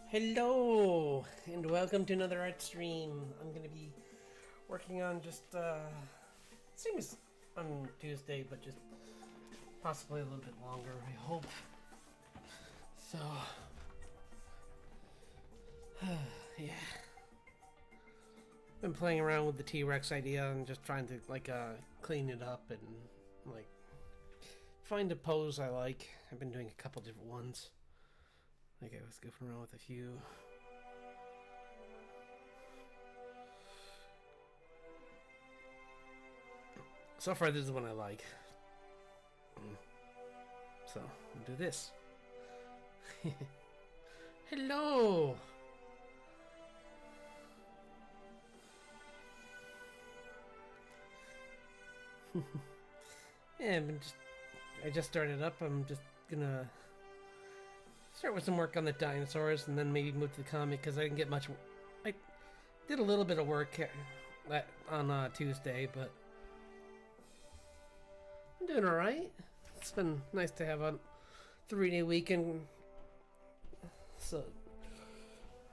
Hello, and welcome to another art stream. I'm going to be working on just, same as on Tuesday, but just possibly a little bit longer, I hope. So, yeah. Been playing around with the T-Rex idea and just trying to, like, clean it up and, like, find a pose I like. I've been doing a couple different ones. Like I was goofing around with a few. So far, this is the one I like. So, we'll do this. Hello! Yeah, I just started up. I'm just gonna start with some work on the dinosaurs and then maybe move to the comic because I didn't get much. I did a little bit of work on Tuesday, but I'm doing alright. It's been nice to have a 3-day weekend so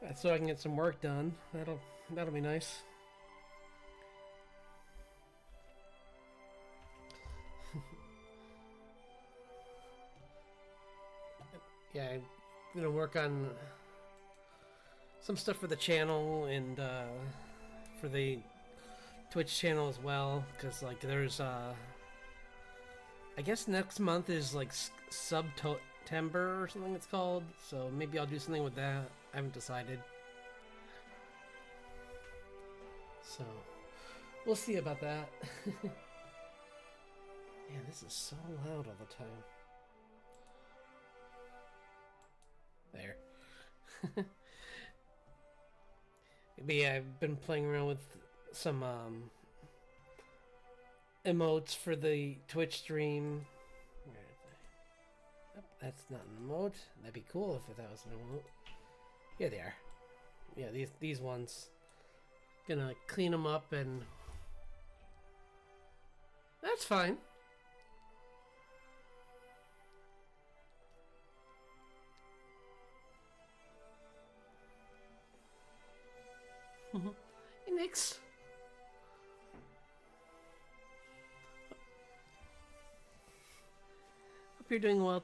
I can get some work done. That'll be nice. Yeah, I'm gonna work on some stuff for the channel and for the Twitch channel as well, because like there's I guess next month is like September or something it's called, so maybe I'll do something with that. I haven't decided, so we'll see about that. Man, this is so loud all the time. There. But yeah, I've been playing around with some emotes for the Twitch stream. Where is they? Oh, that's not an emote. That'd be cool if that was an emote. Here they are. Yeah, these ones. Gonna clean them up and that's fine. Hey, Nix. Hope you're doing well.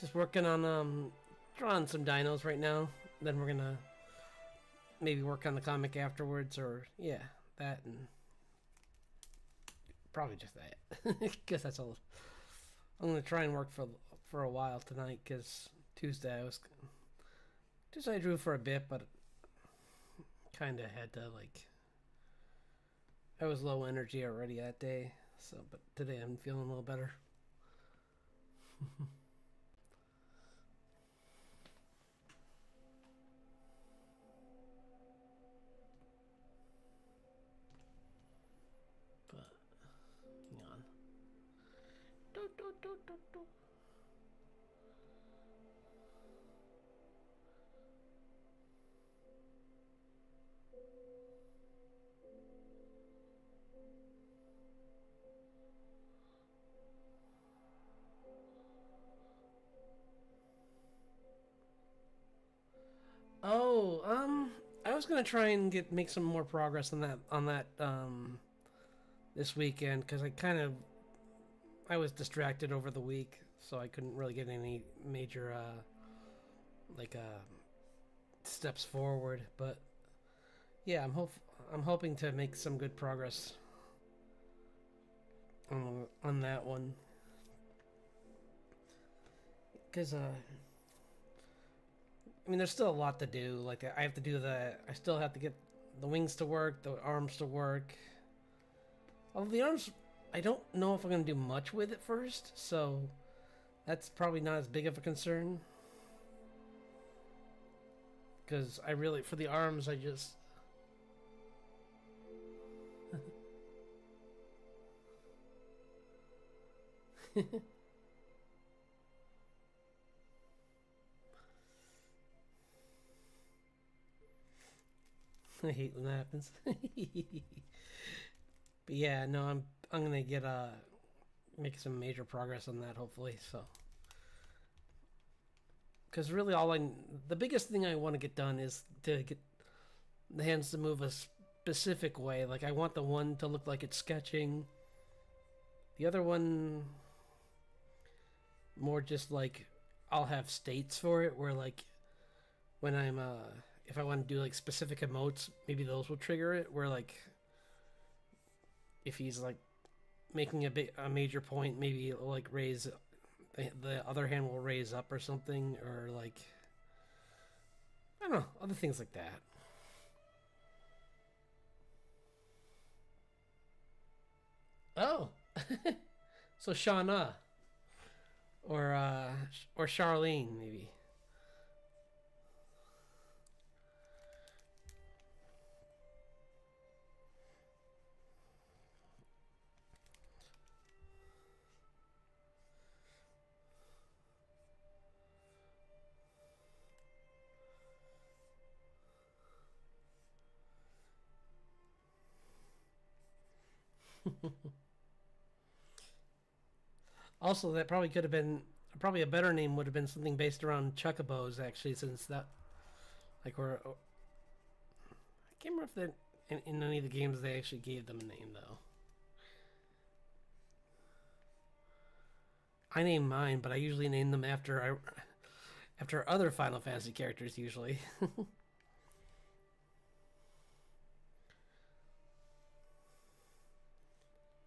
Just working on drawing some dinos right now. Then we're gonna maybe work on the comic afterwards, or yeah, that and probably just that. Guess that's all. I'm gonna try and work for a while tonight because Tuesday I drew for a bit, but kind of had to like. I was low energy already that day, so but today I'm feeling a little better. But hang on. Do. Oh, I was gonna try and make some more progress on that this weekend because I was distracted over the week, so I couldn't really get any major steps forward. But yeah, I'm hoping to make some good progress on that one because I mean, there's still a lot to do. Like, I still have to get the wings to work, the arms to work. Although the arms, I don't know if I'm going to do much with it first, so that's probably not as big of a concern. Because for the arms, I just... I hate when that happens. But yeah, no, I'm gonna get make some major progress on that hopefully. So Because really, the biggest thing I want to get done is to get the hands to move a specific way. Like, I want the one to look like it's sketching. The other one, more just like, I'll have states for it, where like, when I'm, if I want to do like specific emotes, maybe those will trigger it, where like, if he's like making a major point, maybe it'll like raise, the other hand will raise up or something, or like, I don't know, other things like that. Oh, so Shauna or Charlene maybe. Also, that probably could have been probably a better name would have been something based around Chuckabos actually, since that like we're I can't remember if that in any of the games they actually gave them a name though. I name mine, but I usually name them after other Final Fantasy characters usually.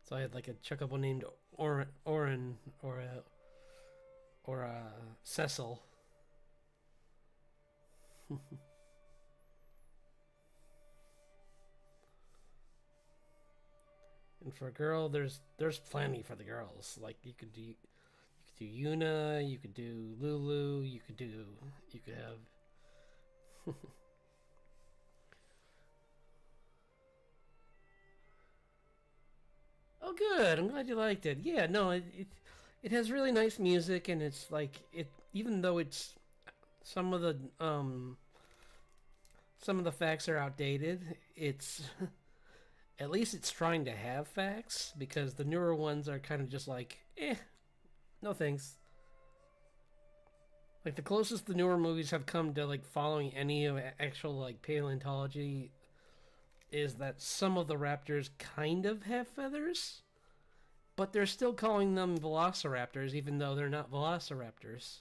So I had like a Chocobo named Orin or Cecil. And for a girl, there's plenty for the girls. Like you could do Yuna, you could do Lulu, you could have. Oh, good. I'm glad you liked it. Yeah, no, it has really nice music, and it's like it. Even though it's some of the um some of the facts are outdated, it's at least it's trying to have facts, because the newer ones are kind of just like, no thanks. Like the closest the newer movies have come to like following any of actual like paleontology is that some of the raptors kind of have feathers, but they're still calling them velociraptors even though they're not velociraptors.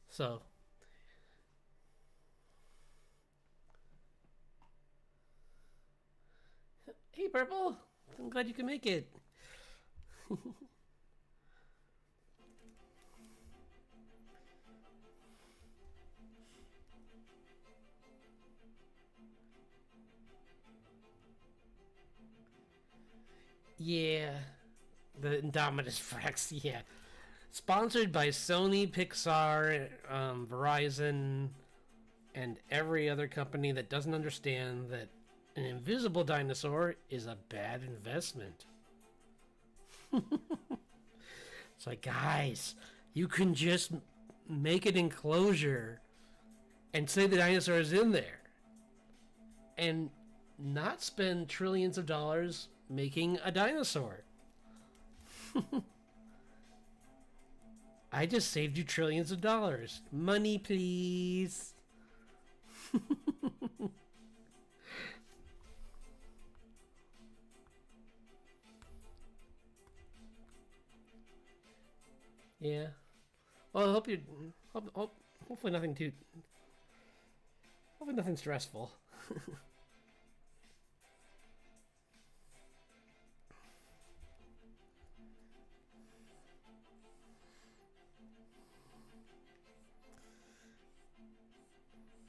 So, hey Purple, I'm glad you can make it. Yeah, the Indominus Rex, yeah. Sponsored by Sony, Pixar, Verizon, and every other company that doesn't understand that an invisible dinosaur is a bad investment. It's like, guys, you can just make an enclosure and say the dinosaur is in there and not spend trillions of dollars making a dinosaur. I just saved you trillions of dollars. Money, please. Yeah. Well, I hope you. Hopefully nothing too. Hopefully nothing stressful.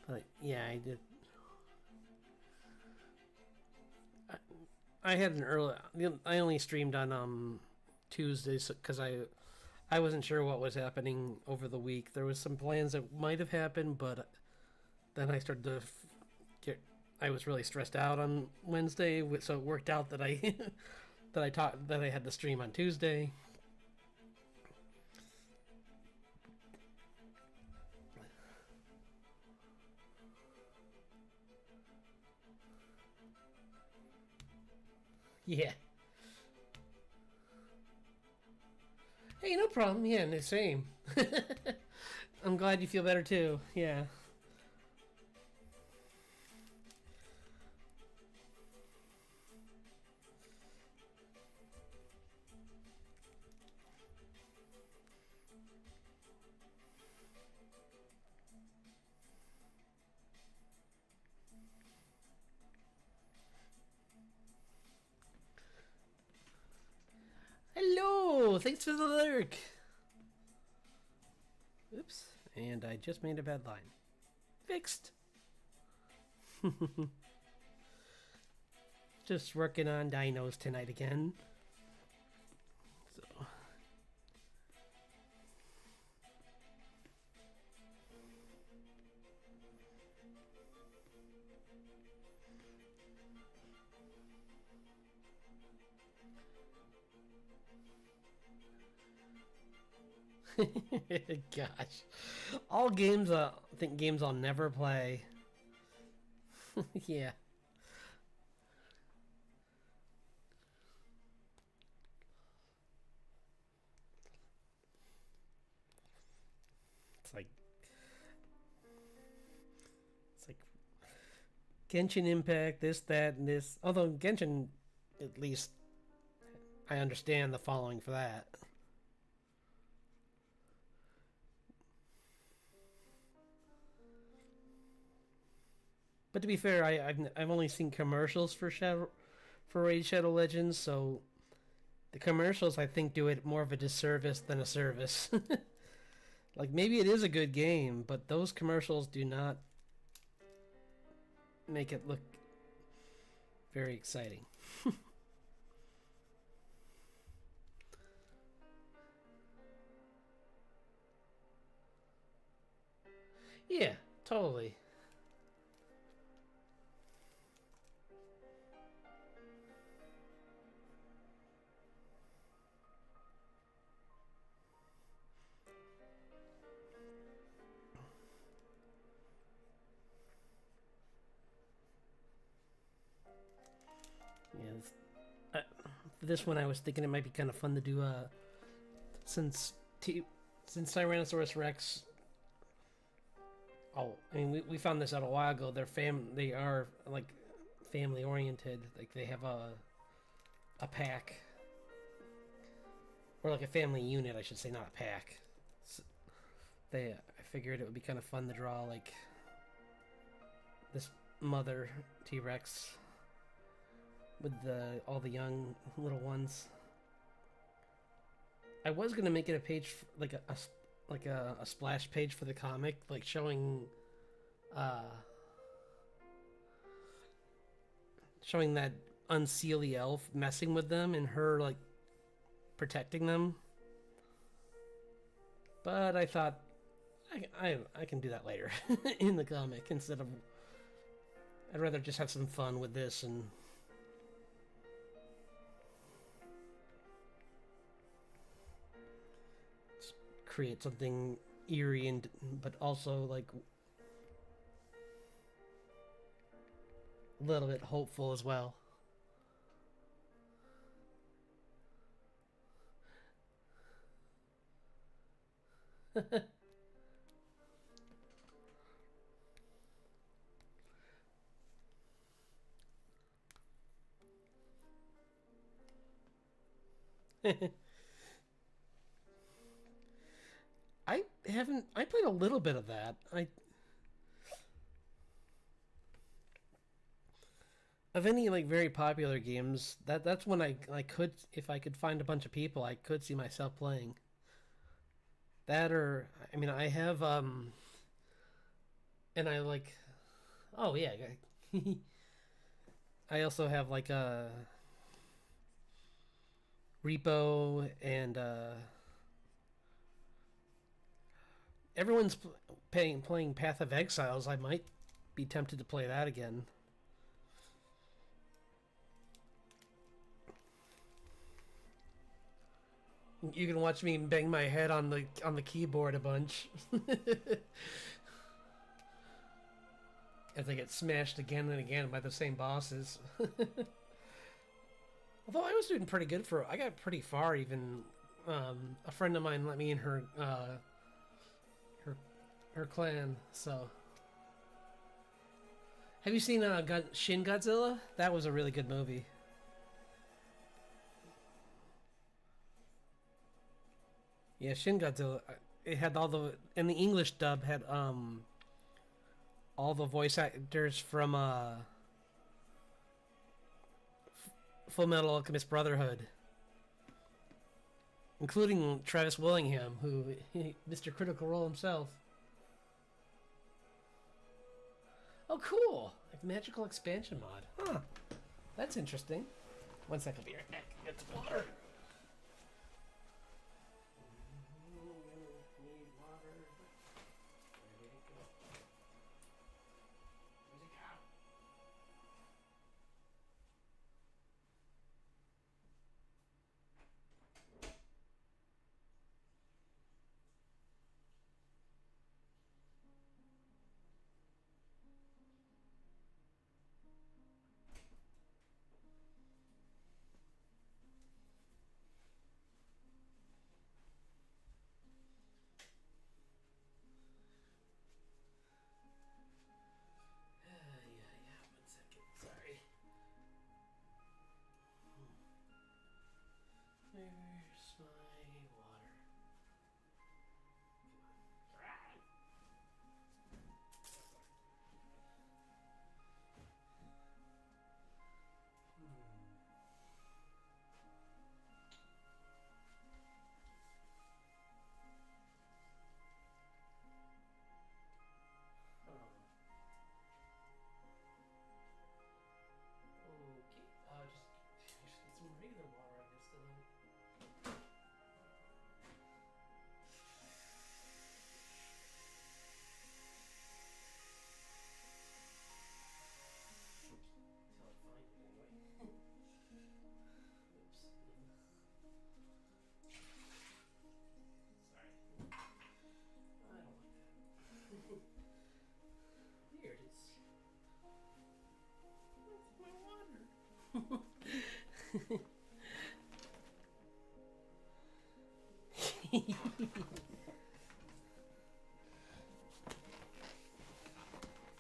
But yeah, I did. I had an early. I only streamed on Tuesdays because I wasn't sure what was happening over the week. There was some plans that might have happened, but then I started to get. I was really stressed out on Wednesday, so it worked out that I that I had to stream on Tuesday. Yeah. Hey, no problem. Yeah, the same. I'm glad you feel better too. Yeah. Hello! Thanks for the lurk! Oops. And I just made a bad line. Fixed! Just working on dinos tonight again. So. Gosh. All games, I think games I'll never play. Yeah. It's like Genshin Impact, this, that, and this. Although Genshin, at least, I understand the following for that. But to be fair, I've only seen commercials for Raid Shadow Legends, so the commercials I think do it more of a disservice than a service. Like maybe it is a good game, but those commercials do not make it look very exciting. Yeah, totally. Yeah, this one I was thinking it might be kind of fun to do. Since since Tyrannosaurus Rex. Oh, I mean, we found this out a while ago. They are like family oriented. Like they have a pack, or like a family unit, I should say, not a pack. So I figured it would be kind of fun to draw like this mother T-Rex with all the young little ones. I was gonna make it a page like a splash page for the comic, like showing showing that unseelie elf messing with them and her like protecting them. But I thought I can do that later in the comic instead of. I'd rather just have some fun with this and. Create something eerie and but also like a little bit hopeful as well. I played a little bit of that. Of any like very popular games, that's when I could, if I could find a bunch of people, I could see myself playing. That, or I mean I have and I like, oh yeah. I also have like a Repo and everyone's playing Path of Exiles. I might be tempted to play that again. You can watch me bang my head on the keyboard a bunch as I get smashed again and again by the same bosses. Although I was doing pretty good I got pretty far even. A friend of mine let me in her her clan. So, have you seen Shin Godzilla? That was a really good movie. Yeah, Shin Godzilla. It had all the in the English dub had all the voice actors from Full Metal Alchemist Brotherhood, including Travis Willingham, who Mr. Critical Role himself. Oh, cool! Like magical expansion mod. Huh. That's interesting. One second, I'll be right back. Get some water.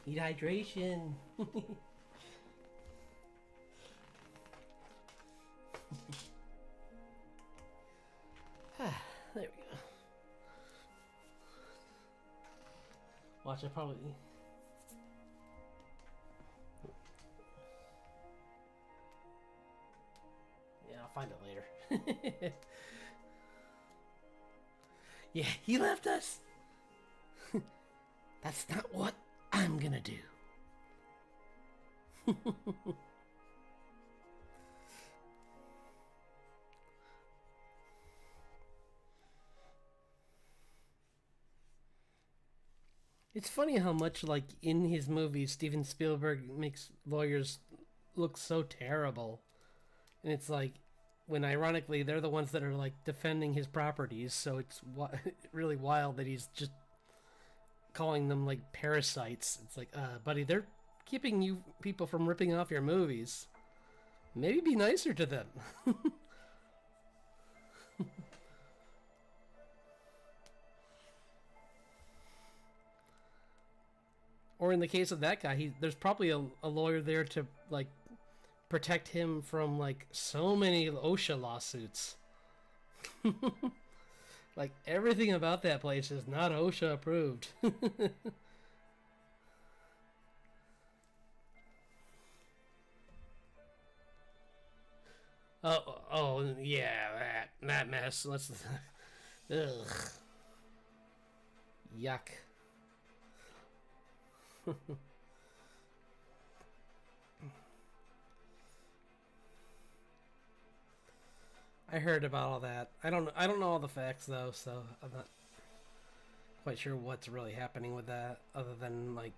Need hydration. There we go. Watch, I probably... Yeah, I'll find it later. Yeah, he left us. That's not what I'm gonna do. It's funny how much, like, in his movies, Steven Spielberg makes lawyers look so terrible. And it's like, when ironically, they're the ones that are, like, defending his properties, so it's really wild that he's just calling them, like, parasites. It's like, buddy, they're keeping you people from ripping off your movies. Maybe be nicer to them. Or in the case of that guy, there's probably a lawyer there to, like, protect him from, like, so many OSHA lawsuits. Like, everything about that place is not OSHA approved. Oh, yeah, that mess. Let's... Ugh. Yuck. I heard about all that. I don't know all the facts though, so I'm not quite sure what's really happening with that, other than, like,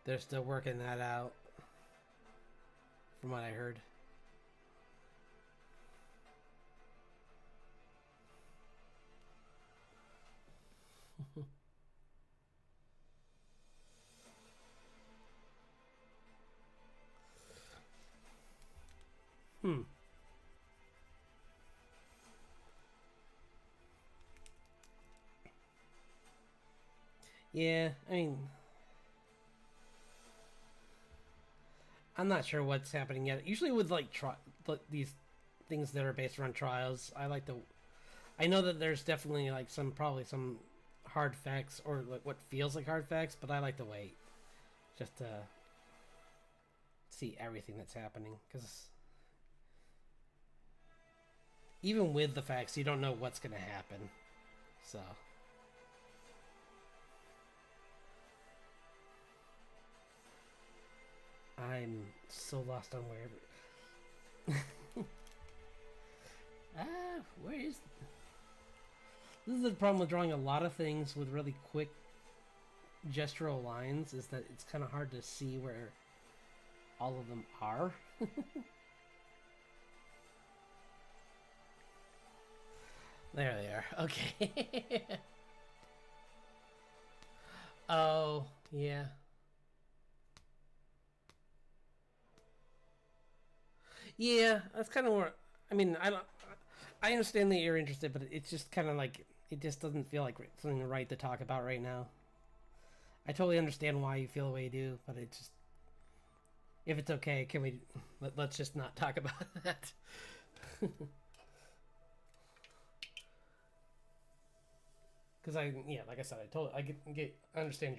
they're still working that out, from what I heard. Hmm. Yeah, I mean, I'm not sure what's happening yet. Usually with like these things that are based around trials, I like to. I know that there's definitely like probably some hard facts or like what feels like hard facts, but I like to wait just to see everything that's happening because even with the facts, you don't know what's gonna happen. So. I'm so lost on where. Where is? This is the problem with drawing a lot of things with really quick gestural lines, is that it's kind of hard to see where all of them are. There they are. Okay. Oh, yeah. Yeah, that's kind of where. I mean, I don't. I understand that you're interested, but it's just kind of like it just doesn't feel like something right to talk about right now. I totally understand why you feel the way you do, but it just if it's okay, can we let's just not talk about that. Because like I said, I understand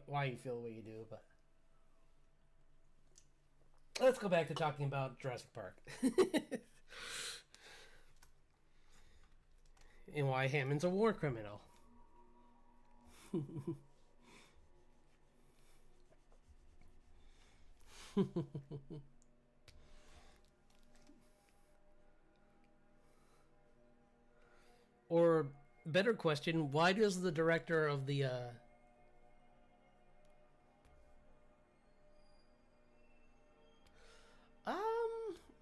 why you feel the way you do, but let's go back to talking about Jurassic Park. And why Hammond's a war criminal. Or better question, why does the director of the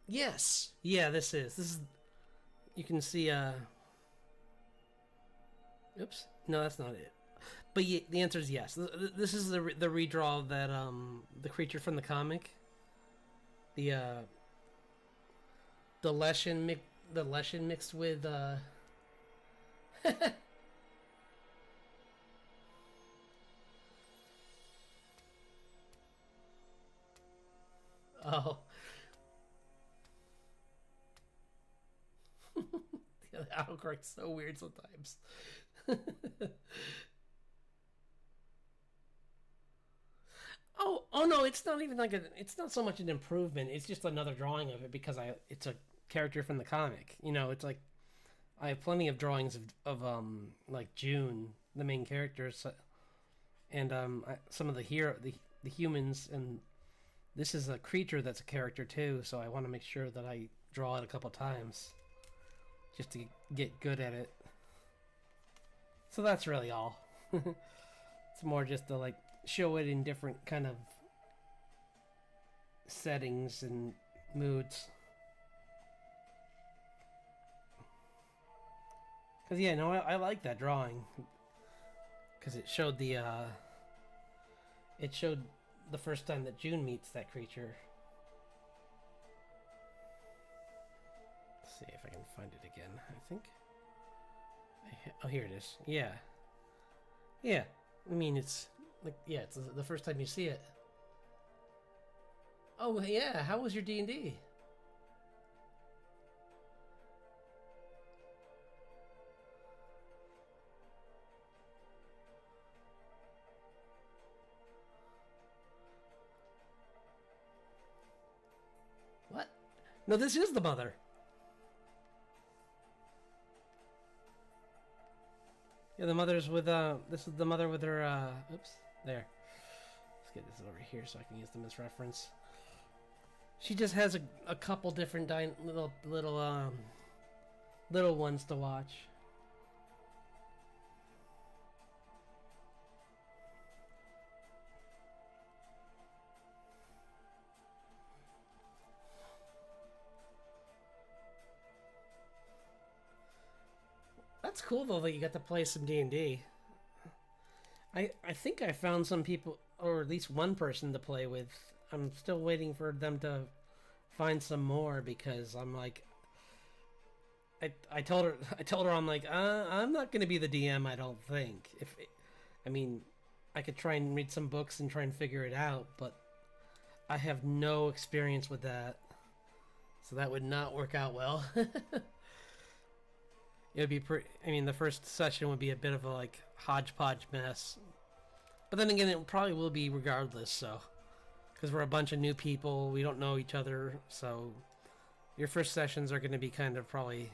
yes. Yeah, this is you can see oops. No, that's not it. But yeah, the answer is yes. This is the redraw of that the creature from the comic. The the Leshen mixed with oh. The autocorrect's so weird sometimes. Oh no, it's not even like it's not so much an improvement. It's just another drawing of it because it's a character from the comic. You know, it's like I have plenty of drawings of like June, the main characters, and some of the humans, and this is a creature that's a character too. So I want to make sure that I draw it a couple times just to get good at it. So that's really all. It's more just to like show it in different kind of settings and moods. Cause yeah, no, I like that drawing. Cause it showed the first time that June meets that creature. Let's see if I can find it again. I think. Oh, here it is. Yeah. Yeah. I mean, it's like it's the first time you see it. Oh yeah. How was your D&D? What? No, this is the mother. Yeah, the mother's with this is the mother with her oops, there. Let's get this over here so I can use them as reference. She just has a couple different little ones to watch. That's cool though that you got to play some D&D. I think I found some people, or at least one person to play with. I'm still waiting for them to find some more because I'm like, I told her I'm like I'm not gonna be the DM. I don't think I mean, I could try and read some books and try and figure it out, but I have no experience with that. So that would not work out well. It would be I mean, the first session would be a bit of a like hodgepodge mess. But then again, it probably will be regardless, so. Because we're a bunch of new people, we don't know each other, so your first sessions are going to be kind of probably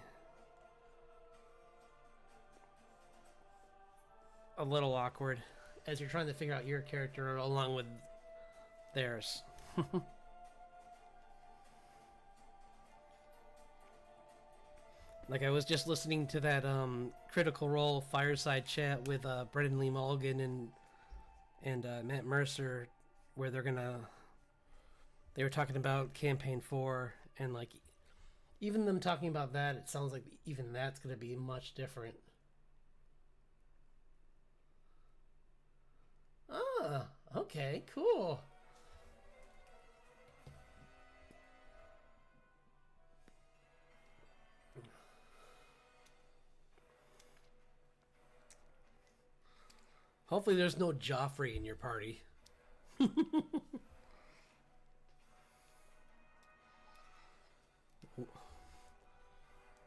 a little awkward as you're trying to figure out your character along with theirs. Like I was just listening to that Critical Role fireside chat with Brendan Lee Mulligan and Matt Mercer, where they were talking about Campaign 4, and like even them talking about that, it sounds like even that's gonna be much different. Ah, okay, cool. Hopefully there's no Joffrey in your party.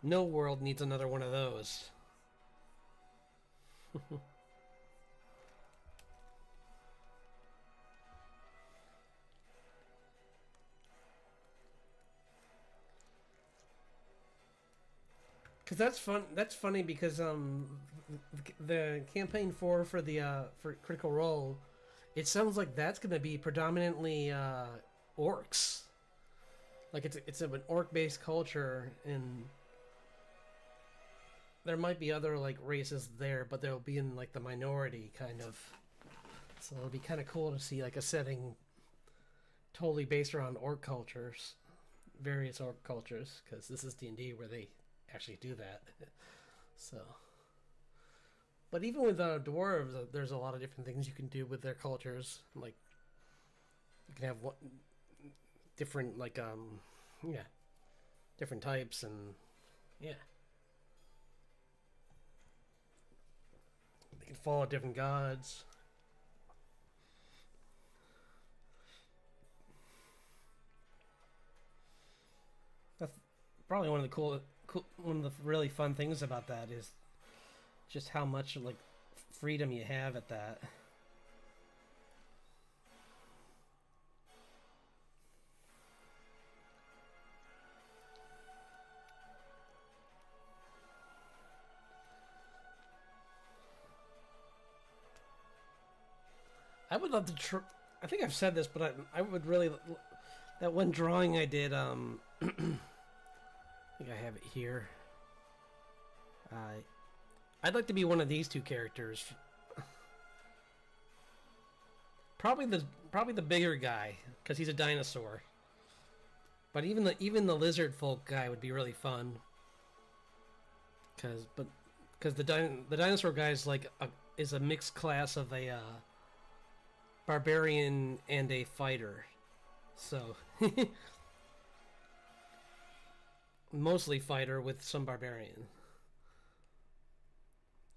No world needs another one of those. Cause that's fun. That's funny because the campaign for the for Critical Role, it sounds like that's gonna be predominantly orcs. Like it's an orc based culture, and there might be other like races there, but they'll be in like the minority kind of. So it'll be kind of cool to see like a setting totally based around orc cultures, various orc cultures, because this is D&D where they actually do that. So, but even with dwarves, there's a lot of different things you can do with their cultures. Like you can have different like yeah, different types, and yeah, they can follow different gods. That's probably one of the one of the really fun things about that is just how much like freedom you have at that. I would love to I think I've said this, but I would really that one drawing I did I think I have it here. I'd like to be one of these two characters. Probably the bigger guy, because he's a dinosaur. But even the lizard folk guy would be really fun. Because the dinosaur guy is a mixed class of a barbarian and a fighter. So mostly fighter with some barbarian.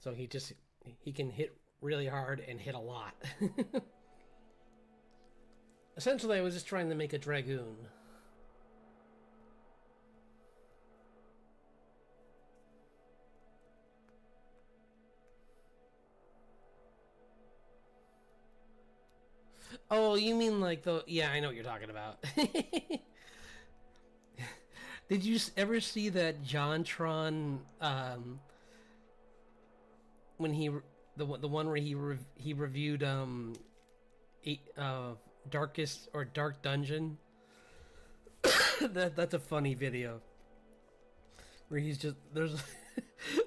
So he can hit really hard and hit a lot. Essentially, I was just trying to make a dragoon. Oh, you mean like the... Yeah, I know what you're talking about. Did you ever see that JonTron, when the one where he reviewed Darkest or Dark Dungeon? That's a funny video. Where he's just there's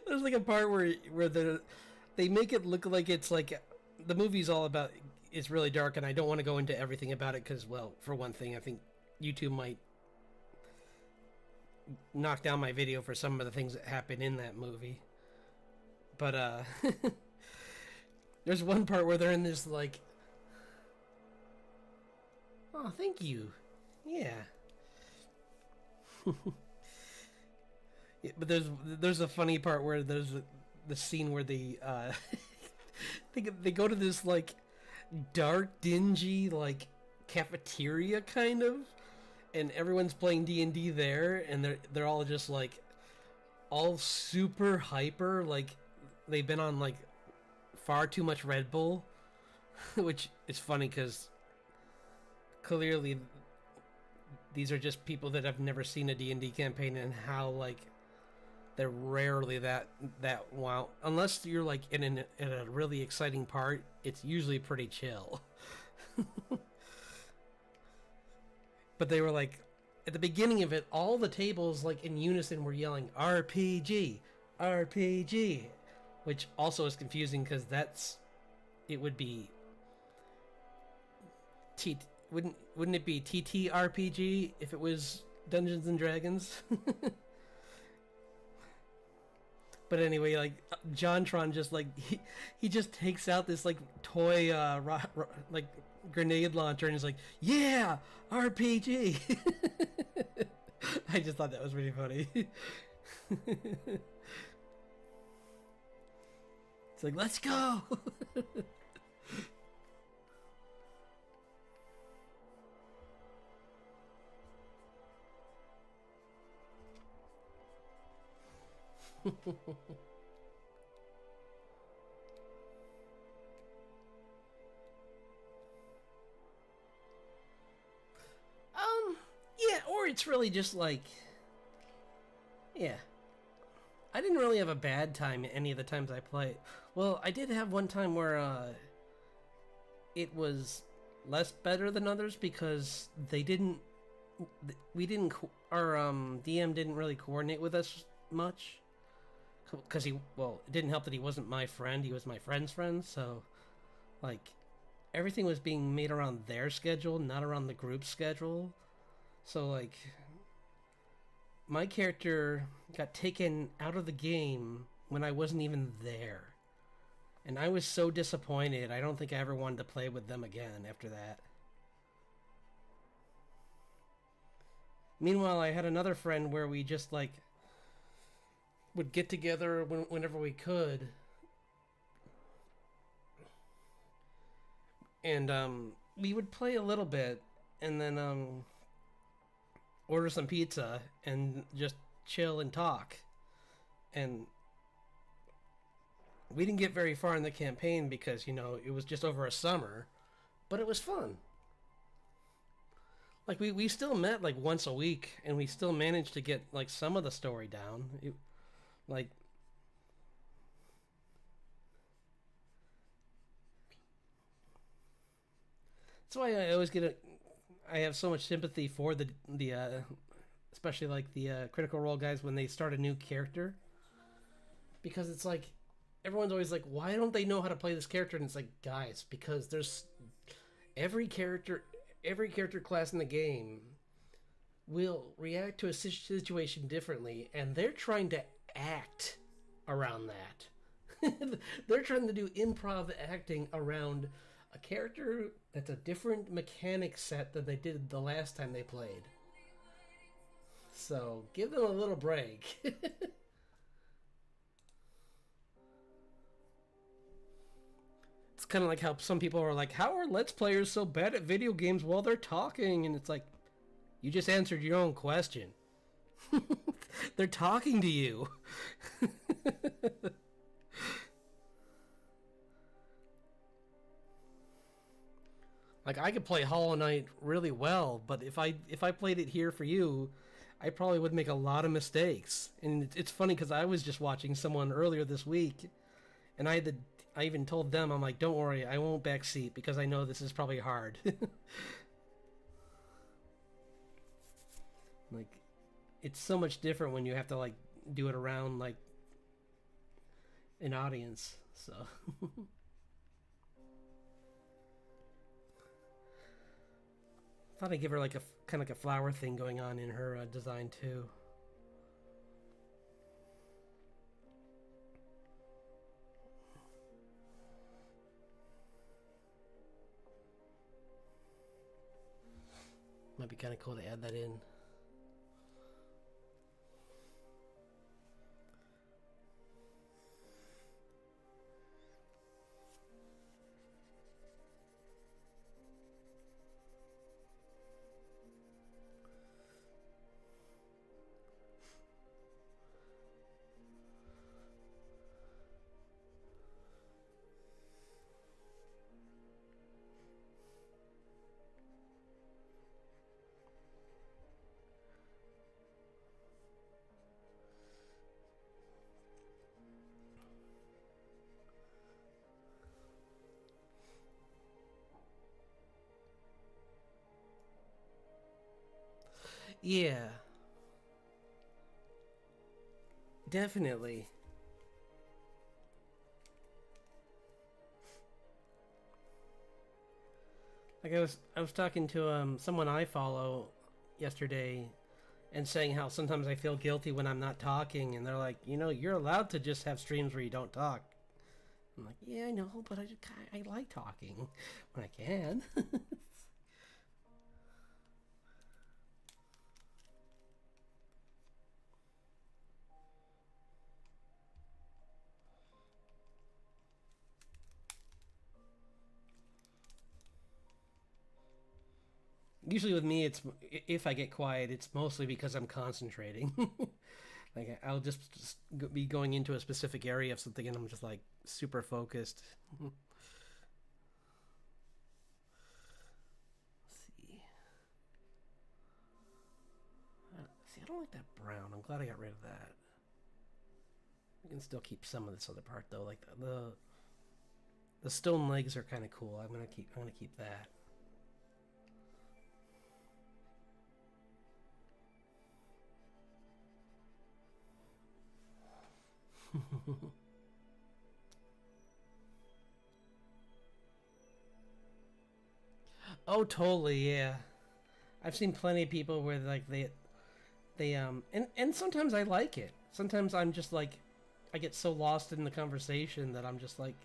like a part where they make it look like it's like the movie's all about, it's really dark, and I don't want to go into everything about it because, well, for one thing, I think YouTube might knock down my video for some of the things that happen in that movie. But there's one part where they're in this like, oh, thank you, yeah. Yeah, but there's a funny part where there's the scene where the they go to this like dark, dingy like cafeteria kind of, and everyone's playing D&D there, and they're all just like all super hyper, like they've been on like far too much Red Bull, which is funny because clearly these are just people that have never seen a D&D campaign, and how like they're rarely that wow, unless you're like in a really exciting part, it's usually pretty chill. But they were like, at the beginning of it, all the tables like in unison were yelling RPG, RPG, which also is confusing because it would be wouldn't it be TTRPG if it was Dungeons and Dragons? But anyway, like JonTron just like he just takes out this like toy like grenade launcher and is like, yeah, RPG. I just thought that was really funny. It's like, let's go. Yeah, or it's really just like, yeah. I didn't really have a bad time any of the times I played. Well, I did have one time where it was less better than others because our DM didn't really coordinate with us much. Because it didn't help that he wasn't my friend, he was my friend's friend, so, like, everything was being made around their schedule, not around the group's schedule. So, like, my character got taken out of the game when I wasn't even there. And I was so disappointed, I don't think I ever wanted to play with them again after that. Meanwhile, I had another friend where we just, like, would get together whenever we could. And, we would play a little bit, and then, order some pizza, and just chill and talk. And we didn't get very far in the campaign because, it was just over a summer. But it was fun. Like, we still met, like, once a week, and we still managed to get, like, some of the story down. Like, that's why I always I have so much sympathy for the especially like the Critical Role guys when they start a new character, because it's like everyone's always like, why don't they know how to play this character? And it's like, guys, because there's every character class in the game will react to a situation differently, and they're trying to act around that. They're trying to do improv acting around a character that's a different mechanic set than they did the last time they played. So give them a little break. It's kind of like how some people are like, how are Let's Players so bad at video games while they're talking? And it's like, you just answered your own question. They're talking to you. Like, I could play Hollow Knight really well, but if I played it here for you, I probably would make a lot of mistakes. And it's funny because I was just watching someone earlier this week, and I even told them, I'm like, don't worry, I won't backseat because I know this is probably hard. Like, it's so much different when you have to, like, do it around, like, an audience, so... Thought I'd give her like a kind of like a flower thing going on in her design too. Might be kind of cool to add that in. Yeah, definitely. Like I was talking to someone I follow yesterday and saying how sometimes I feel guilty when I'm not talking, and they're like, you're allowed to just have streams where you don't talk. I'm like, yeah, I know, but I like talking when I can. Usually with me, it's if I get quiet, it's mostly because I'm concentrating. Like I'll just be going into a specific area of something, and I'm just like super focused. Let's see. See, I don't like that brown. I'm glad I got rid of that. We can still keep some of this other part though. Like the stone legs are kind of cool. I'm gonna keep that. Oh, totally, yeah. I've seen plenty of people where like and sometimes I like it. Sometimes I'm just like I get so lost in the conversation that I'm just like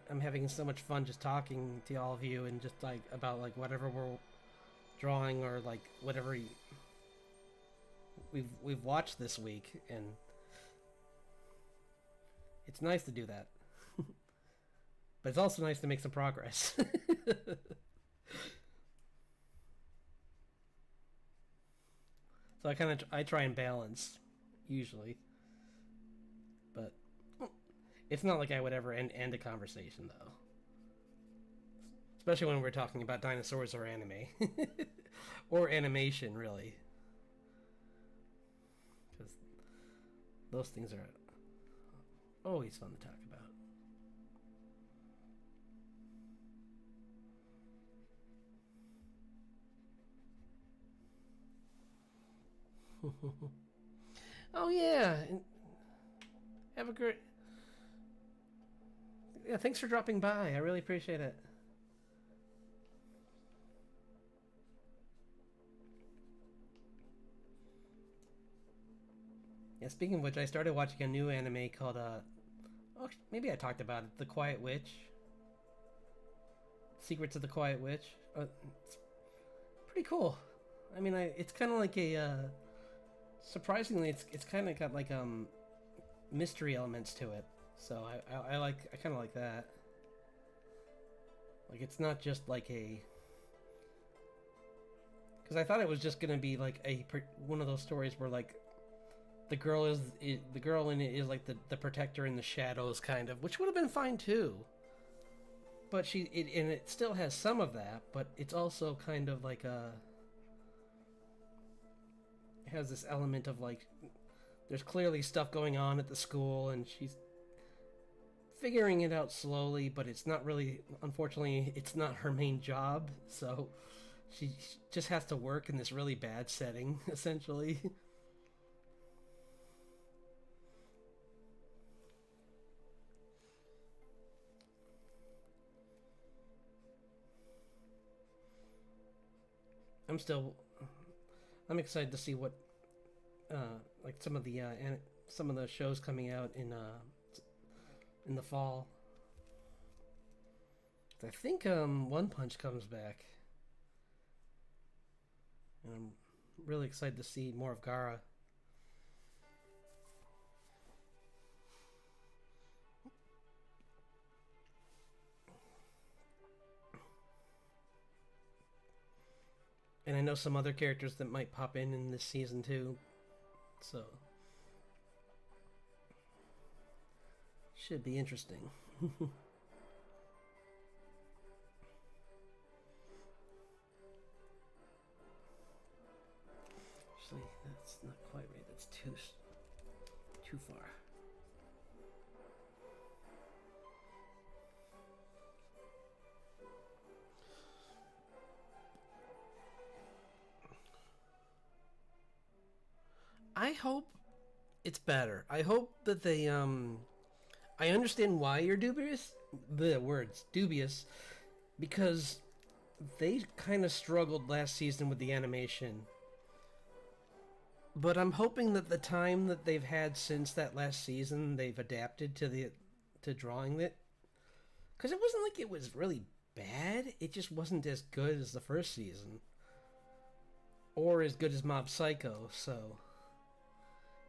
I'm having so much fun just talking to all of you and just like about like whatever we're drawing or like whatever we've watched this week, and it's nice to do that. But it's also nice to make some progress. So I try and balance usually, but it's not like I would ever end a conversation though. Especially when we're talking about dinosaurs or anime or animation, really, because those things are always fun to talk about. Oh yeah, and have a great. Yeah, thanks for dropping by. I really appreciate it. Yeah, speaking of which, I started watching a new anime called oh, maybe I talked about it, The Quiet Witch. Secrets of the Quiet Witch. It's pretty cool. I mean, it's kind of like a surprisingly, it's kind of got like mystery elements to it. So I kind of like that. Like it's not just like a because I thought it was just gonna be like one of those stories where like the girl in it is like the protector in the shadows kind of, which would have been fine too. But and it still has some of that, but it's also kind of like it has this element of like there's clearly stuff going on at the school and she's figuring it out slowly, but it's not really, unfortunately it's not her main job, so she just has to work in this really bad setting essentially. I'm still I'm excited to see what like some of the shows coming out in the fall. I think One Punch comes back, and I'm really excited to see more of Gara. And I know some other characters that might pop in this season too, so should be interesting. Actually, that's not quite right. That's too far. I hope it's better. I hope that they I understand why you're dubious. The words dubious, because they kind of struggled last season with the animation. But I'm hoping that the time that they've had since that last season, they've adapted to drawing it. Because it wasn't like it was really bad. It just wasn't as good as the first season, or as good as Mob Psycho. So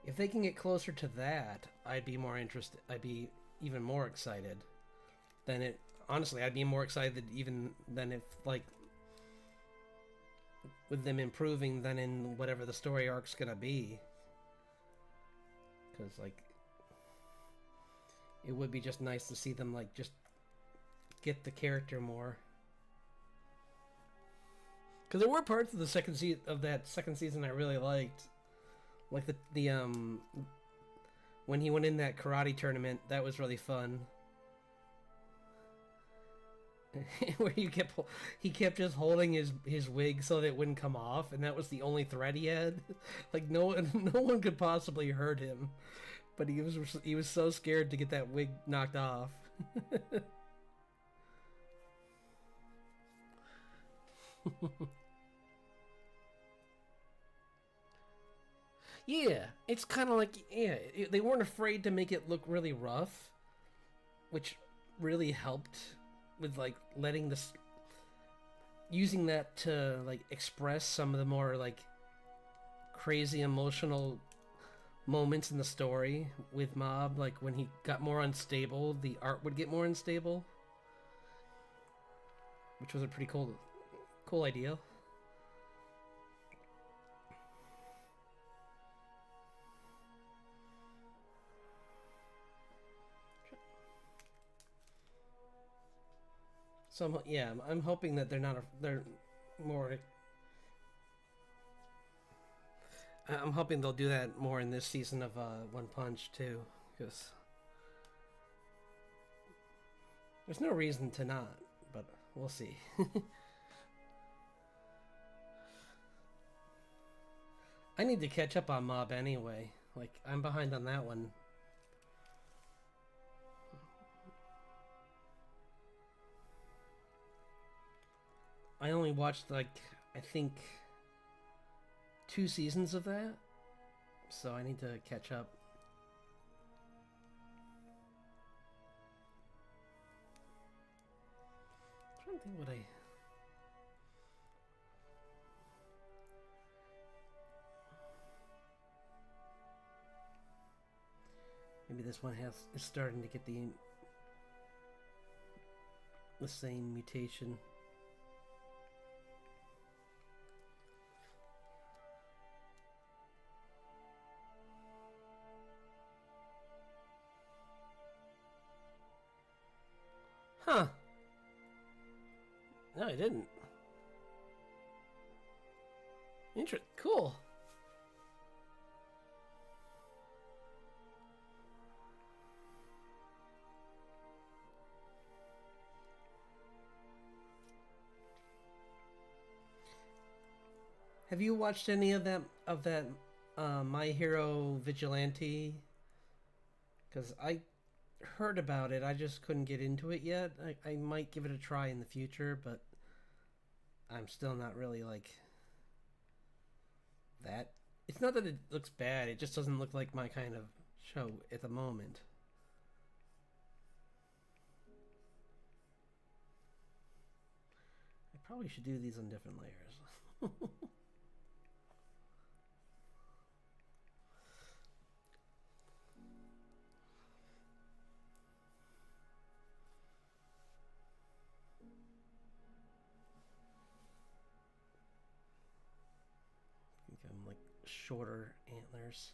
if they can get closer to that, I'd be more interested. I'd be even more excited than it. Honestly, I'd be more excited even than if, like, with them improving than in whatever the story arc's gonna be. Because, like, it would be just nice to see them, like, just get the character more. Because there were parts of the that second season I really liked, like the when he went in that karate tournament. That was really fun. Where he kept just holding his wig so that it wouldn't come off, and that was the only threat he had. Like no one could possibly hurt him, but he was so scared to get that wig knocked off. Yeah, it's kind of like, yeah, they weren't afraid to make it look really rough, which really helped with, like, letting this, using that to, like, express some of the more, like, crazy emotional moments in the story with Mob. Like when he got more unstable, the art would get more unstable, which was a pretty cool idea. So yeah, I'm hoping that they're more. I'm hoping they'll do that more in this season of One Punch too, because there's no reason to not, but we'll see. I need to catch up on Mob anyway. Like, I'm behind on that one. I only watched, like, I think 2 seasons of that, so I need to catch up. I'm trying to think what maybe this one is starting to get the same mutation. Huh. No, I didn't. Cool. Have you watched any of that My Hero Vigilante? Because I heard about it, I just couldn't get into it yet. I might give it a try in the future, but I'm still not really, like, that. It's not that it looks bad, it just doesn't look like my kind of show at the moment. I probably should do these on different layers. I think I'm like shorter antlers.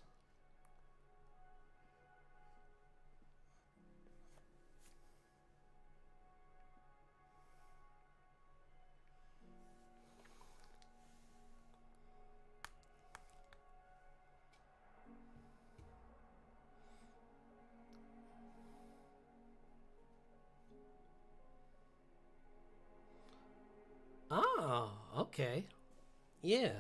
Oh, okay. Yeah.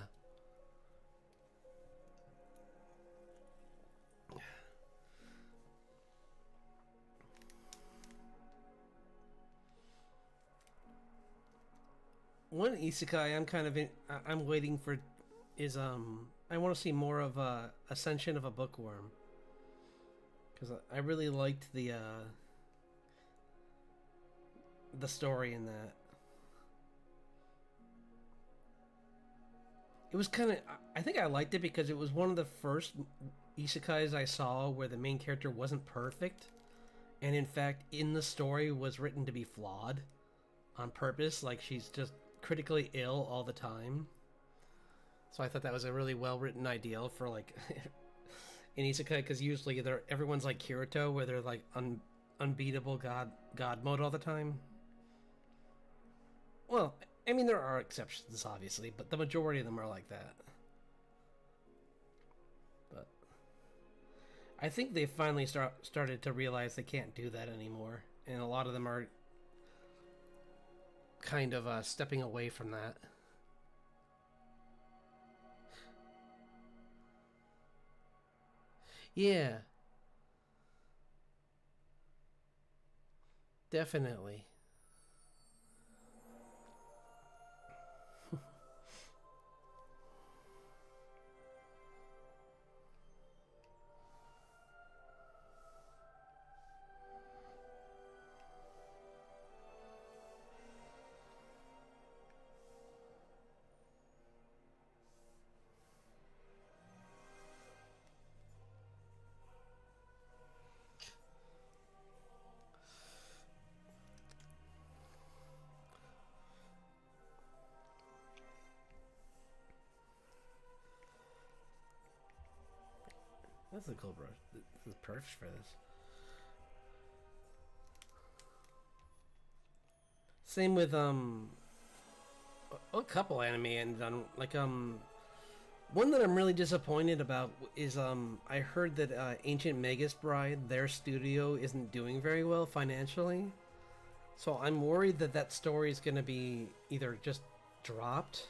one isekai I'm kind of I'm waiting for is I want to see more of Ascension of a Bookworm, because I really liked the story in that. It was kind of, I think I liked it because it was one of the first isekais I saw where the main character wasn't perfect, and in fact in the story was written to be flawed on purpose, like she's just critically ill all the time. So I thought that was a really well written ideal for like an isekai, because usually everyone's like Kirito, where they're like unbeatable god mode all the time. Well, I mean, there are exceptions, obviously, but the majority of them are like that. But I think they finally started to realize they can't do that anymore, and a lot of them are kind of stepping away from that. Yeah, definitely. That's a cool brush. This is perfect for this. Same with a couple anime and like one that I'm really disappointed about is I heard that Ancient Magus Bride, their studio, isn't doing very well financially. So I'm worried that that story is going to be either just dropped,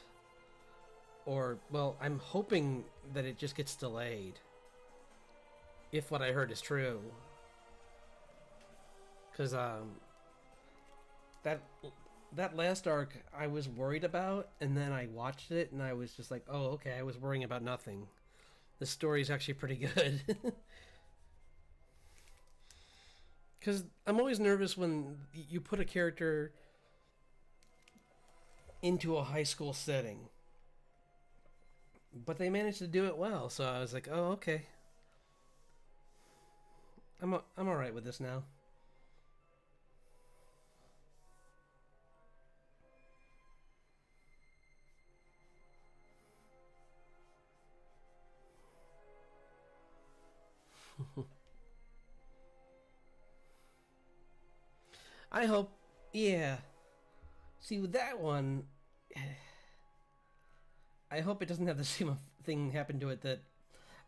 or, well, I'm hoping that it just gets delayed, if what I heard is true. Because that that last arc I was worried about, and then I watched it and I was just like, oh, okay, I was worrying about nothing. The story's actually pretty good. Because I'm always nervous when you put a character into a high school setting, but they managed to do it well, so I was like, oh, okay, I'm all right with this now. I hope, yeah. See, with that one, I hope it doesn't have the same thing happen to it that,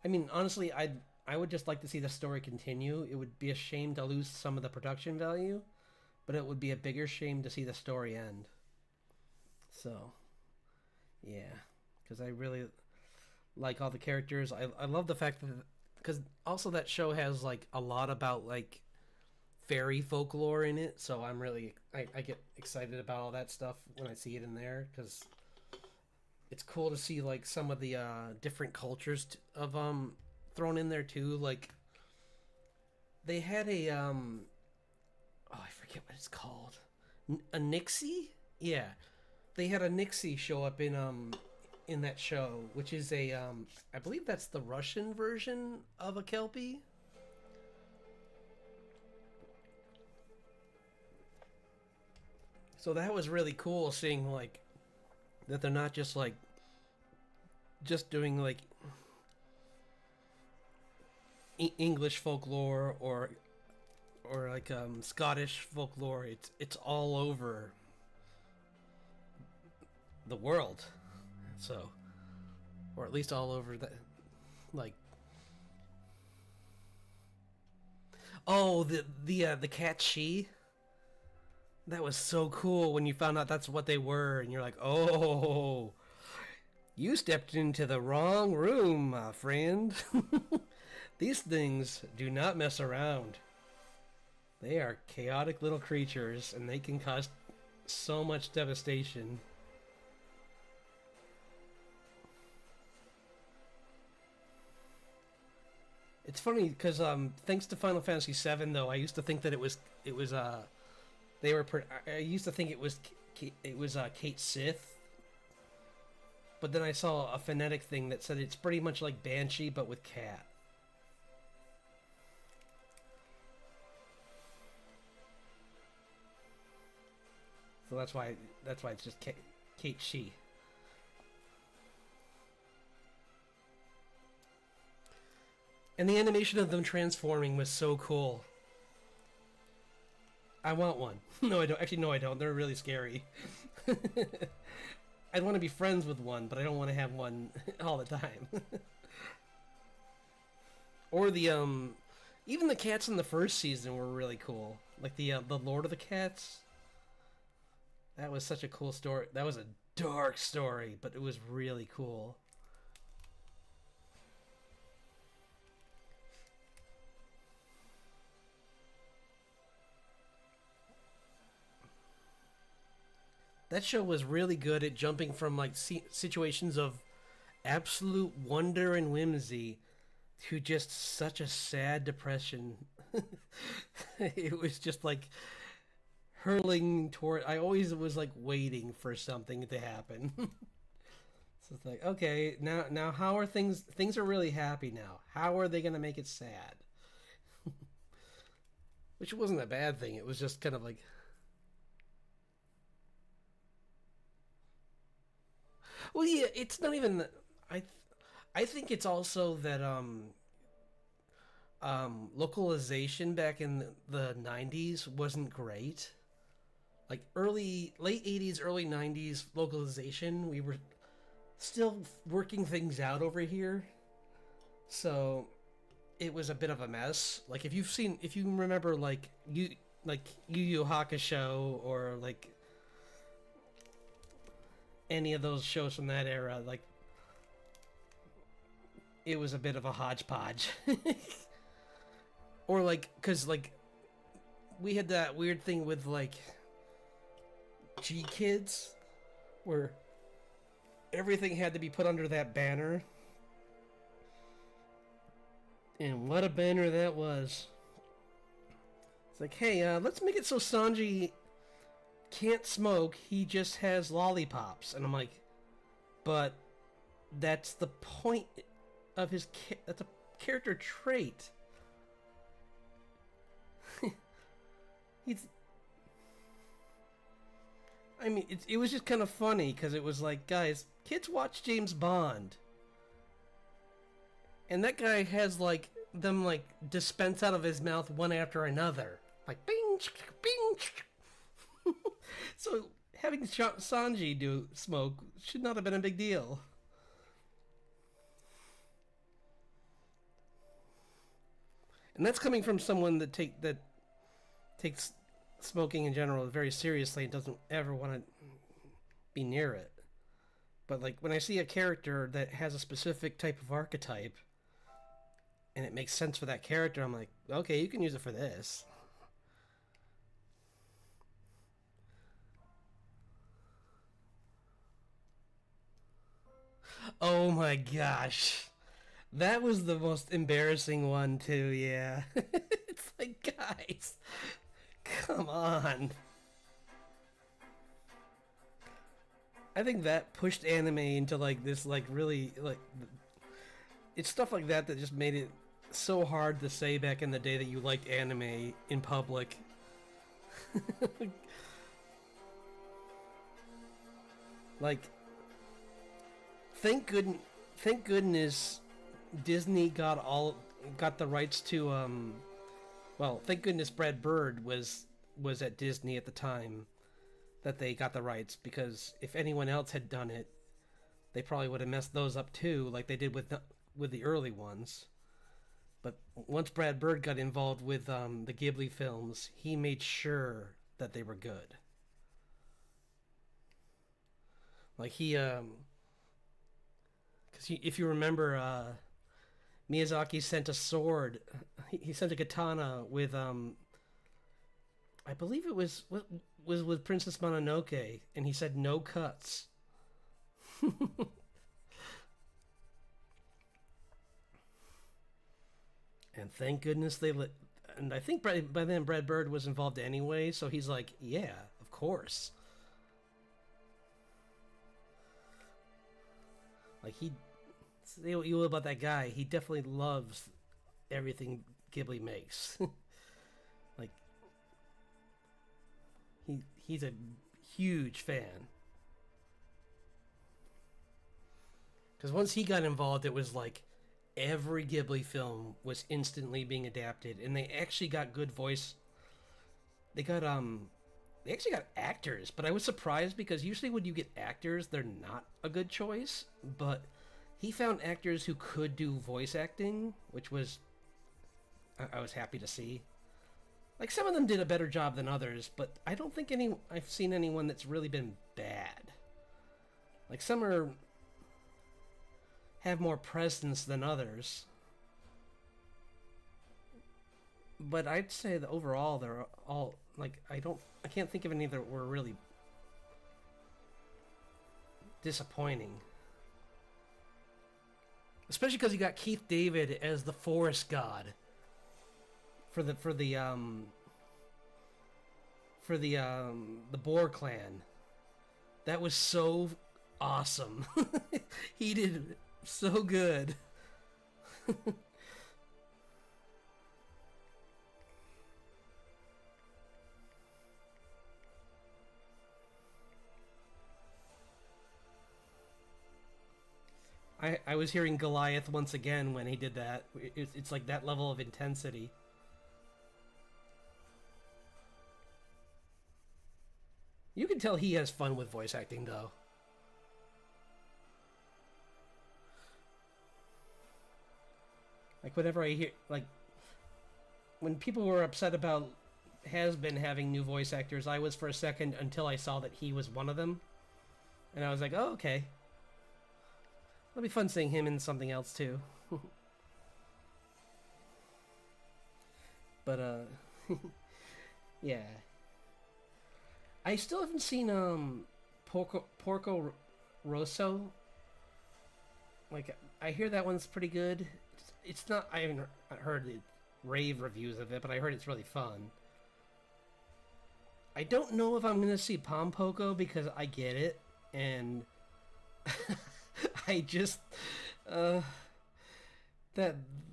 I mean, honestly, I would just like to see the story continue. It would be a shame to lose some of the production value, but it would be a bigger shame to see the story end. So, yeah, because I really like all the characters. I love the fact that, because also that show has like a lot about like fairy folklore in it, so I get excited about all that stuff when I see it in there, because it's cool to see like some of the different cultures of thrown in there too. Like they had a oh, I forget what it's called, a Nixie. Yeah, they had a Nixie show up in that show, which is a I believe that's the Russian version of a Kelpie. So that was really cool, seeing like that they're not just like just doing like English folklore or like Scottish folklore. It's all over the world. So, or at least all over the, like, oh, the cat she. That was so cool when you found out that's what they were, and you're like, oh, you stepped into the wrong room, my friend. These things do not mess around. They are chaotic little creatures, and they can cause so much devastation. It's funny because thanks to Final Fantasy VII, though, I used to think that it was they were I used to think it was Kate Sith, but then I saw a phonetic thing that said it's pretty much like Banshee but with cat. So that's why it's just Kate She. And the animation of them transforming was so cool. I want one. No, I don't. Actually, no, I don't. They're really scary. I'd want to be friends with one, but I don't want to have one all the time. Or even the cats in the first season were really cool. Like the Lord of the Cats. That was such a cool story. That was a dark story, but it was really cool. That show was really good at jumping from like situations of absolute wonder and whimsy to just such a sad depression. It was just like hurtling toward. I always was like waiting for something to happen. So it's like, okay, now how are things? Things are really happy now. How are they gonna make it sad? Which wasn't a bad thing. It was just kind of like. Well, yeah, it's not even. I think it's also that localization back in the '90s wasn't great. Like late '80s, early '90s localization, we were still working things out over here, so it was a bit of a mess. Like if you remember, Yu Yu Hakusho or like any of those shows from that era, like it was a bit of a hodgepodge. Or like, cause like we had that weird thing with like G Kids, where everything had to be put under that banner, and what a banner that was. It's like, hey, let's make it so Sanji can't smoke, he just has lollipops. And I'm like, but that's the point of his that's a character trait. I mean, it was just kind of funny because it was like, guys, kids watch James Bond, and that guy has like them like dispense out of his mouth one after another, like bing, bing. So having Sanji do smoke should not have been a big deal. And that's coming from someone that takes smoking in general very seriously and doesn't ever want to be near it. But like when I see a character that has a specific type of archetype and it makes sense for that character, I'm like, okay, you can use it for this. Oh my gosh. That was the most embarrassing one too, yeah. It's like, guys, come on. I think that pushed anime into like this like really like it's stuff like that that just made it so hard to say back in the day that you liked anime in public. Like thank goodness Disney got the rights to well, thank goodness Brad Bird was at Disney at the time that they got the rights, because if anyone else had done it, they probably would have messed those up too, like they did with the early ones. But once Brad Bird got involved with the Ghibli films, he made sure that they were good. Like he because if you remember, Miyazaki sent a sword. He sent a katana with I believe it was with Princess Mononoke, and he said no cuts. And thank goodness they let. And I think by then Brad Bird was involved anyway, so he's like, yeah, of course. Like he, say what you will about that guy, he definitely loves everything Ghibli makes. Like he's a huge fan. Because once he got involved, it was like every Ghibli film was instantly being adapted, and they actually got good voice. They got they actually got actors, but I was surprised because usually when you get actors, they're not a good choice. But he found actors who could do voice acting, which was I was happy to see. Like some of them did a better job than others, but I don't think I've seen anyone that's really been bad. Like some have more presence than others. But I'd say that overall they're all like I can't think of any that were really disappointing. Especially because you got Keith David as the forest god for the Boar clan. That was so awesome. He did so good. I was hearing Goliath once again when he did that. It's like that level of intensity. You can tell he has fun with voice acting, though. Like, whenever I hear... Like, when people were upset about Has Been having new voice actors, I was for a second until I saw that he was one of them. And I was like, oh, okay. It'll be fun seeing him in something else, too. But, yeah. I still haven't seen, Porco Rosso. Like, I hear that one's pretty good. It's not... I haven't heard the rave reviews of it, but I heard it's really fun. I don't know if I'm going to see Pom Poko because I get it, and... I just... that...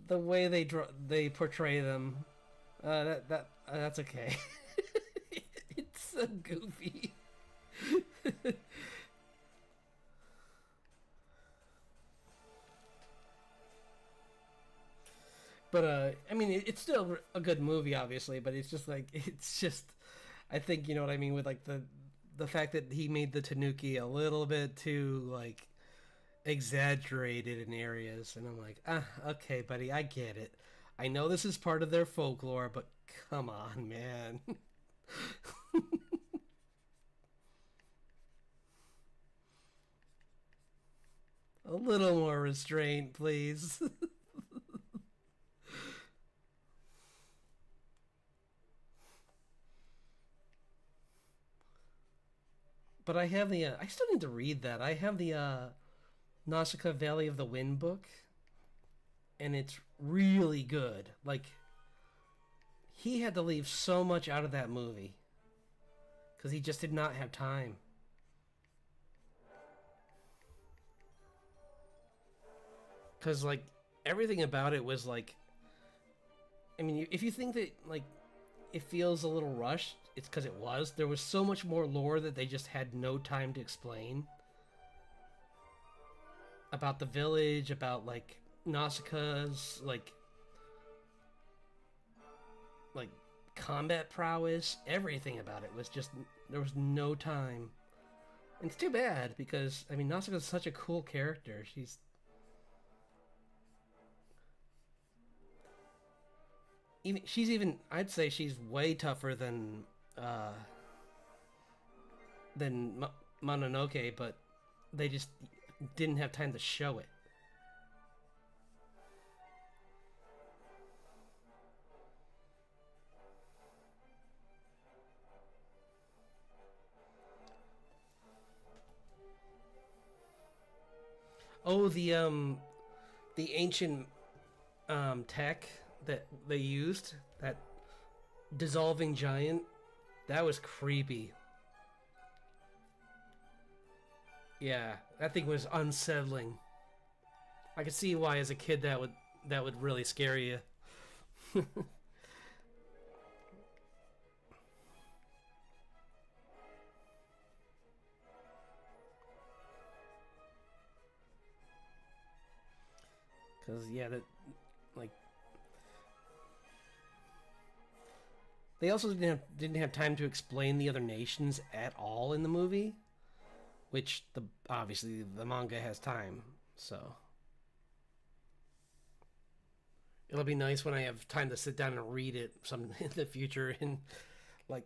The way they portray them... that's okay. It's so goofy. But, I mean, it's still a good movie, obviously, but it's just, like, it's just... I think, you know what I mean, with, like, the fact that he made the Tanuki a little bit too, like, exaggerated in areas, and I'm like, okay, buddy, I get it. I know this is part of their folklore, but come on, man. A little more restraint, please. But I have the, I still need to read that. I have the, Nausicaa Valley of the Wind book, and it's really good. Like, he had to leave so much out of that movie, because he just did not have time. Because, like, everything about it was, like... I mean, if you think that, like, it feels a little rushed, it's because it was. There was so much more lore that they just had no time to explain. About the village, about, like, Nausicaa's, like, combat prowess. Everything about it was just... There was no time. And it's too bad, because, I mean, Nausicaa's such a cool character. She's... I'd say she's way tougher than Mononoke, but they just didn't have time to show it. Oh, the ancient tech that they used, that dissolving giant, that was creepy. Yeah, that thing was unsettling. I could see why as a kid that would really scare you. Cause yeah, that like they also didn't have time to explain the other nations at all in the movie, which the obviously the manga has time. So it'll be nice when I have time to sit down and read it some in the future and like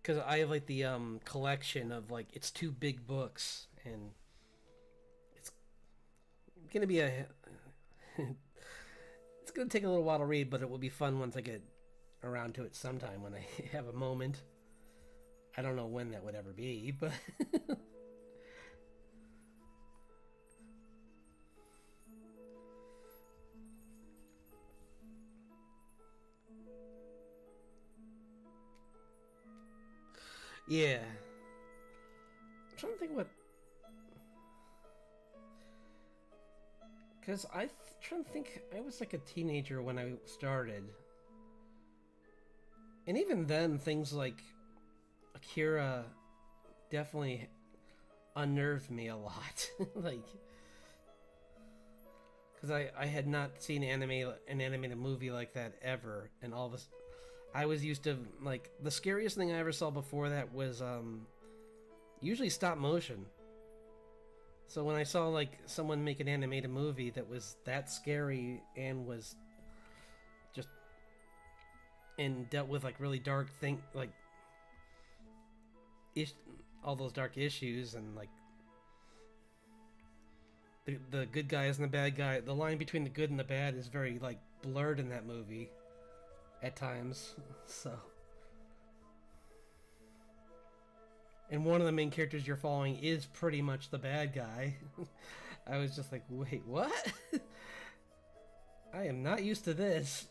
because I have like the collection of like it's two big books and it's gonna be a it's gonna take a little while to read, but it will be fun once I get around to it sometime when I have a moment. I don't know when that would ever be, but yeah. I'm trying to think what. Because trying to think, I was like a teenager when I started. And even then, things like Akira definitely unnerved me a lot. Like, because I had not seen an animated movie like that ever, and all this, I was used to like the scariest thing I ever saw before that was usually stop motion. So when I saw like someone make an animated movie that was that scary and was just and dealt with like really dark like all those dark issues and like the good guys and the bad guy, the line between the good and the bad is very like blurred in that movie at times. So and one of the main characters you're following is pretty much the bad guy. I was just like, wait, what? I am not used to this.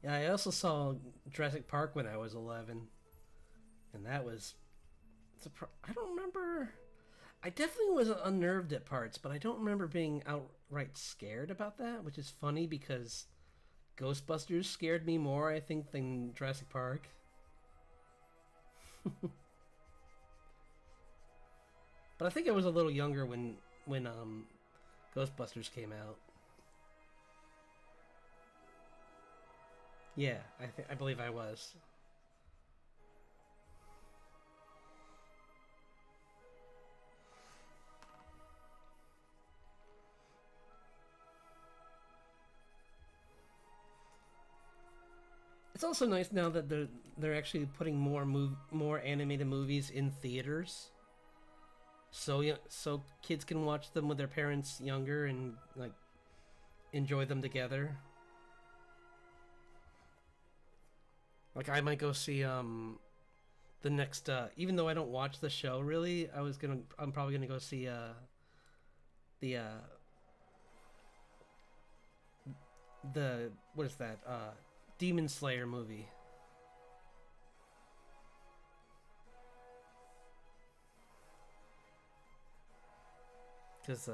Yeah, I also saw Jurassic Park when I was 11, and that was I don't remember. I definitely was unnerved at parts, but I don't remember being outright scared about that, which is funny because Ghostbusters scared me more, I think, than Jurassic Park. But I think I was a little younger when Ghostbusters came out. Yeah, I believe I was. It's also nice now that they're actually putting more animated movies in theaters. So yeah, so kids can watch them with their parents younger and like enjoy them together. Like I might go see the next even though I don't watch the show really, I'm probably gonna go see the the what is that Demon Slayer movie. Because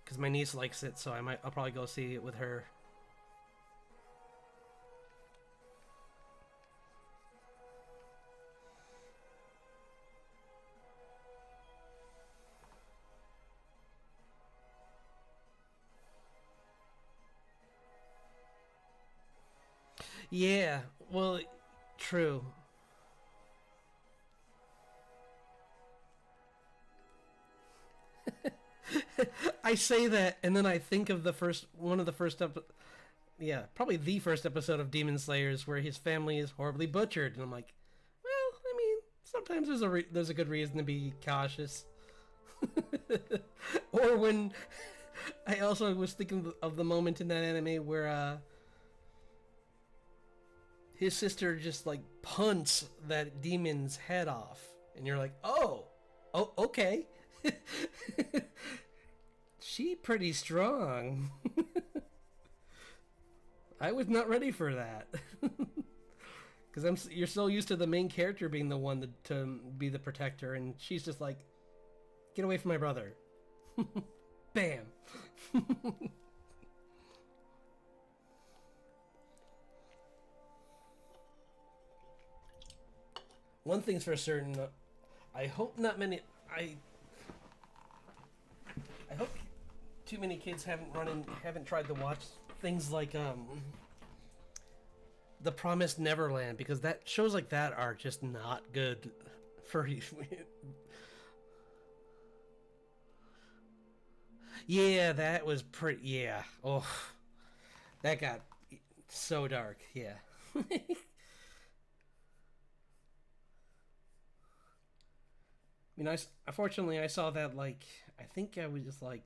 because my niece likes it, so I'll probably go see it with her. Yeah, well, true. I say that, and then I think of one of the first yeah, probably the first episode of Demon Slayers where his family is horribly butchered, and I'm like, well, I mean, sometimes there's a good reason to be cautious. Or when I also was thinking of the moment in that anime where his sister just like punts that demon's head off, and you're like, oh, okay. She pretty strong. I was not ready for that. Because you're so used to the main character being the one to be the protector, and she's just like, get away from my brother. Bam. One thing's for certain, I hope not many. I hope too many kids haven't tried to watch things like The Promised Neverland, because that shows like that are just not good for you. Yeah, that was pretty. Yeah. Oh, that got so dark. Yeah. You know, unfortunately, I saw that like I think I was just like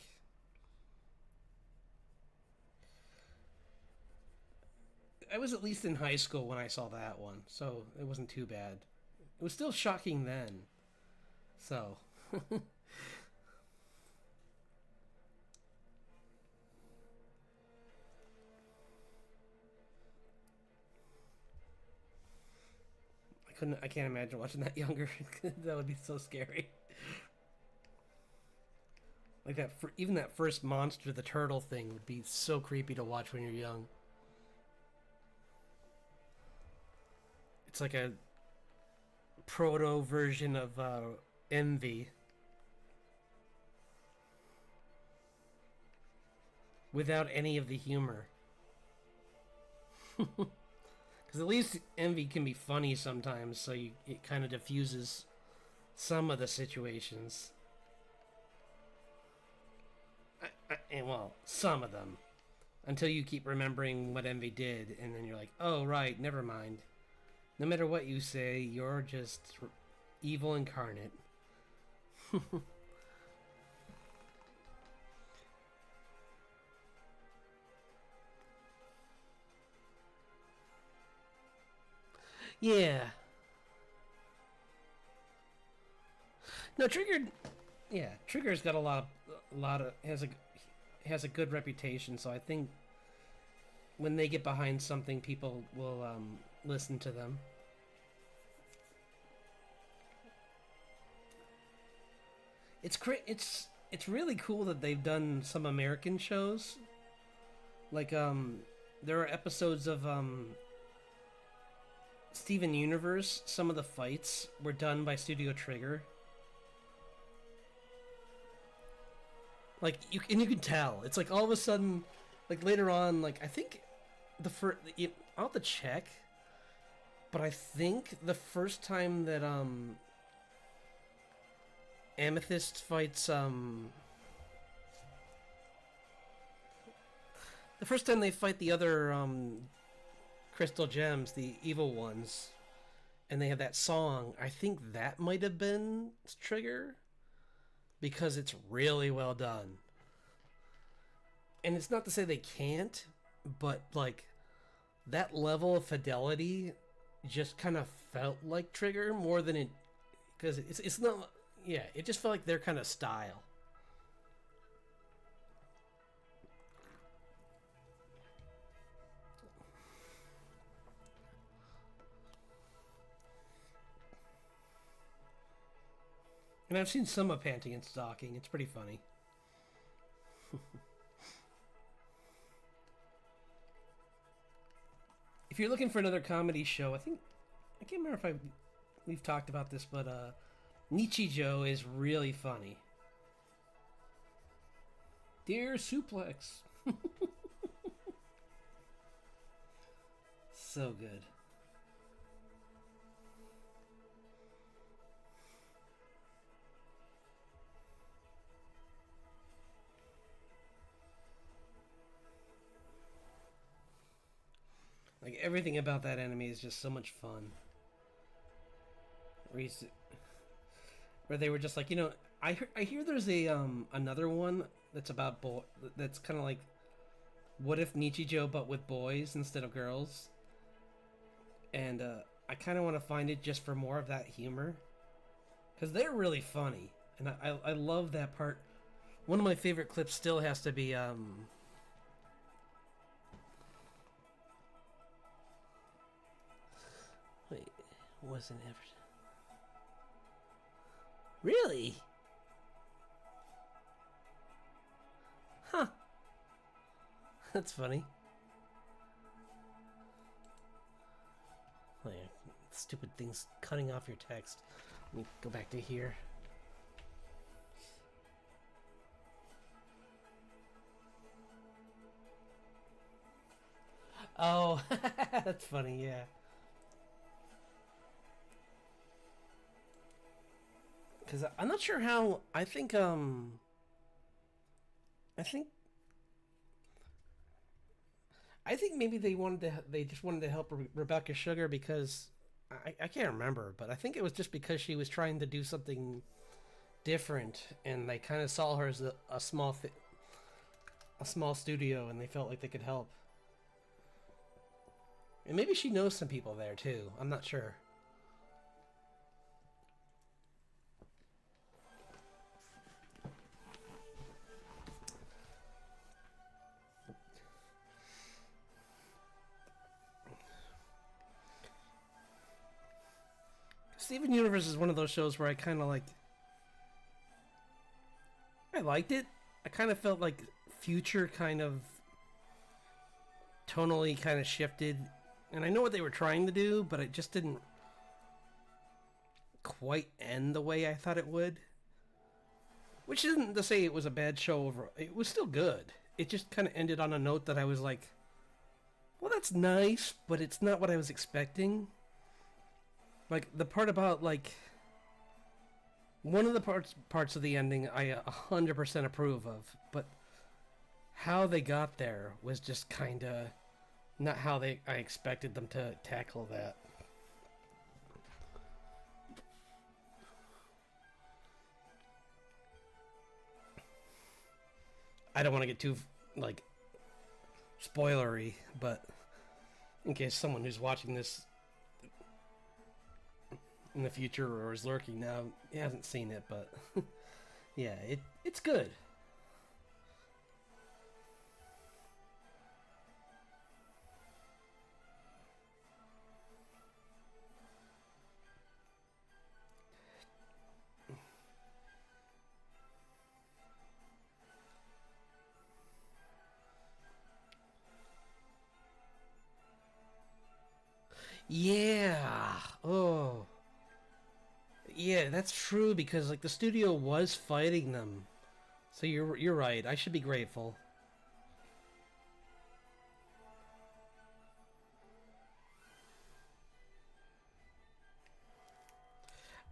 I was at least in high school when I saw that one, so it wasn't too bad. It was still shocking then. So. I can't imagine watching that younger. That would be so scary. Like that, even that first monster, the turtle thing, would be so creepy to watch when you're young. It's like a proto version of Envy, without any of the humor. Because at least Envy can be funny sometimes, so it kind of diffuses some of the situations. Well, some of them. Until you keep remembering what Envy did, and then you're like, oh, right, never mind. No matter what you say, you're just evil incarnate. Yeah. No, Trigger. Yeah, Trigger's got a lot of has a good reputation. So I think when they get behind something, people will listen to them. It's really cool that they've done some American shows. Like there are episodes of Steven Universe. Some of the fights were done by Studio Trigger. Like you can tell. It's like all of a sudden, like later on, like I think I'll have to check, but I think the first time that Amethyst fights the first time they fight the other Crystal Gems, the evil ones, and they have that song, I think that might have been Trigger, because it's really well done. And it's not to say they can't, but like that level of fidelity just kind of felt like Trigger more than it, because it's not. Yeah, it just felt like their kind of style. And I've seen some of Panting and Stalking. It's pretty funny. If you're looking for another comedy show, I can't remember if we've talked about this, but Nichijou is really funny. Dear Suplex. So good. Like everything about that anime is just so much fun. Where they were just like, I hear there's a another one that's about that's kind of like what if Nichijou but with boys instead of girls. and I kind of want to find it just for more of that humor, because they're really funny, and I love that part. One of my favorite clips still has to be wait, wasn't ever really? Huh? That's funny. Oh, yeah. Stupid things cutting off your text. Let me go back to here. Oh, that's funny, yeah. Because I'm not sure how. I think I think maybe they just wanted to help Rebecca Sugar because I can't remember, but I think it was just because she was trying to do something different, and they kind of saw her as a a small studio, and they felt like they could help. And maybe she knows some people there too. I'm not sure. Steven Universe is one of those shows where I kind of like. I liked it. I kind of felt like Future kind of tonally kind of shifted, and I know what they were trying to do, but it just didn't quite end the way I thought it would. Which isn't to say it was a bad show overall. It was still good. It just kind of ended on a note that I was like, well, that's nice, but it's not what I was expecting. Like, the part about, like, one of the parts of the ending I 100% approve of, but how they got there was just kind of not how I expected them to tackle that. I don't want to get too, like, spoilery, but in case someone who's watching this in the future or is lurking now hasn't seen it, but yeah, it's good. Yeah. Oh. Yeah, that's true because like the studio was fighting them. So you're right. I should be grateful.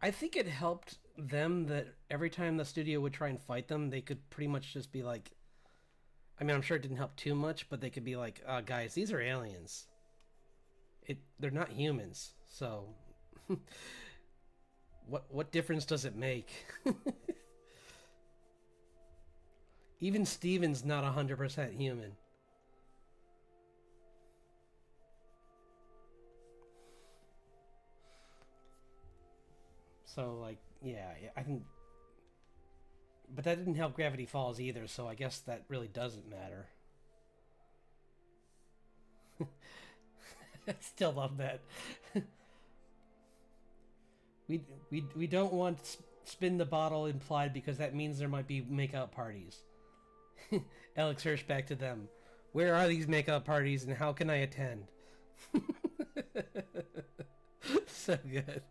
I think it helped them that every time the studio would try and fight them, they could pretty much just be like, I mean, I'm sure it didn't help too much, but they could be like, guys, these are aliens. They're not humans. So what difference does it make? Even Steven's not 100% human. So like, yeah, I think, but that didn't help Gravity Falls either. So I guess that really doesn't matter. Still love that. We don't want spin the bottle implied because that means there might be makeout parties. Alex Hirsch back to them. Where are these makeout parties and how can I attend? So good.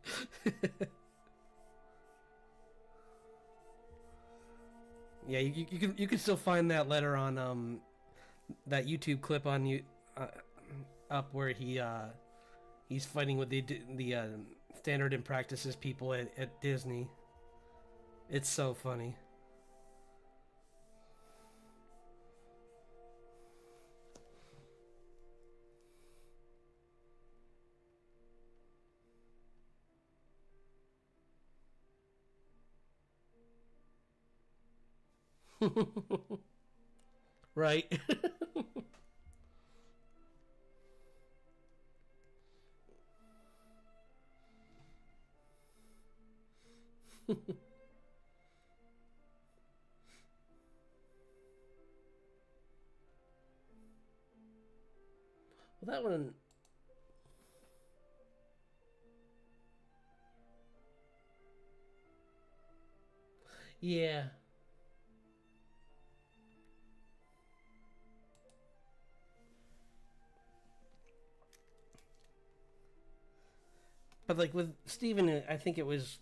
Yeah, you can still find that letter on that YouTube clip on you up where he's fighting with the standard and practices people at Disney. It's so funny. Right. Well, that one, yeah. But like with Steven, I think it was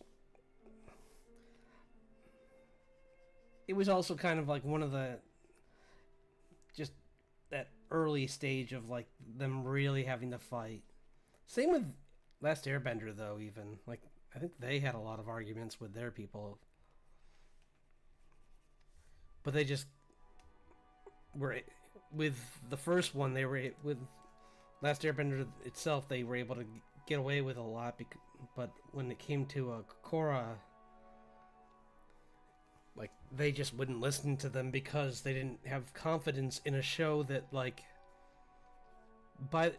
also kind of like one of the just that early stage of like them really having to fight. Same with Last Airbender though, even like I think they had a lot of arguments with their people, but they just were with the first one. They were with Last Airbender itself. They were able to get away with a lot, but when it came to Korra, like they just wouldn't listen to them because they didn't have confidence in a show that like by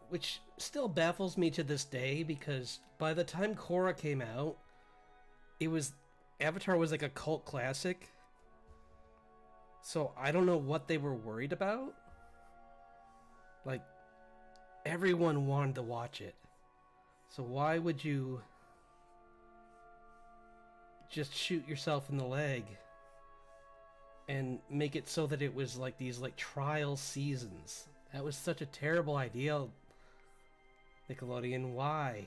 which still baffles me to this day because by the time Korra came out, it was Avatar was like a cult classic. So I don't know what they were worried about. Like everyone wanted to watch it. So why would you just shoot yourself in the leg and make it so that it was like these like trial seasons? That was such a terrible idea, Nickelodeon. Why?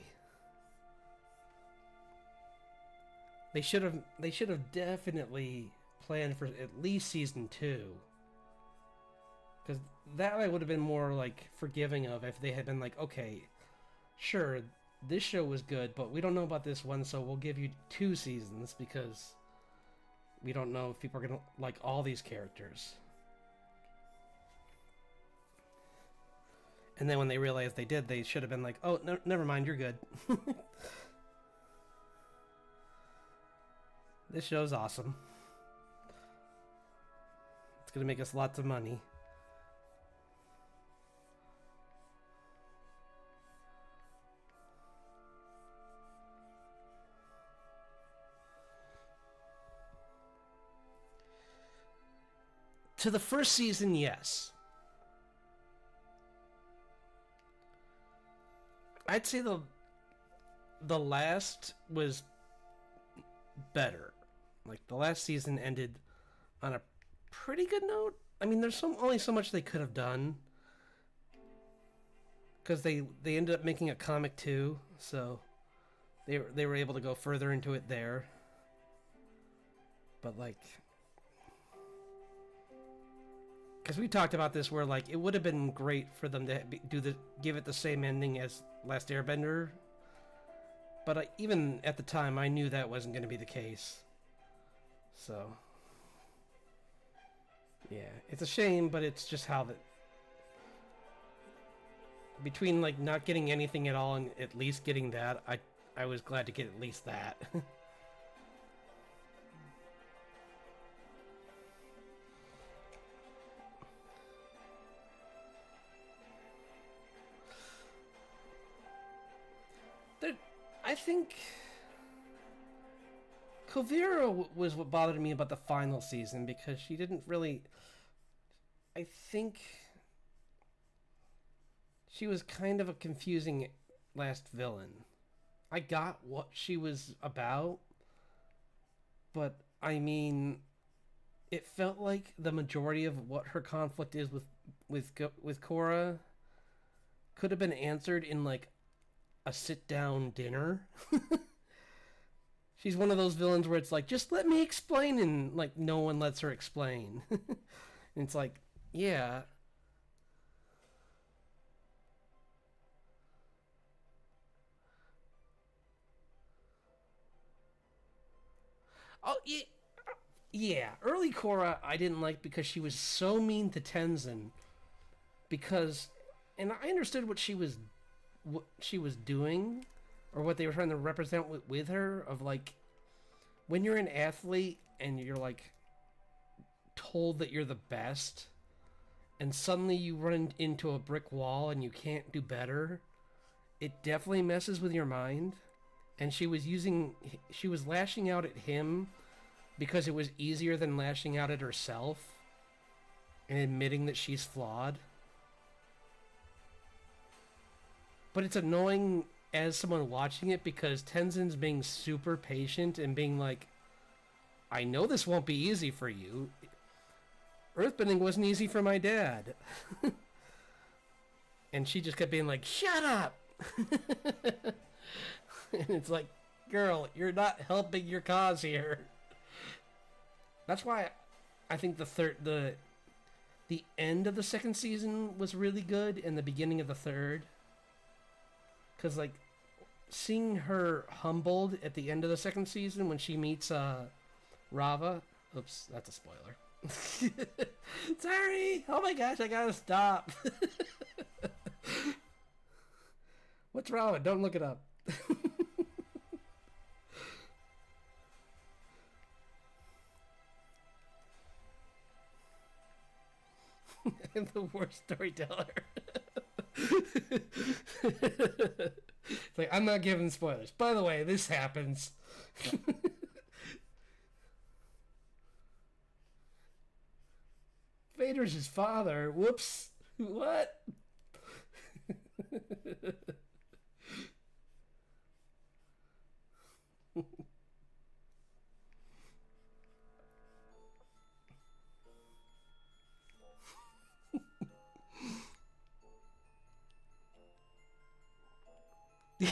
They should have definitely planned for at least season 2. Because that I would have been more like forgiving of if they had been like, okay, sure, this show was good, but we don't know about this one, so we'll give you 2 seasons because we don't know if people are gonna like all these characters. And then when they realized they did, they should have been like, oh, no, never mind, you're good. This show's awesome. It's gonna make us lots of money. To the first season, yes. I'd say the last was better. Like the last season ended on a pretty good note. I mean, there's only so much they could have done because they ended up making a comic too, so they were able to go further into it there. But like, because we talked about this, where like it would have been great for them to give it the same ending as Last Airbender, but even at the time, I knew that wasn't going to be the case. So, yeah, it's a shame, but it's just how that. Between like not getting anything at all and at least getting that, I was glad to get at least that. I think Kuvira was what bothered me about the final season because she didn't really. I think she was kind of a confusing last villain. I got what she was about, but I mean, it felt like the majority of what her conflict is with Korra could have been answered in like a sit-down dinner. She's one of those villains where it's like, just let me explain, and like no one lets her explain. And it's like, yeah. Oh, yeah. Early Korra I didn't like because she was so mean to Tenzin. Because, and I understood what she was doing, or what they were trying to represent with her, of like, when you're an athlete and you're like told that you're the best, and suddenly you run into a brick wall and you can't do better, it definitely messes with your mind. and she was lashing out at him because it was easier than lashing out at herself and admitting that she's flawed. But it's annoying as someone watching it because Tenzin's being super patient and being like, I know this won't be easy for you. Earthbending wasn't easy for my dad. And she just kept being like, shut up! And it's like, girl, you're not helping your cause here. That's why I think the end of the second season was really good and the beginning of the third. Because, like, seeing her humbled at the end of the second season when she meets Rava. Oops, that's a spoiler. Sorry! Oh my gosh, I gotta stop. What's Rava? Don't look it up. I'm the worst storyteller. It's like, I'm not giving spoilers. By the way, this happens. Vader's his father. Whoops. What?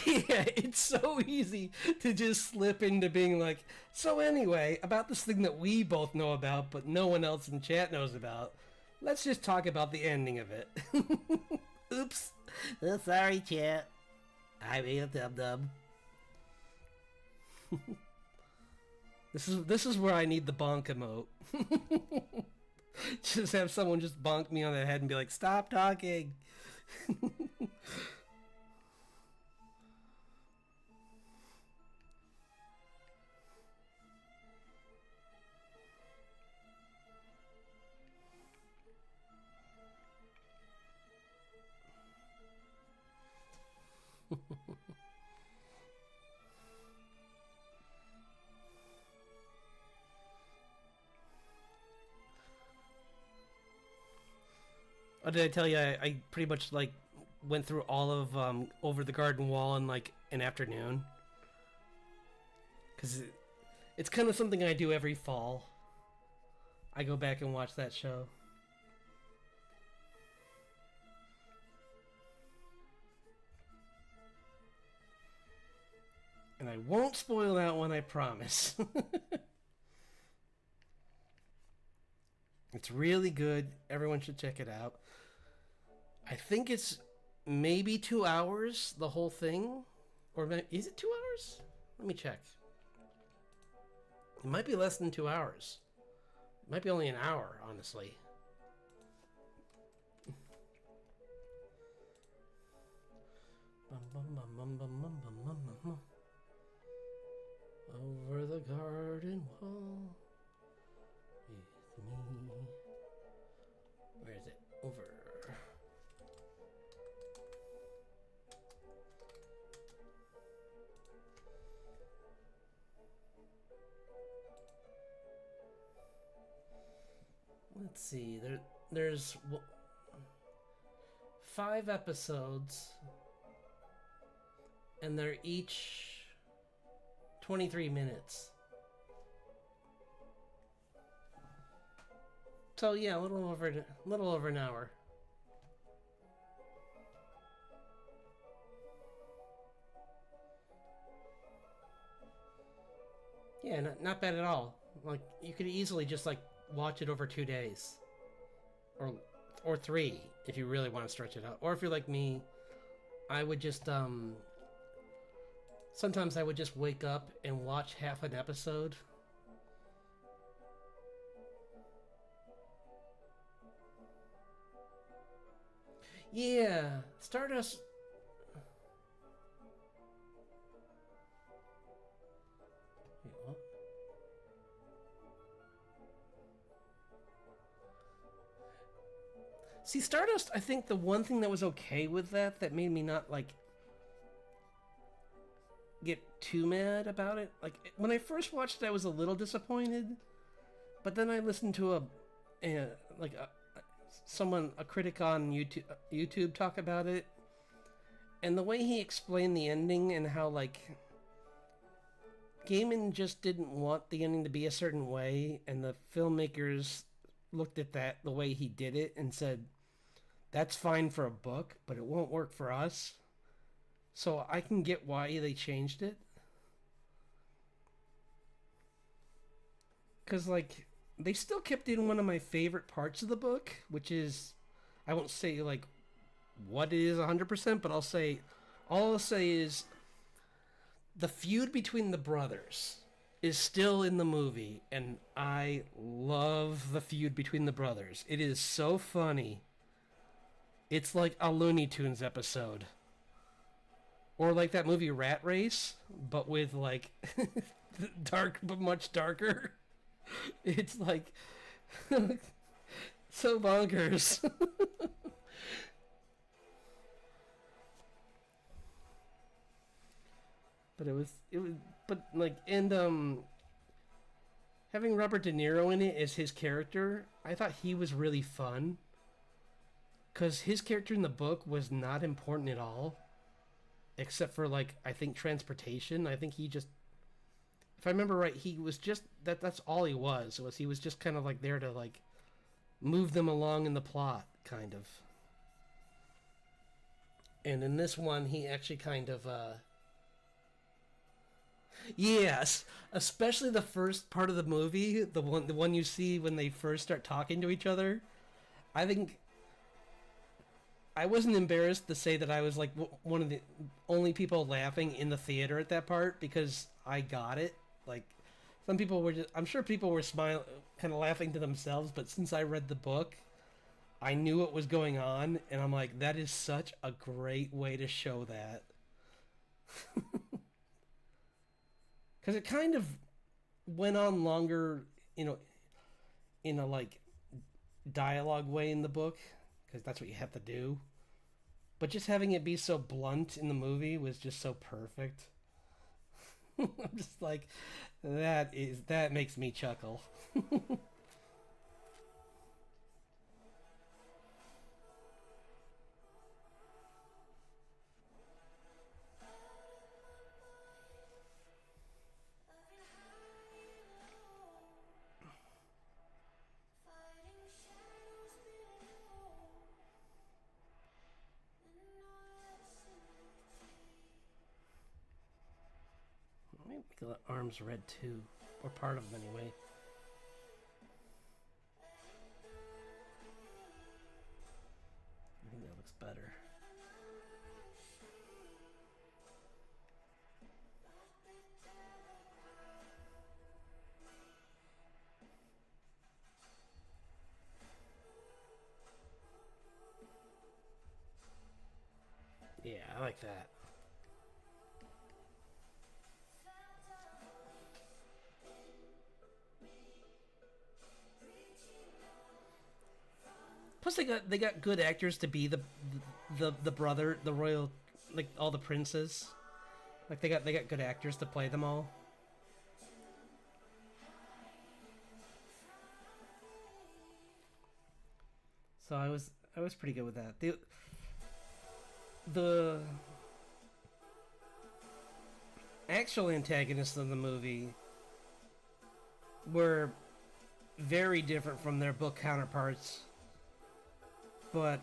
Yeah, it's so easy to just slip into being like, so anyway, about this thing that we both know about, but no one else in chat knows about, let's just talk about the ending of it. Oops. Oh, sorry, chat. I made a dum-dum. This is where I need the bonk emote. Just have someone just bonk me on the head and be like, stop talking. Oh, did I tell you I pretty much like went through all of Over the Garden Wall in like an afternoon? Because it's kind of something I do every fall. I go back and watch that show. And I won't spoil that one, I promise. It's really good. Everyone should check it out. I think it's maybe 2 hours, the whole thing. Or is it 2 hours? Let me check. It might be less than 2 hours. It might be only an hour, honestly. Over the garden wall with me. Where is it? Over. Let's see. There's 5 episodes, and they're each 23 minutes. So yeah, a little over an hour. Yeah, not bad at all. Like, you could easily just like watch it over 2 days, or 3 if you really want to stretch it out. Or if you're like me, I would just sometimes I would just wake up and watch half an episode. Yeah, Stardust. Wait, what? See, Stardust, I think the one thing that was okay with that made me not like get too mad about it. Like when I first watched it, I was a little disappointed, but then I listened to a like a critic on YouTube talk about it, and the way he explained the ending and how like Gaiman just didn't want the ending to be a certain way, and the filmmakers looked at that the way he did it and said, that's fine for a book, but it won't work for us. So I can get why they changed it. Because, like, they still kept in one of my favorite parts of the book, which is, I won't say, like, what it is 100%, but all I'll say is the feud between the brothers is still in the movie, and I love the feud between the brothers. It is so funny. It's like a Looney Tunes episode. Or like that movie Rat Race, but with like dark, but much darker. It's like so bonkers. But having Robert De Niro in it as his character, I thought he was really fun. Because his character in the book was not important at all. Except for, like, I think transportation. I think he just, if I remember right, he was just, that's all he was he was just kind of, like, there to, like, move them along in the plot, kind of. And in this one, he actually kind of, yes, especially the first part of the movie, the one you see when they first start talking to each other. I think I wasn't embarrassed to say that I was like one of the only people laughing in the theater at that part, because I got it. Like, some people were just, I'm sure people were smiling, kind of laughing to themselves, but since I read the book, I knew what was going on, and I'm like, that is such a great way to show that. Because it kind of went on longer, in a like dialogue way in the book, because that's what you have to do. But just having it be so blunt in the movie was just so perfect. I'm just like, that makes me chuckle. Maybe the arm's red too, or part of them anyway. I think that looks better. Yeah, I like that. Plus, they got good actors to be the brother, the royal, like all the princes. Like they got good actors to play them all. So I was pretty good with that. The actual antagonists of the movie were very different from their book counterparts. But,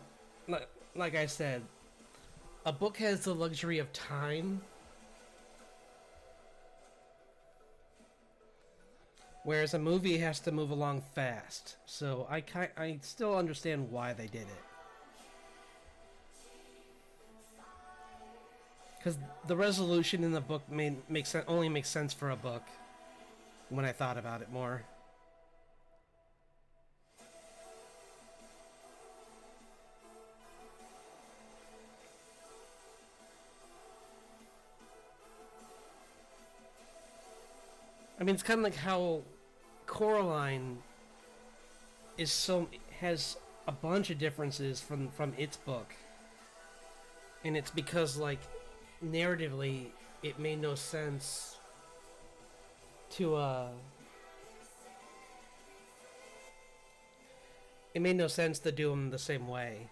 like I said, a book has the luxury of time, whereas a movie has to move along fast. So I still understand why they did it. Because the resolution in the book only makes sense for a book when I thought about it more. I mean, it's kind of like how Coraline has a bunch of differences from its book, and it's because, like, narratively it made no sense to it made no sense to do them the same way.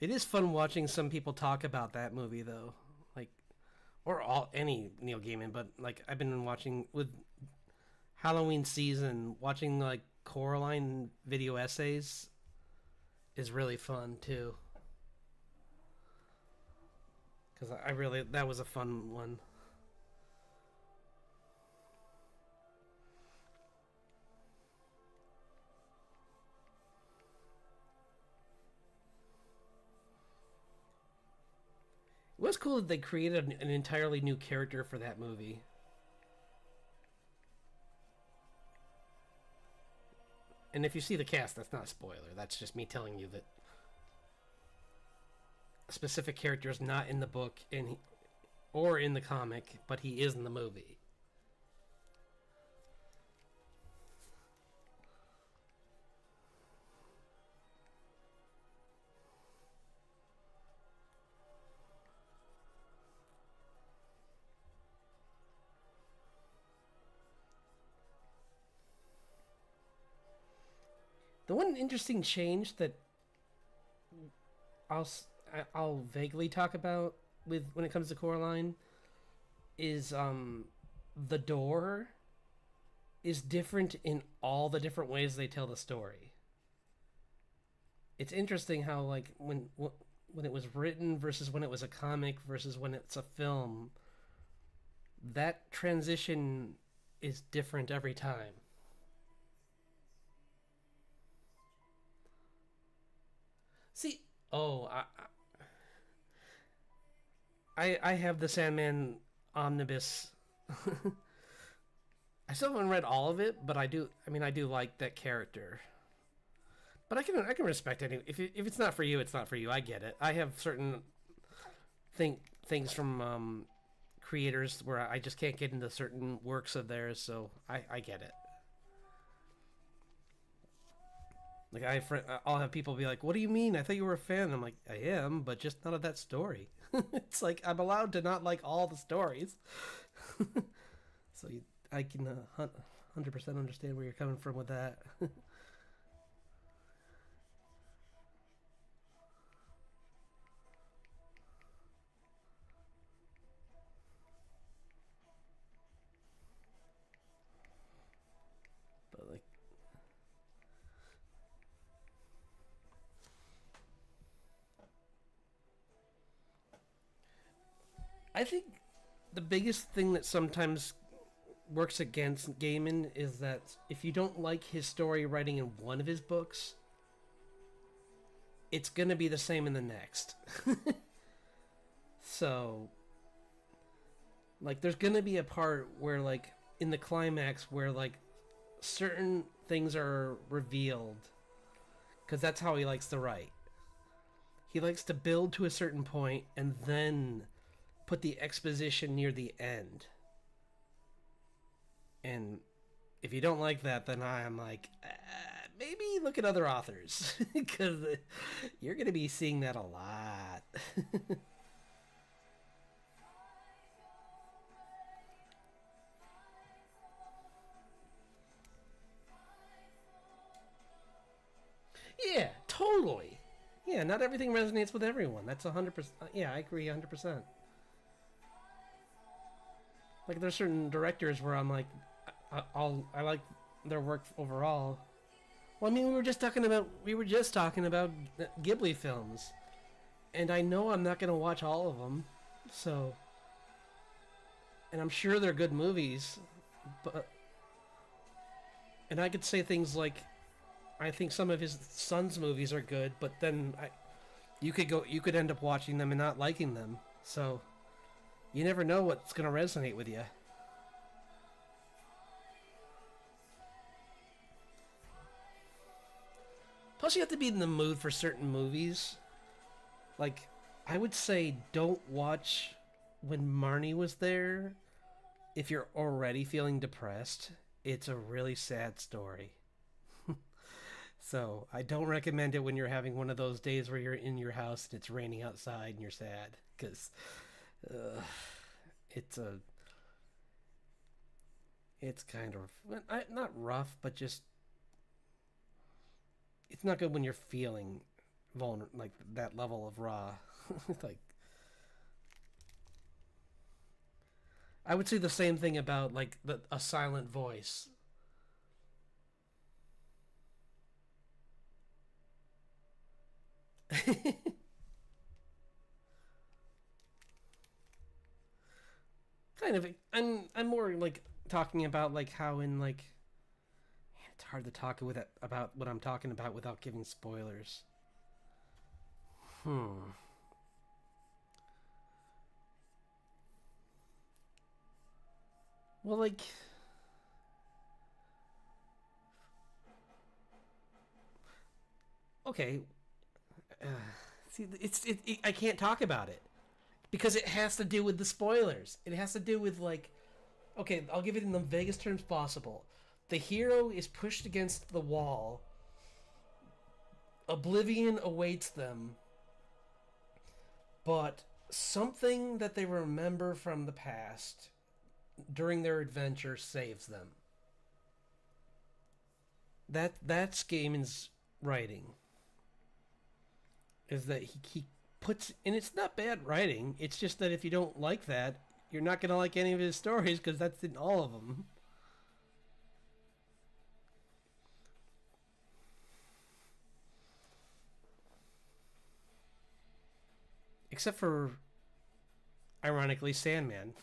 It is fun watching some people talk about that movie though, like or all any Neil Gaiman, but like I've been watching with Halloween season, watching like Coraline video essays is really fun too. Because I really that was a fun one. It was cool that they created an entirely new character for that movie. And if you see the cast, that's not a spoiler. That's just me telling you that a specific character is not in the book or in the comic, but he is in the movie. The one interesting change that I'll I'll vaguely talk about with when it comes to Coraline is the door is different in all the different ways they tell the story. It's interesting how like when it was written versus when it was a comic versus when it's a film, that transition is different every time. See, oh, I have the Sandman omnibus. I still haven't read all of it, but I do. I mean, I do like that character. But I can respect it. If it's not for you, it's not for you. I get it. I have certain things from creators where I just can't get into certain works of theirs, so I get it. Like I'll have people be like, "What do you mean? I thought you were a fan." I'm like, "I am, but just not of that story." It's like I'm allowed to not like all the stories, so I can 100% understand where you're coming from with that. But like, I think the biggest thing that sometimes works against Gaiman is that if you don't like his story writing in one of his books, it's gonna be the same in the next. So, like, there's gonna be a part where, like, in the climax, where like certain things are revealed, because that's how he likes to write. He likes to build to a certain point and then put the exposition near the end. And if you don't like that, then I am like, maybe look at other authors because you're going to be seeing that a lot. Yeah, totally. Yeah, not everything resonates with everyone. That's 100%. Yeah, I agree 100%. Like, there's certain directors where I'm like, I like their work overall. Well, I mean, we were just talking about Ghibli films, and I know I'm not gonna watch all of them, so, and I'm sure they're good movies, but, and I could say things like, I think some of his son's movies are good, but then you could end up watching them and not liking them, so you never know what's gonna resonate with you. Plus, you have to be in the mood for certain movies. Like, I would say don't watch When Marnie Was There if you're already feeling depressed. It's a really sad story. So I don't recommend it when you're having one of those days where you're in your house and it's raining outside and you're sad, because uh, it's a it's kind of not rough, but just it's not good when you're feeling vulnerable, like that level of raw. Like I would say the same thing about like a silent voice. Kind of. I'm more like talking about like how in like it's hard to talk with it about what I'm talking about without giving spoilers. Hmm. Well, like okay. Uh, see, I can't talk about it because it has to do with the spoilers. It has to do with like okay, I'll give it in the vaguest terms possible. The hero is pushed against the wall. Oblivion awaits them, but something that they remember from the past during their adventure saves them. That's Gaiman's writing. Is that he puts and it's not bad writing. It's just that if you don't like that, you're not gonna like any of his stories because that's in all of them. Except for, ironically, Sandman.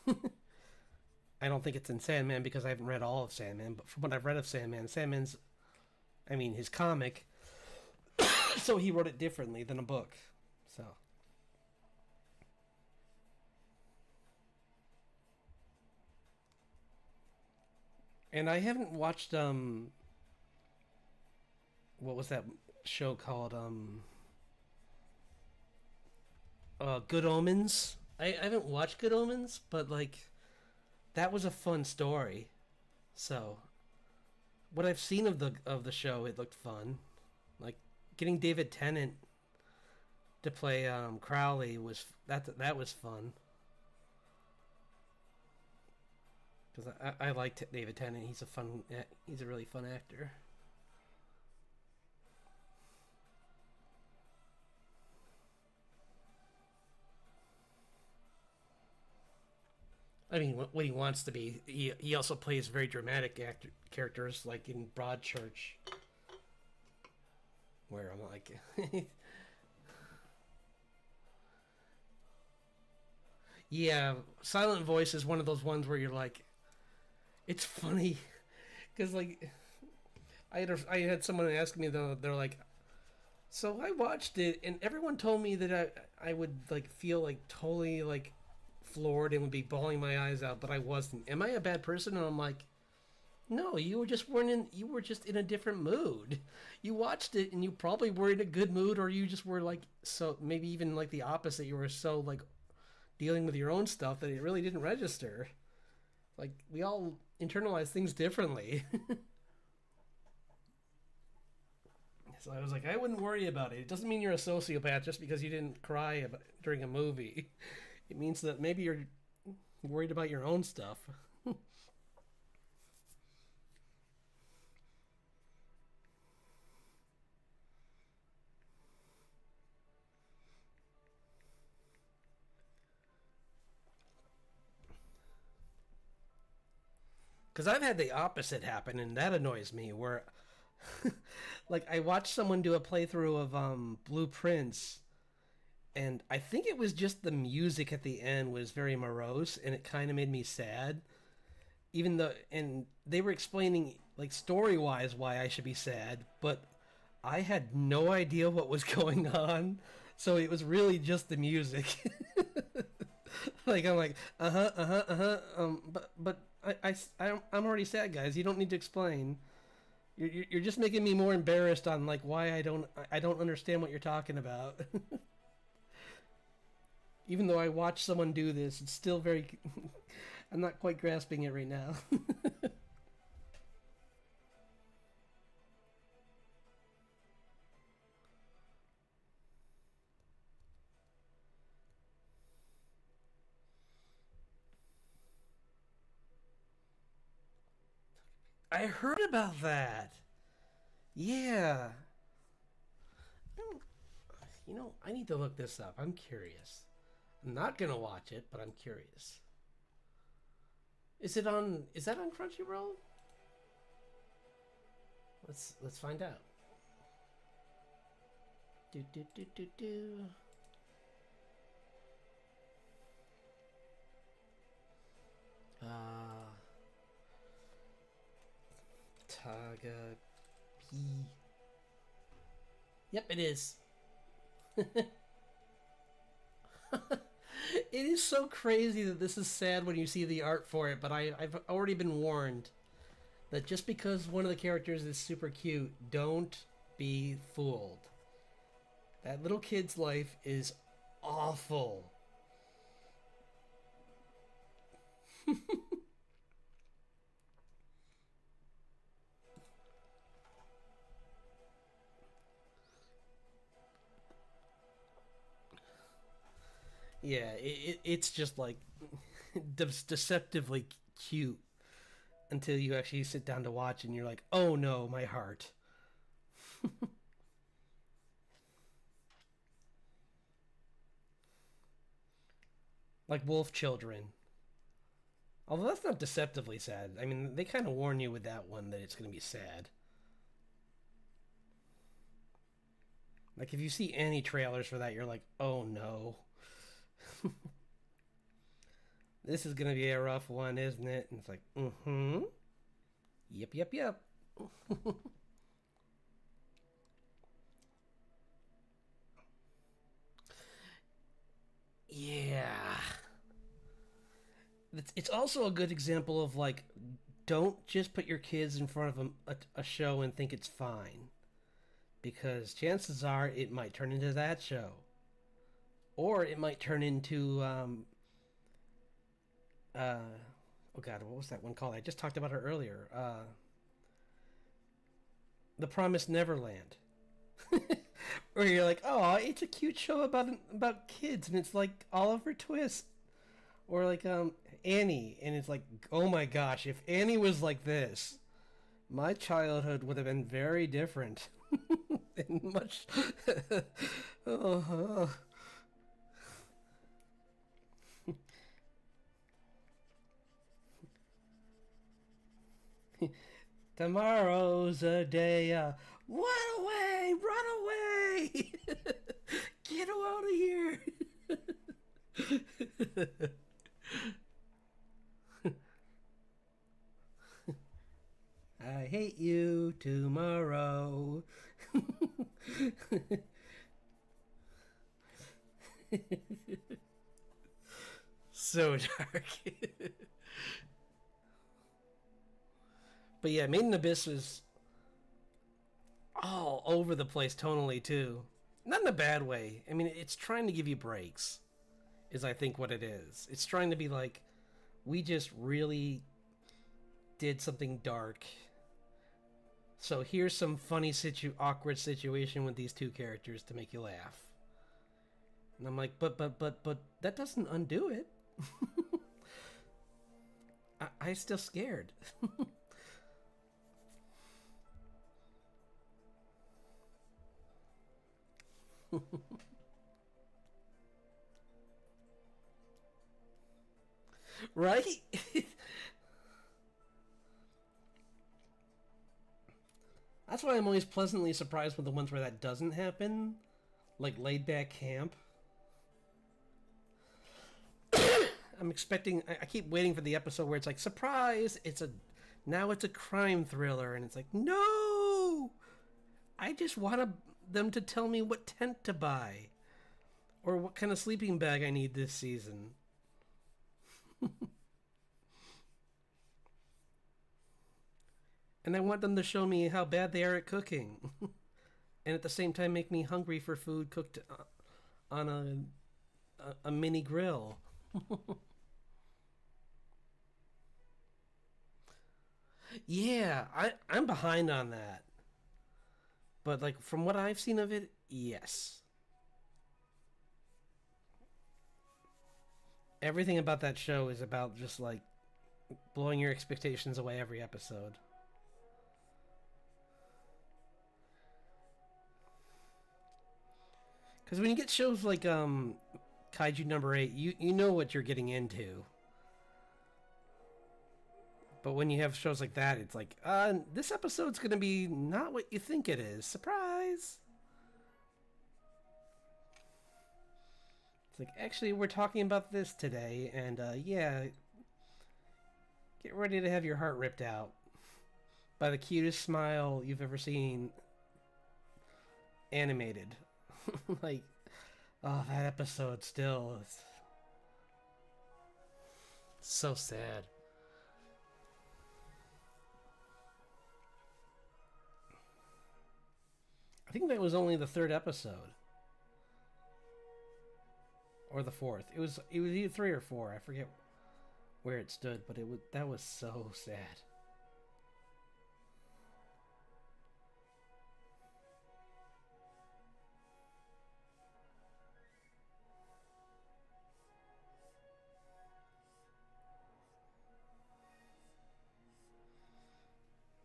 I don't think it's in Sandman because I haven't read all of Sandman, but from what I've read of Sandman, Sandman's, I mean, his comic, so he wrote it differently than a book. So, and I haven't watched what was that show called Good Omens. I haven't watched Good Omens, but like that was a fun story. So what I've seen of the show, it looked fun. Like getting David Tennant to play Crowley was that was fun because I liked David Tennant. He's a really fun actor. I mean, what he wants to be. He also plays very dramatic characters, like in Broadchurch, where I'm like, yeah, Silent Voice is one of those ones where you're like, it's funny, because like I had someone ask me though, they're like, so I watched it, and everyone told me that I would like feel like totally like floored and would be bawling my eyes out, but I wasn't. Am I a bad person? And I'm like, no, you were just weren't in. You were just in a different mood. You watched it, and you probably were in a good mood, or you just were like so maybe even like the opposite. You were so like dealing with your own stuff that it really didn't register. Like we all internalize things differently. So I was like, I wouldn't worry about it. It doesn't mean you're a sociopath just because you didn't cry during a movie. It means that maybe you're worried about your own stuff. Because I've had the opposite happen, and that annoys me. Where, like, I watched someone do a playthrough of Blueprints, and I think it was just the music at the end was very morose, and it kind of made me sad. Even though, and they were explaining like story wise why I should be sad, but I had no idea what was going on, so it was really just the music. Like I'm like but I'm already sad, guys. You don't need to explain. You're just making me more embarrassed on like why I don't understand what you're talking about. Even though I watched someone do this, it's still very. I'm not quite grasping it right now. I heard about that. Yeah. You know, I need to look this up. I'm curious. I'm not gonna watch it, but I'm curious. Is it on? Is that on Crunchyroll? Let's find out. Do do do do do. Taga P. Yep, it is. It is so crazy that this is sad when you see the art for it, but I've already been warned that just because one of the characters is super cute, don't be fooled. That little kid's life is awful. Yeah, it's just like deceptively cute until you actually sit down to watch and you're like, oh no, my heart. Like wolf children. Although that's not deceptively sad. I mean, they kind of warn you with that one that it's going to be sad. Like if you see any trailers for that, you're like, oh no. This is gonna be a rough one, isn't it? And it's like, mm-hmm. Yep, yep, yep. Yeah. It's also a good example of like, don't just put your kids in front of a show and think it's fine. Because chances are it might turn into that show. Or it might turn into, oh god, what was that one called? I just talked about her earlier. The Promised Neverland. Where you're like, oh, it's a cute show about kids, and it's like Oliver Twist, or like Annie, and it's like, oh my gosh, if Annie was like this, my childhood would have been very different, and much. Oh. Tomorrow's a day. Run away! Run away! Get out of here! I hate you tomorrow. So dark. But yeah, Made in Abyss is all over the place tonally too. Not in a bad way. I mean, it's trying to give you breaks, is I think what it is. It's trying to be like, we just really did something dark. So here's some funny awkward situation with these two characters to make you laugh. And I'm like, but that doesn't undo it. I'm still scared. Right? That's why I'm always pleasantly surprised with the ones where that doesn't happen. Like Laid Back Camp. I'm expecting, I keep waiting for the episode where it's like, surprise, now it's a crime thriller, and it's like, no! I just want them to tell me what tent to buy. Or what kind of sleeping bag I need this season. And I want them to show me how bad they are at cooking. And at the same time make me hungry for food cooked on a mini grill. Yeah, I'm behind on that. But like from what I've seen of it, yes. Everything about that show is about just like blowing your expectations away every episode. Because when you get shows like Kaiju number 8, you know what you're getting into. But when you have shows like that, it's like, this episode's gonna be not what you think it is. Surprise! It's like, actually, we're talking about this today, and yeah, get ready to have your heart ripped out by the cutest smile you've ever seen animated. Like, oh, that episode still is so sad. I think that was only the 3rd episode. Or the 4th. It was either 3 or 4. I forget where it stood, but that was so sad.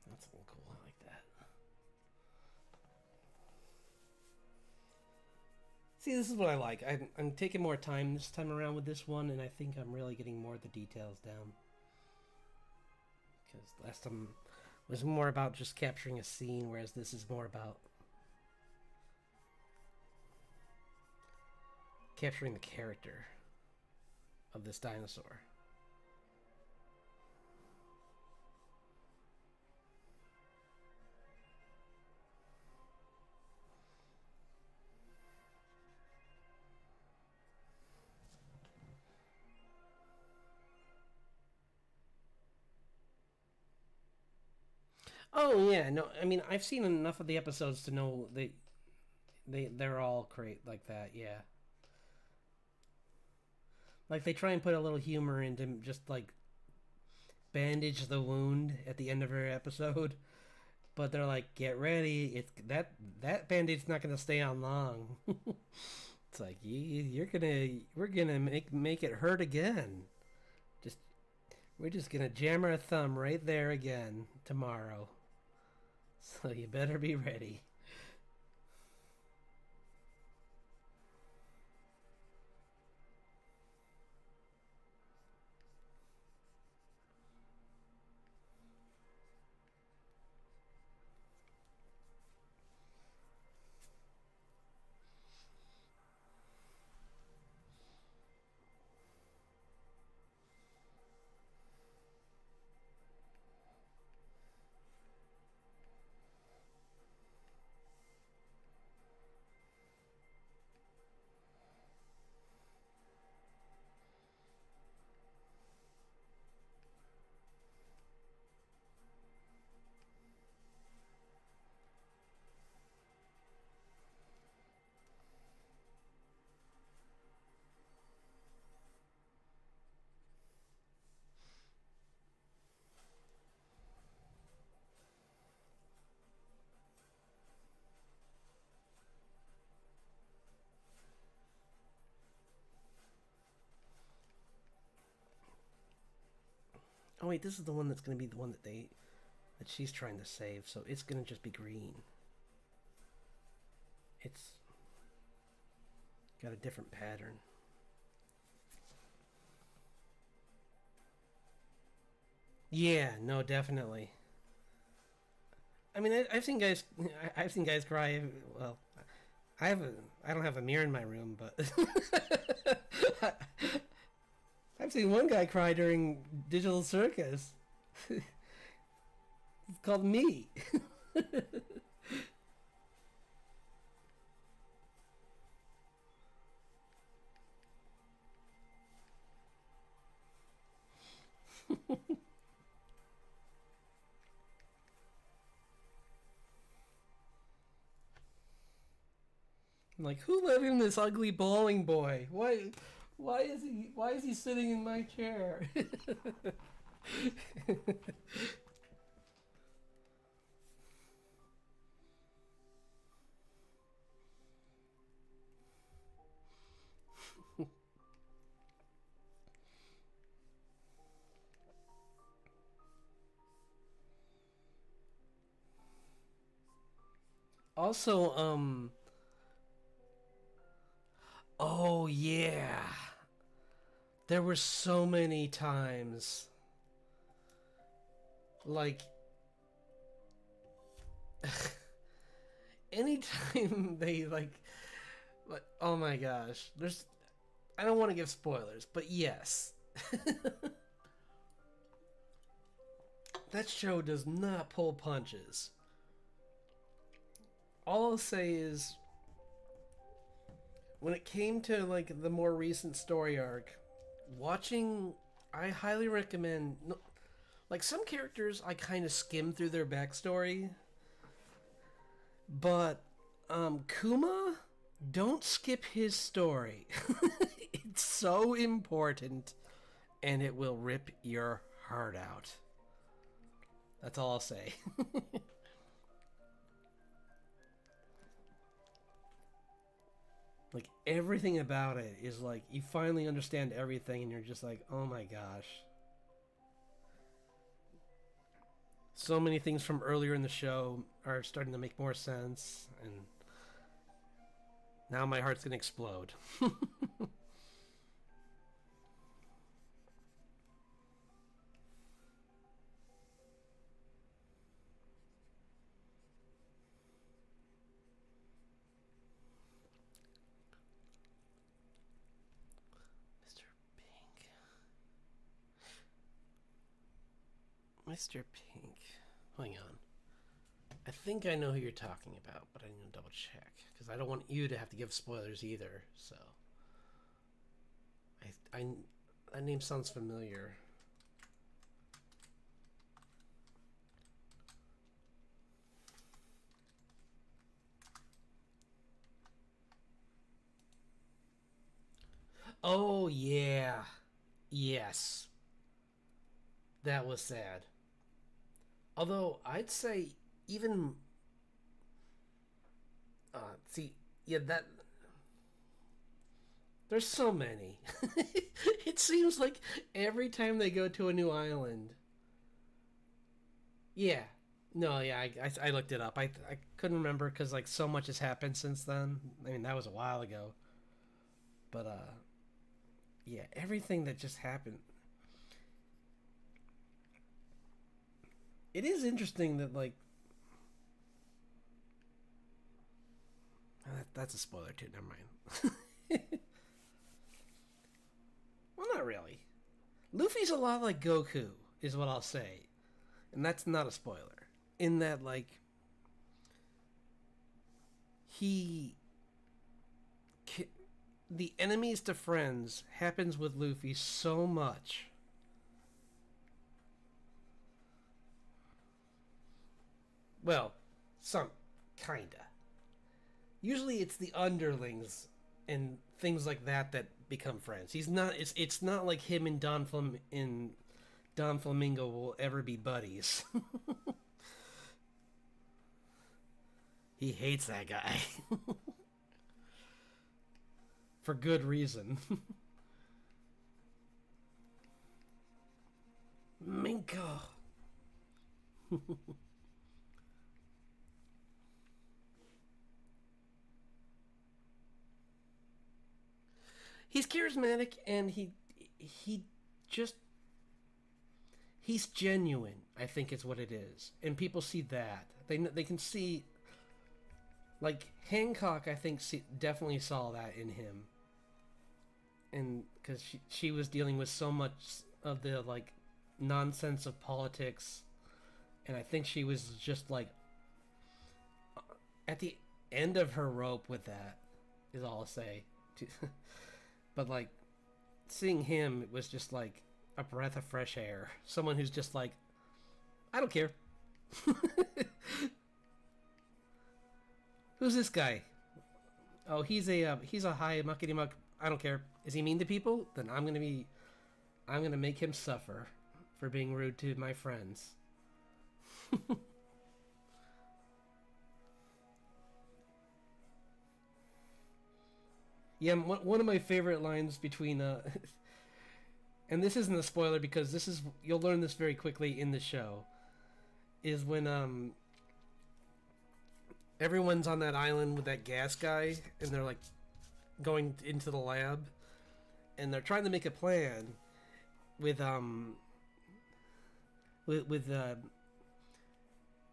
That's a little cool. I like that. See, this is what I like. I'm taking more time this time around with this one, and I think I'm really getting more of the details down. Because last time was more about just capturing a scene, whereas this is more about capturing the character of this dinosaur. Oh yeah, no, I mean I've seen enough of the episodes to know they're all great like that. Yeah, like they try and put a little humor into just like bandage the wound at the end of every episode, but they're like, get ready, it's that band-aid's not gonna stay on long. It's like we're gonna make it hurt again. Just we're just gonna jam our thumb right there again tomorrow. So you better be ready. Oh wait, this is the one that's gonna be the one that she's trying to save, so it's gonna just be green. It's got a different pattern. Yeah, no, definitely. I mean, I've seen guys, I've seen guys cry. Well, I have a, I don't have a mirror in my room, but I've seen one guy cry during Digital Circus. It's called Me. I'm like, who let in this ugly bowling boy? Why is he sitting in my chair? Also, Oh yeah. There were so many times. Like anytime they like oh my gosh. There's I don't want to give spoilers, but yes. That show does not pull punches. All I'll say is when it came to like the more recent story arc, watching I highly recommend like some characters I kind of skim through their backstory, but Kuma, don't skip his story. It's so important and it will rip your heart out. That's all I'll say. Like everything about it is like you finally understand everything and you're just like, "Oh my gosh." So many things from earlier in the show are starting to make more sense and now my heart's going to explode. Mr. Pink. Hang on. I think I know who you're talking about, but I need to double check because I don't want you to have to give spoilers either. So, that name sounds familiar. Oh yeah, yes, that was sad. Although I'd say even see yeah that there's so many. It seems like every time they go to a new island. Yeah. No, yeah, I looked it up. I couldn't remember because like so much has happened since then. I mean that was a while ago. But yeah, everything that just happened. It is interesting that like that's a spoiler too. Never mind. Well, not really. Luffy's a lot like Goku, is what I'll say, and that's not a spoiler. In that, like, he, the enemies to friends happens with Luffy so much. Well, some kinda. Usually, it's the underlings and things like that that become friends. He's not. It's not like him and Don Flamingo will ever be buddies. He hates that guy for good reason. Minko. He's charismatic and he just he's genuine. I think is what it is, and people see that they can see like Hancock. I think definitely saw that in him, and because she was dealing with so much of the like nonsense of politics, and I think she was just like at the end of her rope with that is all I'll say. But like seeing him, it was just like a breath of fresh air. Someone who's just like, I don't care. Who's this guy? Oh, he's a high muckety muck. I don't care. Is he mean to people? Then I'm gonna make him suffer for being rude to my friends. Yeah, one of my favorite lines between and this isn't a spoiler because this is you'll learn this very quickly in the show, is when everyone's on that island with that gas guy and they're like going into the lab, and they're trying to make a plan with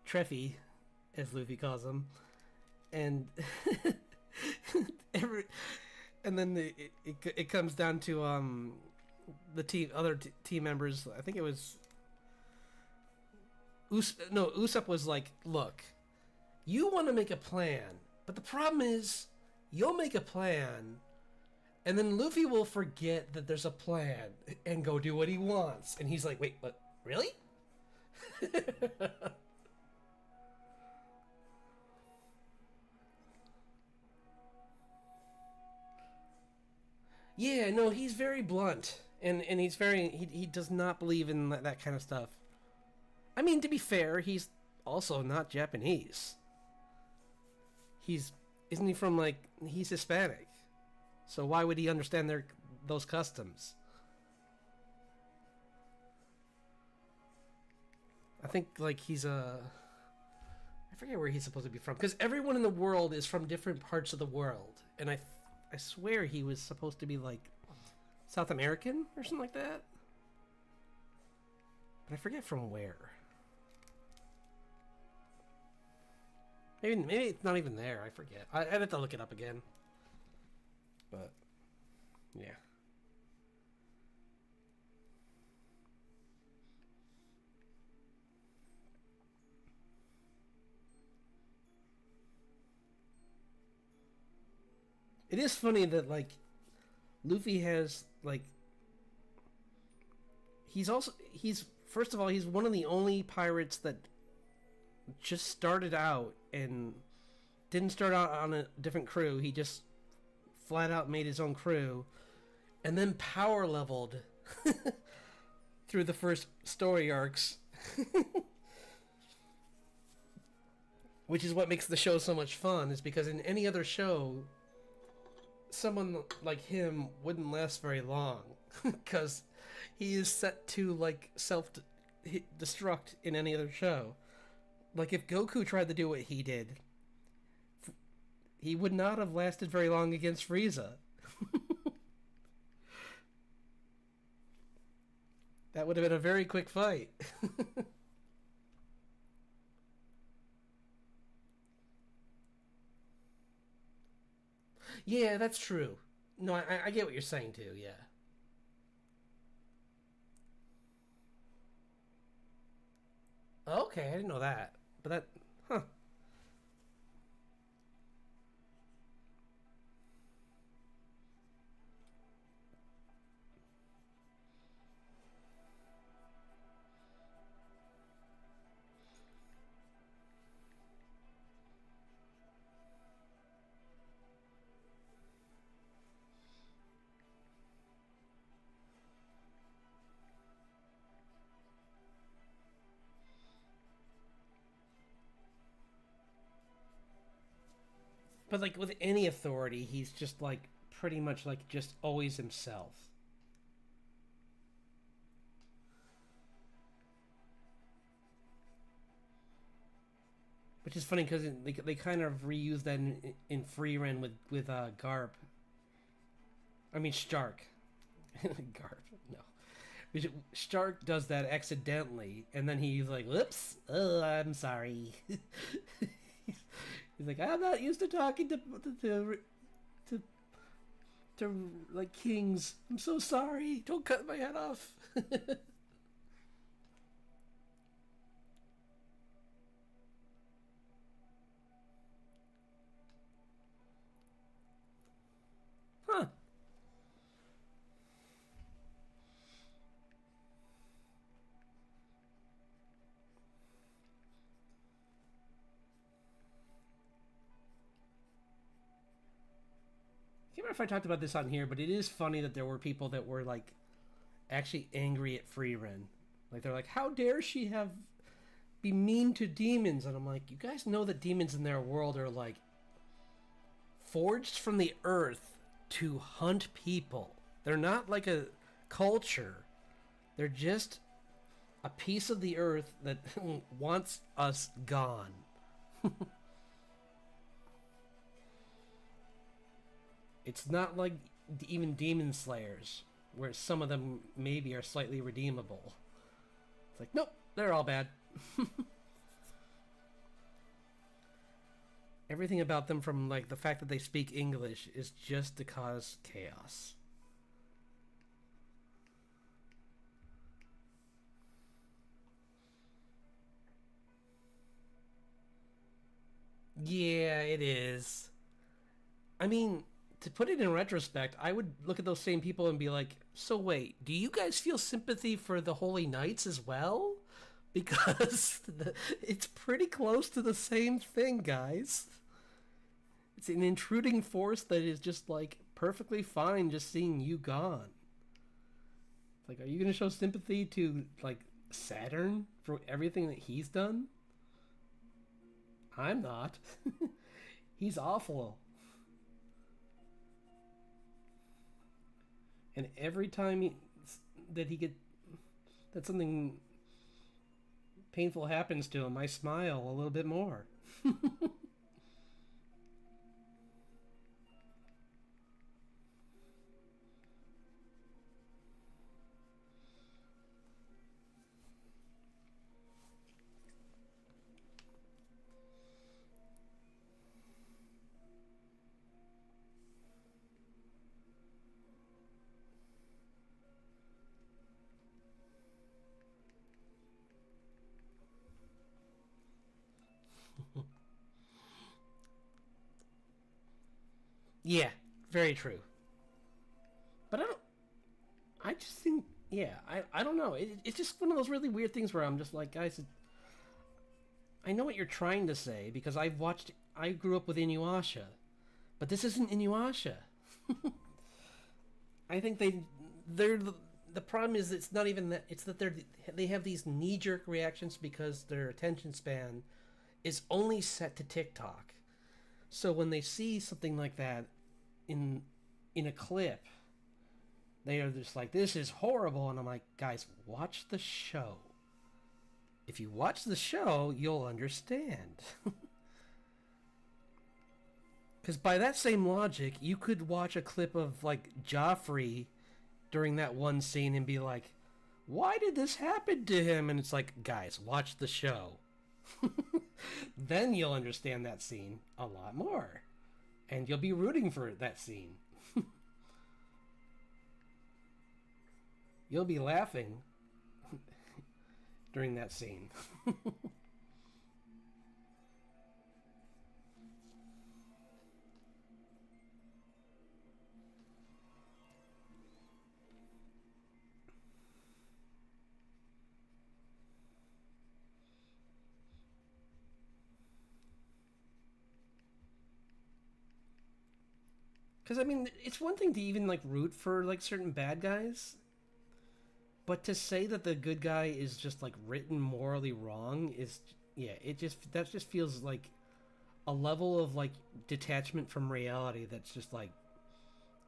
Treffy, as Luffy calls him, and every and then it comes down to the team members. I think it was Usopp was like, look, you want to make a plan, but the problem is you'll make a plan and then Luffy will forget that there's a plan and go do what he wants, and he's like, wait, what, really? Yeah, no, he's very blunt, and he's very he does not believe in that kind of stuff. I mean, to be fair, he's also not Japanese. Isn't he from he's Hispanic, so why would he understand those customs? I think he's I forget where he's supposed to be from, because everyone in the world is from different parts of the world, and I swear he was supposed to be South American or something like that. But I forget from where. Maybe it's not even there. I forget. I'd have to look it up again. But yeah. It is funny that Luffy has he's first of all, he's one of the only pirates that just started out and didn't start out on a different crew. He just flat out made his own crew and then power leveled through the first story arcs. Which is what makes the show so much fun, is because in any other show someone like him wouldn't last very long, because he is set to self-destruct in any other show. If Goku tried to do what he did, he would not have lasted very long against Frieza. That would have been a very quick fight. Yeah, that's true. No, I get what you're saying too, yeah. Okay, I didn't know that. But that... Huh. But with any authority, he's just pretty much just always himself. Which is funny because they kind of reused that in Free Ren with Garp. I mean Stark. Garp, no. Stark does that accidentally, and then he's like, "Whoops! Oh, I'm sorry." He's like, "I'm not used to talking to kings. I'm so sorry. Don't cut my head off." Huh. I can't remember if I talked about this on here, but it is funny that there were people that were actually angry at Free Ren. They're like, "How dare she be mean to demons?" And I'm like, you guys know that demons in their world are forged from the earth to hunt people. They're not a culture. They're just a piece of the earth that wants us gone. It's not like even Demon Slayers, where some of them maybe are slightly redeemable. It's like, nope, they're all bad. Everything about them, from like the fact that they speak English, is just to cause chaos. Yeah, it is. I mean, to put it in retrospect, I would look at those same people and be like, so wait, do you guys feel sympathy for the Holy Knights as well? Because it's pretty close to the same thing, guys. It's an intruding force that is just like perfectly fine just seeing you gone. Like, are you going to show sympathy to like Saturn for everything that he's done? I'm not. He's awful. And every time that he get that something painful happens to him, I smile a little bit more. Yeah, very true. But I just think, yeah, I don't know. It's just one of those really weird things where I'm just like, guys, I know what you're trying to say because I grew up with Inuyasha, but this isn't Inuyasha. I think they're the problem is it's not even that, it's that they have these knee jerk reactions because their attention span is only set to TikTok. So when they see something like that in in a clip, they are just like, this is horrible, and I'm like, guys, watch the show. If you watch the show, you'll understand. Because by that same logic, you could watch a clip of like Joffrey during that one scene and be like, why did this happen to him? And it's like, guys, watch the show. Then you'll understand that scene a lot more. And you'll be rooting for that scene. You'll be laughing during that scene. Because, I mean, it's one thing to even, like, root for, like, certain bad guys. But to say that the good guy is just, like, written morally wrong is... Yeah, that just feels like a level of, like, detachment from reality that's just, like,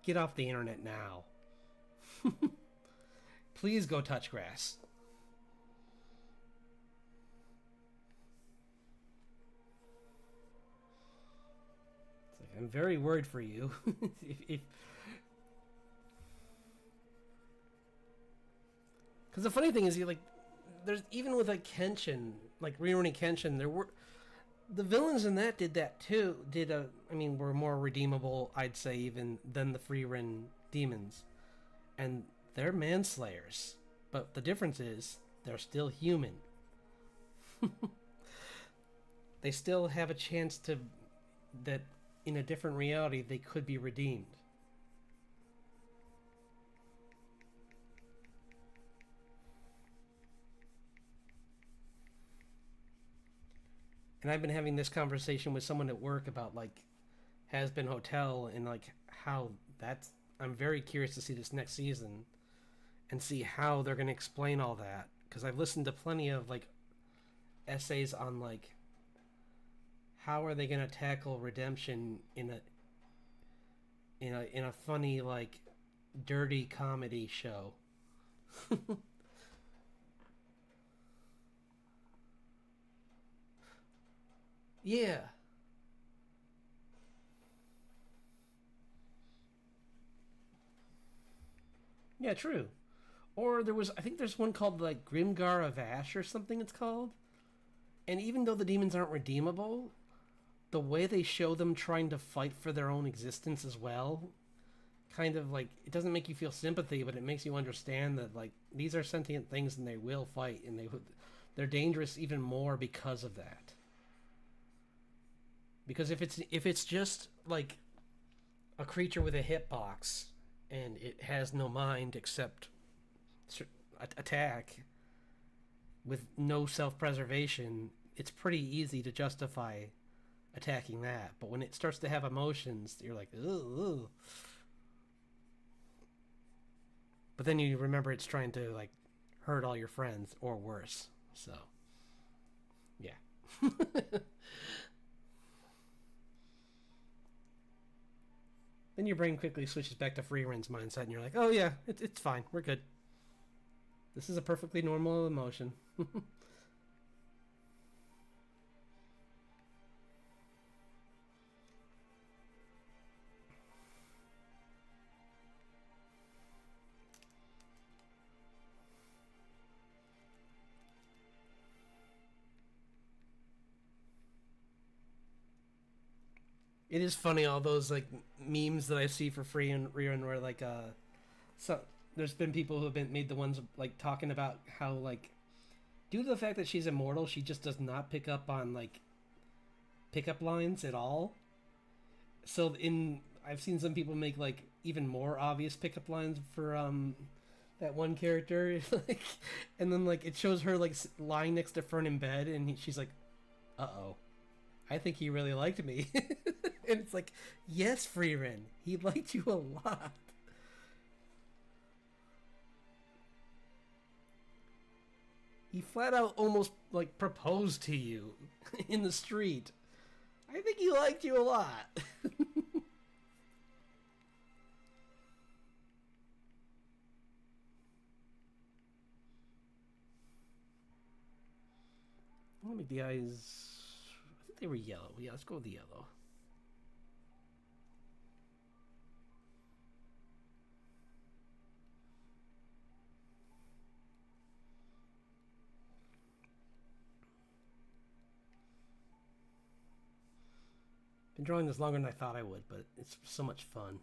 get off the internet now. Please go touch grass. It's like, I'm very worried for you. if Because the funny thing is, you like, there's even with like Kenshin, like Rurouni Kenshin, there were the villains in that did that too. I mean, were more redeemable, I'd say, even than the Freerin demons, and they're manslayers. But the difference is they're still human. They still have a chance to that in a different reality they could be redeemed. And I've been having this conversation with someone at work about like Has Been Hotel and like how that's I'm very curious to see this next season and see how they're going to explain all that, because I've listened to plenty of like essays on like how are they going to tackle redemption in a funny like dirty comedy show. Yeah. Yeah, true. Or there was, I think there's one called like Grimgar of Ash or something it's called. And even though the demons aren't redeemable, the way they show them trying to fight for their own existence as well, kind of like, it doesn't make you feel sympathy, but it makes you understand that like these are sentient things and they will fight, and they're dangerous even more because of that. Because if it's just like a creature with a hitbox and it has no mind except attack with no self-preservation, it's pretty easy to justify attacking that. But when it starts to have emotions, you're like, ugh. But then you remember it's trying to like hurt all your friends or worse. So, yeah. Then your brain quickly switches back to Freeren's mindset, and you're like, oh yeah, it's fine. We're good. This is a perfectly normal emotion. It is funny, all those like memes that I see for free and where like so there's been people who have been made the ones like talking about how like due to the fact that she's immortal, she just does not pick up on like pickup lines at all. So in I've seen some people make like even more obvious pickup lines for that one character, like, and then like it shows her like lying next to Fern in bed, and she's like, "Uh oh, I think he really liked me," and it's like, "Yes, Freerin, he liked you a lot." He flat out almost like proposed to you in the street. I think he liked you a lot. Let me make the eyes. I think they were yellow. Yeah, let's go with the yellow. Been drawing this longer than I thought I would, but it's so much fun.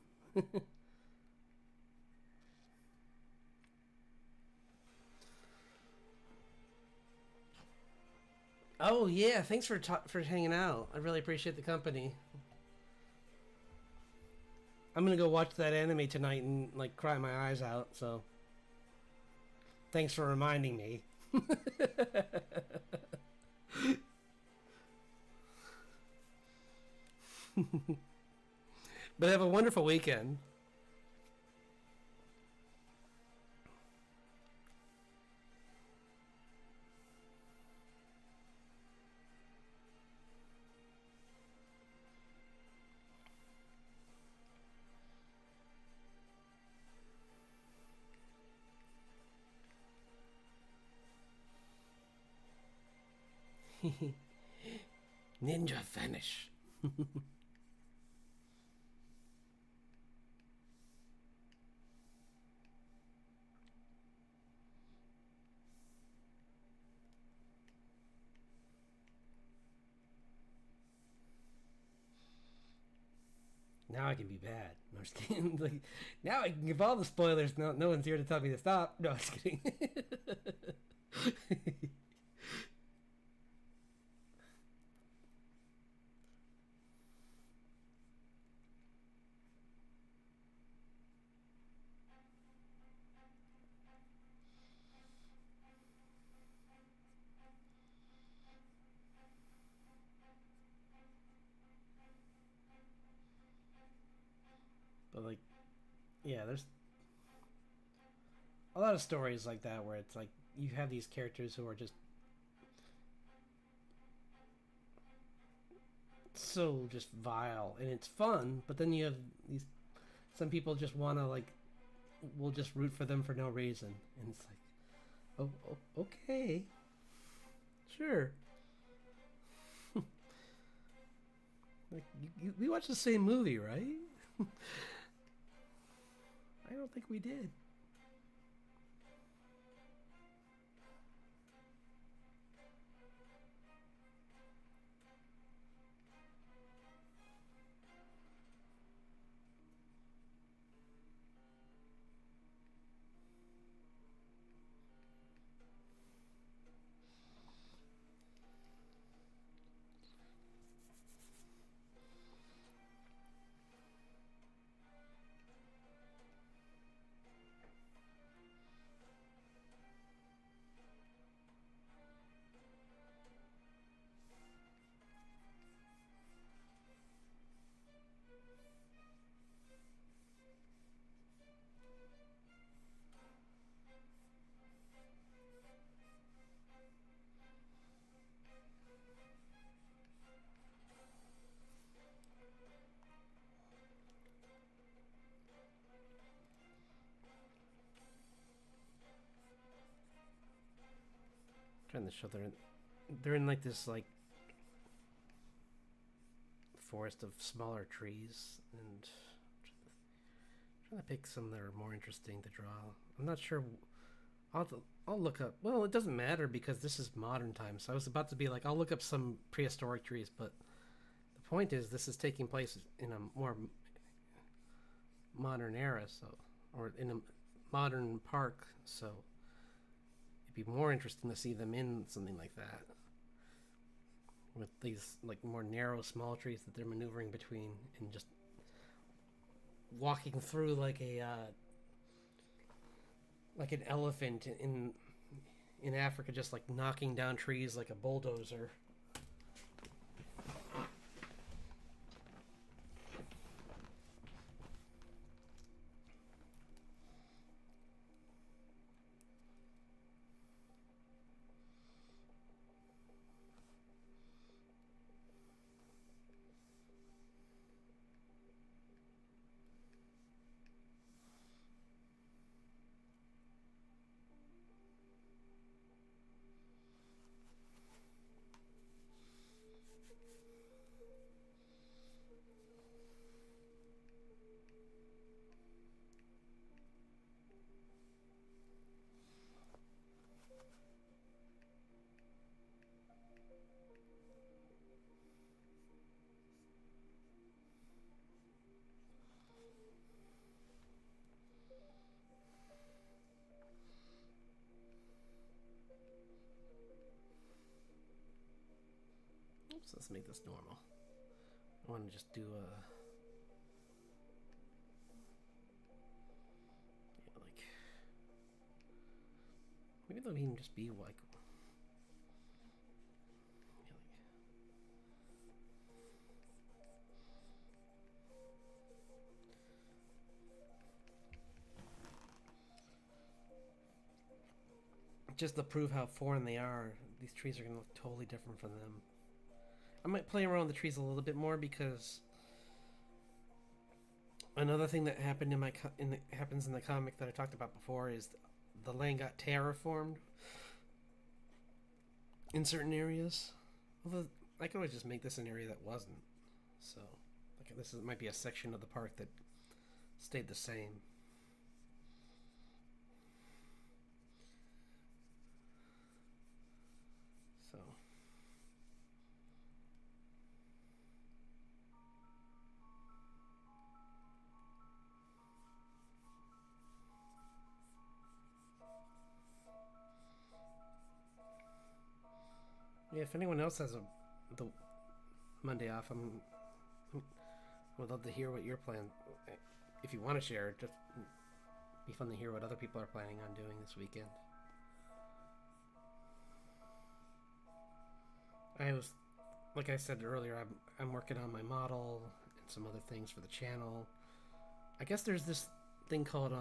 Oh yeah, thanks for hanging out. I really appreciate the company. I'm gonna go watch that anime tonight and like cry my eyes out. So thanks for reminding me. But have a wonderful weekend. Ninja vanish. Now I can be bad. No, I'm just kidding. Like, now I can give all the spoilers. No one's here to tell me to stop. No, I'm just kidding. But like, yeah, there's a lot of stories like that where it's like you have these characters who are just so just vile, and it's fun. But then you have these some people just want to like will just root for them for no reason, and it's like, okay, sure. Like we watched the same movie, right? I don't think we did. trying to show they're in like this like forest of smaller trees, and trying to pick some that are more interesting to draw. I'm not sure. I'll look up. Well, it doesn't matter because this is modern times. So I was about to be like, I'll look up some prehistoric trees, but the point is, this is taking place in a more modern era, so or in a modern park. So it'd be more interesting to see them in something like that, with these like more narrow, small trees that they're maneuvering between, and just walking through like an elephant in Africa, just like knocking down trees like a bulldozer. So let's make this normal. I want to just do a like maybe they'll even just be like just to prove how foreign they are. These trees are gonna look totally different from them. I might play around with the trees a little bit more because another thing that happened happens in the comic that I talked about before is the land got terraformed in certain areas. Although I could always just make this an area that wasn't. So like might be a section of the park that stayed the same. So yeah, if anyone else has the Monday off, would love to hear what you're planning. If you want to share, just be fun to hear what other people are planning on doing this weekend. Like I said earlier, I'm working on my model and some other things for the channel. I guess there's this thing called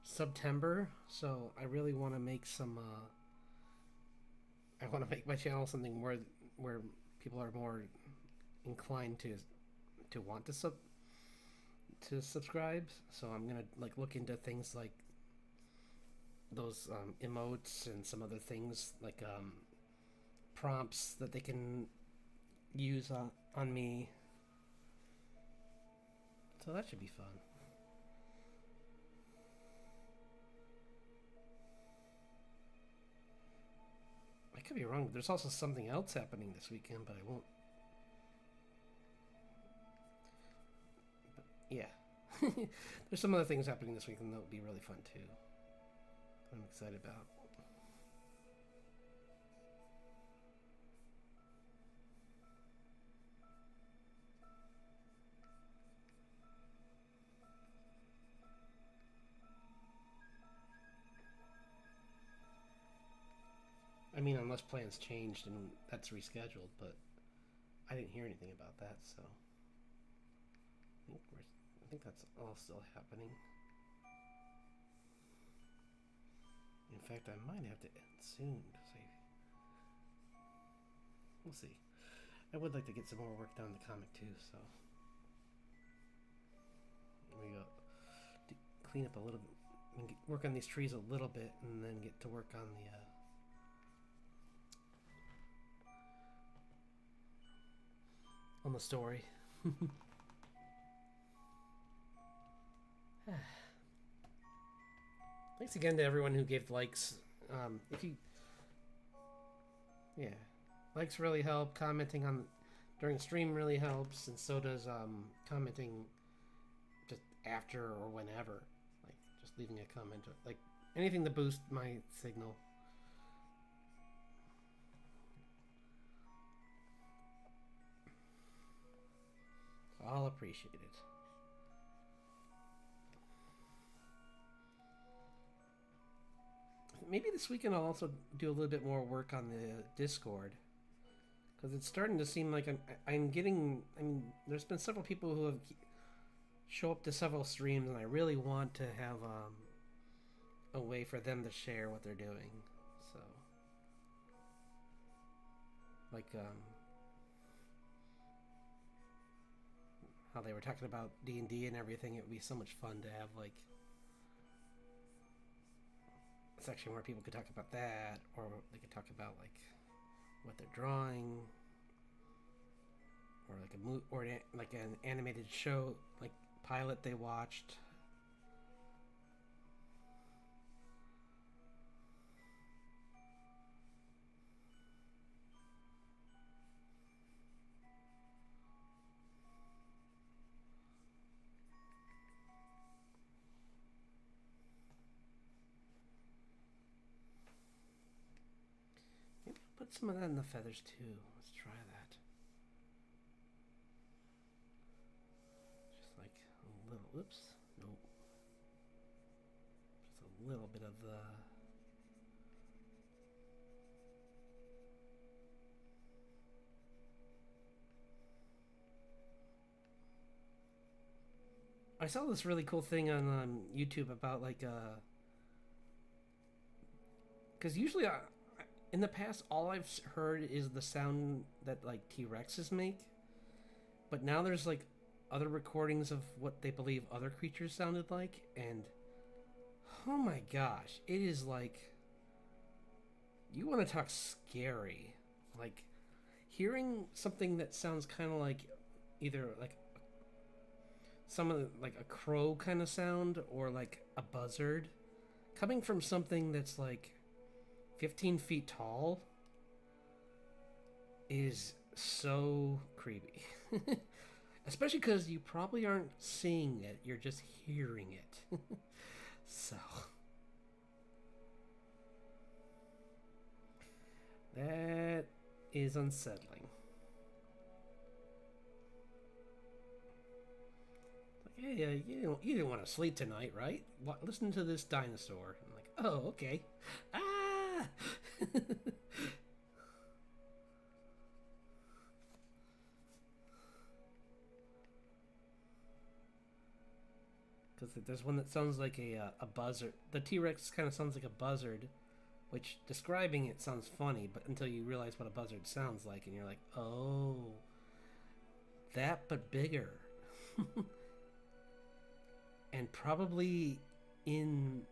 September, so I really want to make some. I want to make my channel something more where people are more inclined to want to subscribe. So I'm gonna like look into things like those emotes and some other things like prompts that they can use on me. So that should be fun. I could be wrong. There's also something else happening this weekend, but I won't. But yeah. There's some other things happening this weekend that would be really fun too. I'm excited about. I mean, unless plans changed and that's rescheduled, but I didn't hear anything about that, so I think that's all still happening. In fact, I might have to end soon because we'll see. I would like to get some more work done on the comic too, so we go clean up a little bit, work on these trees a little bit, and then get to work on on the story. Thanks again to everyone who gave likes. If you, yeah, likes really help. Commenting on during stream really helps, and so does commenting just after or whenever. Like just leaving a comment, like anything to boost my signal. I'll appreciate it. Maybe this weekend I'll also do a little bit more work on the Discord, because it's starting to seem like I'm getting. I mean, there's been several people who have show up to several streams, and I really want to have a way for them to share what they're doing. So, like how they were talking about D&D and everything. It would be so much fun to have like a section where people could talk about that, or they could talk about like what they're drawing, or like an animated show, like pilot they watched. Maybe I'll put some of that in the feathers too. Let's try that. Just like a little, oops, nope. Just a little bit of the I saw this really cool thing on YouTube about like because usually in the past all I've heard is the sound that like T-Rexes make, but now there's like other recordings of what they believe other creatures sounded like, and oh my gosh, it is like, you want to talk scary, like hearing something that sounds kind of like either like some of the, like a crow kind of sound or like a buzzard coming from something that's like 15 feet tall is so creepy. Especially because you probably aren't seeing it, you're just hearing it. So that is unsettling. Hey, you didn't want to sleep tonight, right? Listen to this dinosaur. I'm like, oh, okay. Ah! Because there's one that sounds like a buzzard. The T-Rex kind of sounds like a buzzard, which describing it sounds funny, but until you realize what a buzzard sounds like, and you're like, oh, that but bigger. And probably in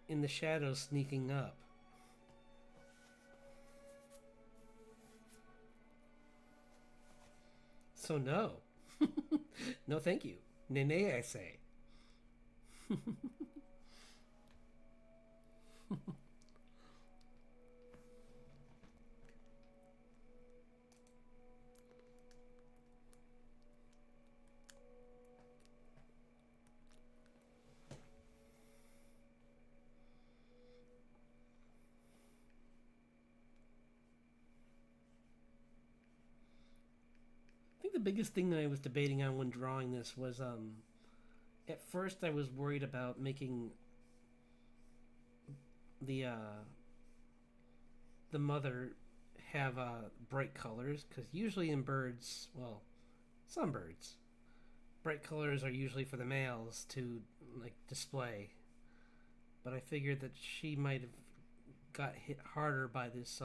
the shadows sneaking up. So no. No thank you. Nene, I say. I think the biggest thing that I was debating on when drawing this was at first I was worried about making the mother have bright colors, because usually in birds, well, some birds, bright colors are usually for the males to like display. But I figured that she might have got hit harder by this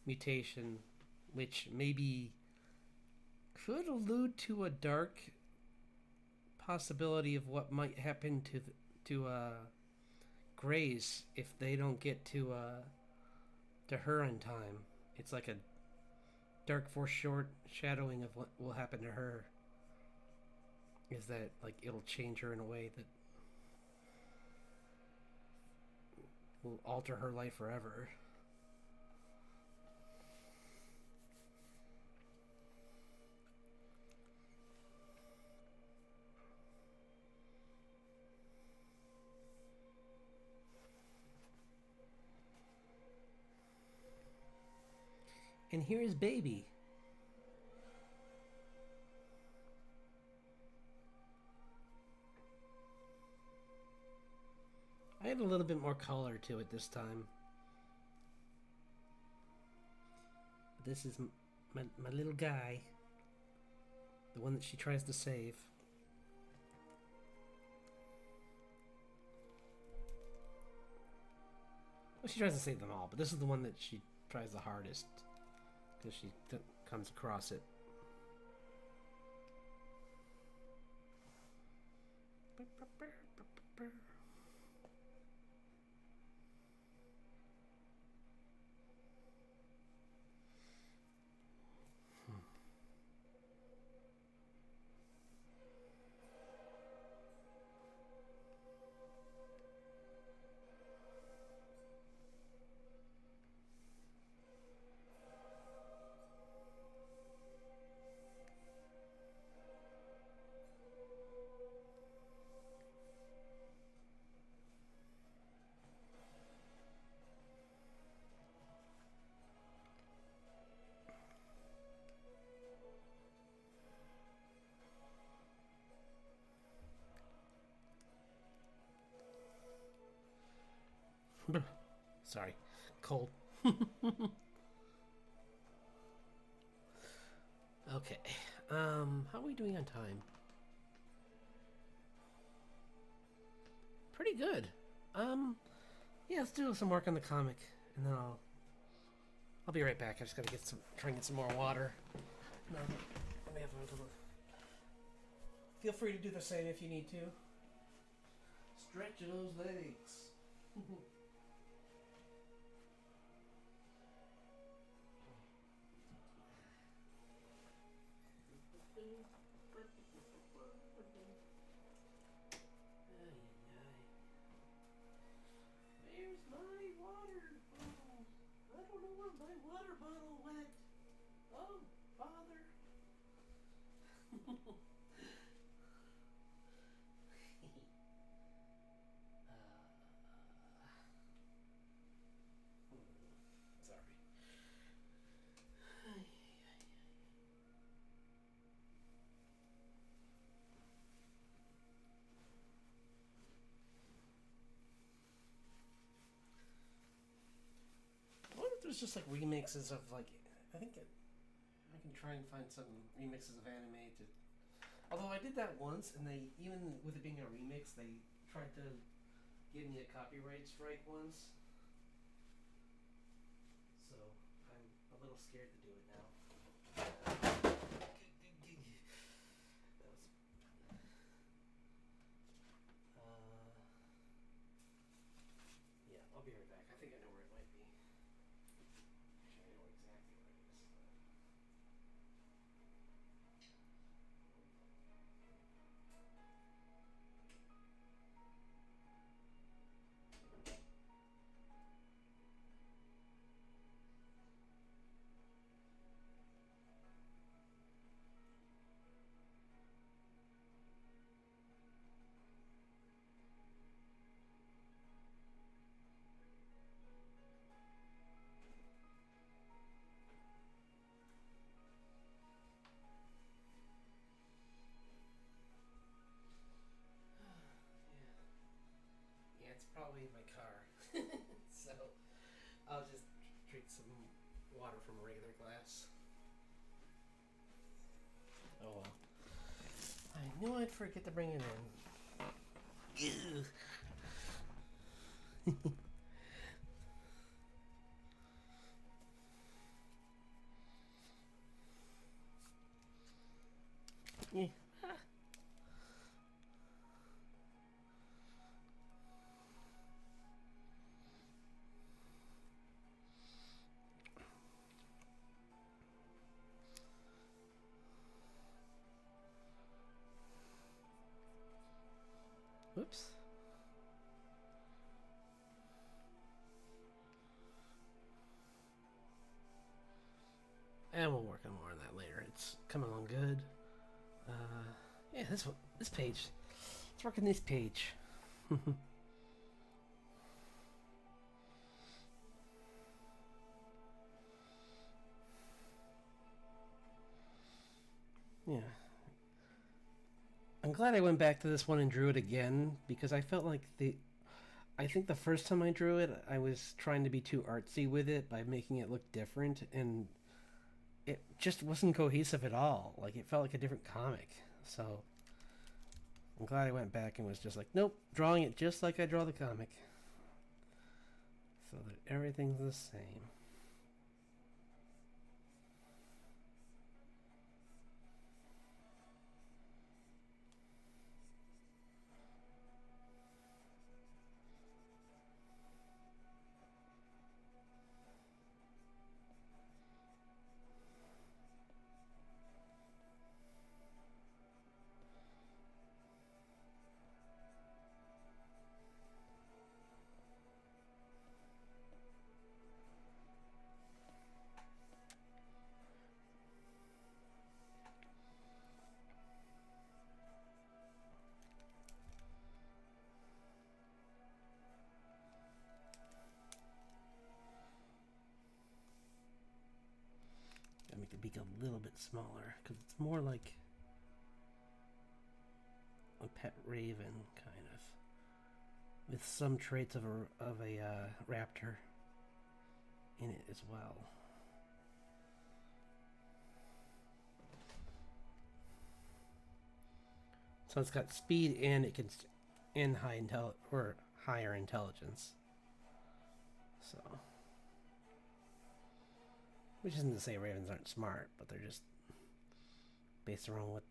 mutation, which maybe could allude to a dark possibility of what might happen to Grace if they don't get to her in time. It's like dark foreshadowing of what will happen to her is that like it'll change her in a way that will alter her life forever. And here's baby. I had a little bit more color to it this time. This is my little guy. The one that she tries to save. Well, she tries to save them all, but this is the one that she tries the hardest. Because she comes across it. Sorry, cold. Okay, how are we doing on time? Pretty good. Yeah, let's do some work on the comic, and then I'll be right back. I just gotta try and get some more water. No, let me have a little. Feel free to do the same if you need to. Stretch those legs. Where's my water bottle? I don't know where my water bottle went. Oh, Father. Sorry. I wonder if there's just like remixes of like I think I can try and find some remixes of anime to. Although I did that once, and they even with it being a remix, they tried to give me a copyright strike once. So I'm a little scared to do it now. That was. Yeah, I'll be right back. I think I know where it might be. Actually, I know exactly where it is. Yeah, it's probably in my car. So I'll just drink some water from a regular glass. Oh well. I knew I'd forget to bring it in. Yeah. And we'll work on more on that later. It's coming along good. Yeah, this page. Let's work on this page. Yeah. I'm glad I went back to this one and drew it again because I felt like I think the first time I drew it, I was trying to be too artsy with it by making it look different, and it just wasn't cohesive at all. Like, it felt like a different comic. So I'm glad I went back and was just like, nope, drawing it just like I draw the comic. So that everything's the same. Gotta make the beak a little bit smaller because it's more like a pet raven, kind of, with some traits of a raptor in it as well. So it's got speed and it can and higher intelligence. So, which isn't to say ravens aren't smart, but they're just based around what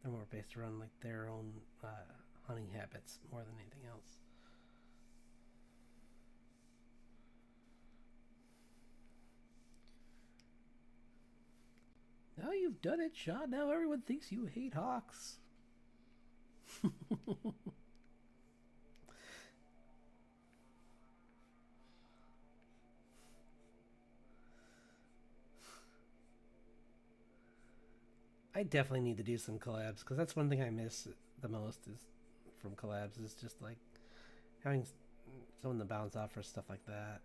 they're more based around like their own hunting habits more than anything else. Now you've done it, Sean. Now everyone thinks you hate hawks. I definitely need to do some collabs because that's one thing I miss the most is from collabs is just like having someone to bounce off for stuff like that.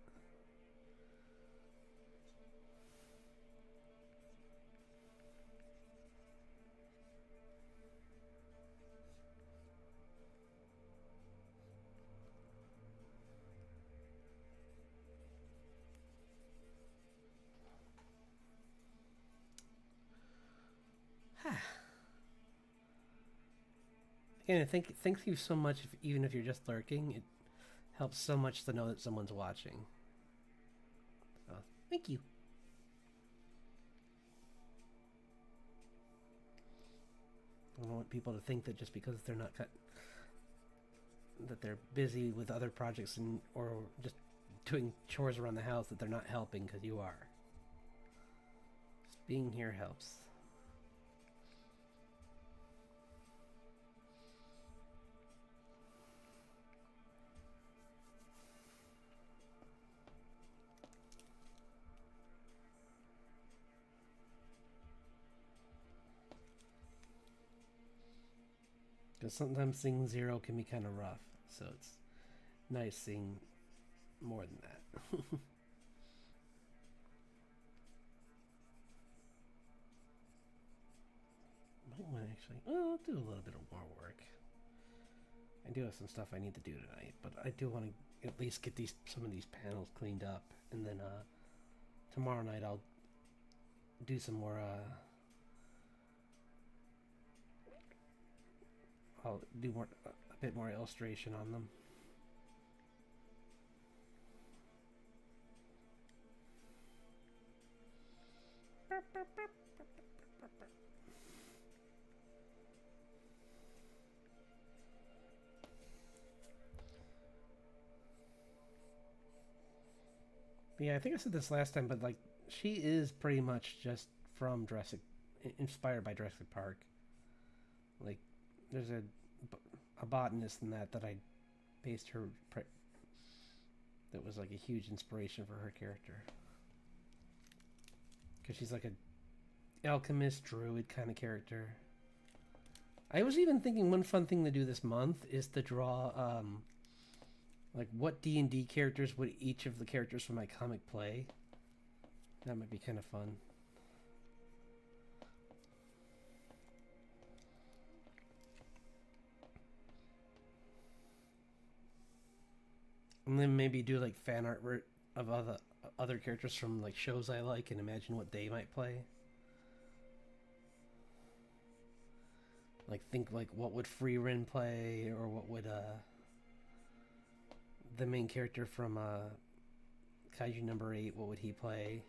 Again, thank you so much. Even if you're just lurking, it helps so much to know that someone's watching. So, thank you. I don't want people to think that just because they're not that they're busy with other projects or just doing chores around the house that they're not helping, because you are. Just being here helps. Because sometimes seeing zero can be kind of rough, so it's nice seeing more than that. Might want to actually, I'll do a little bit of more work. I do have some stuff I need to do tonight, but I do want to at least get some of these panels cleaned up, and then tomorrow night I'll do some more. I'll do a bit more illustration on them. But yeah, I think I said this last time, but like she is pretty much just from inspired by Jurassic Park. Like there's a botanist in that I based her that was like a huge inspiration for her character. because she's like a alchemist druid kind of character. I was even thinking one fun thing to do this month is to draw like what D&D characters would each of the characters from my comic play. That might be kind of fun. And then maybe do like fan art of other characters from like shows I like and imagine what they might play. Like think like what would Freerin play, or what would the main character from Kaiju number 8, what would he play?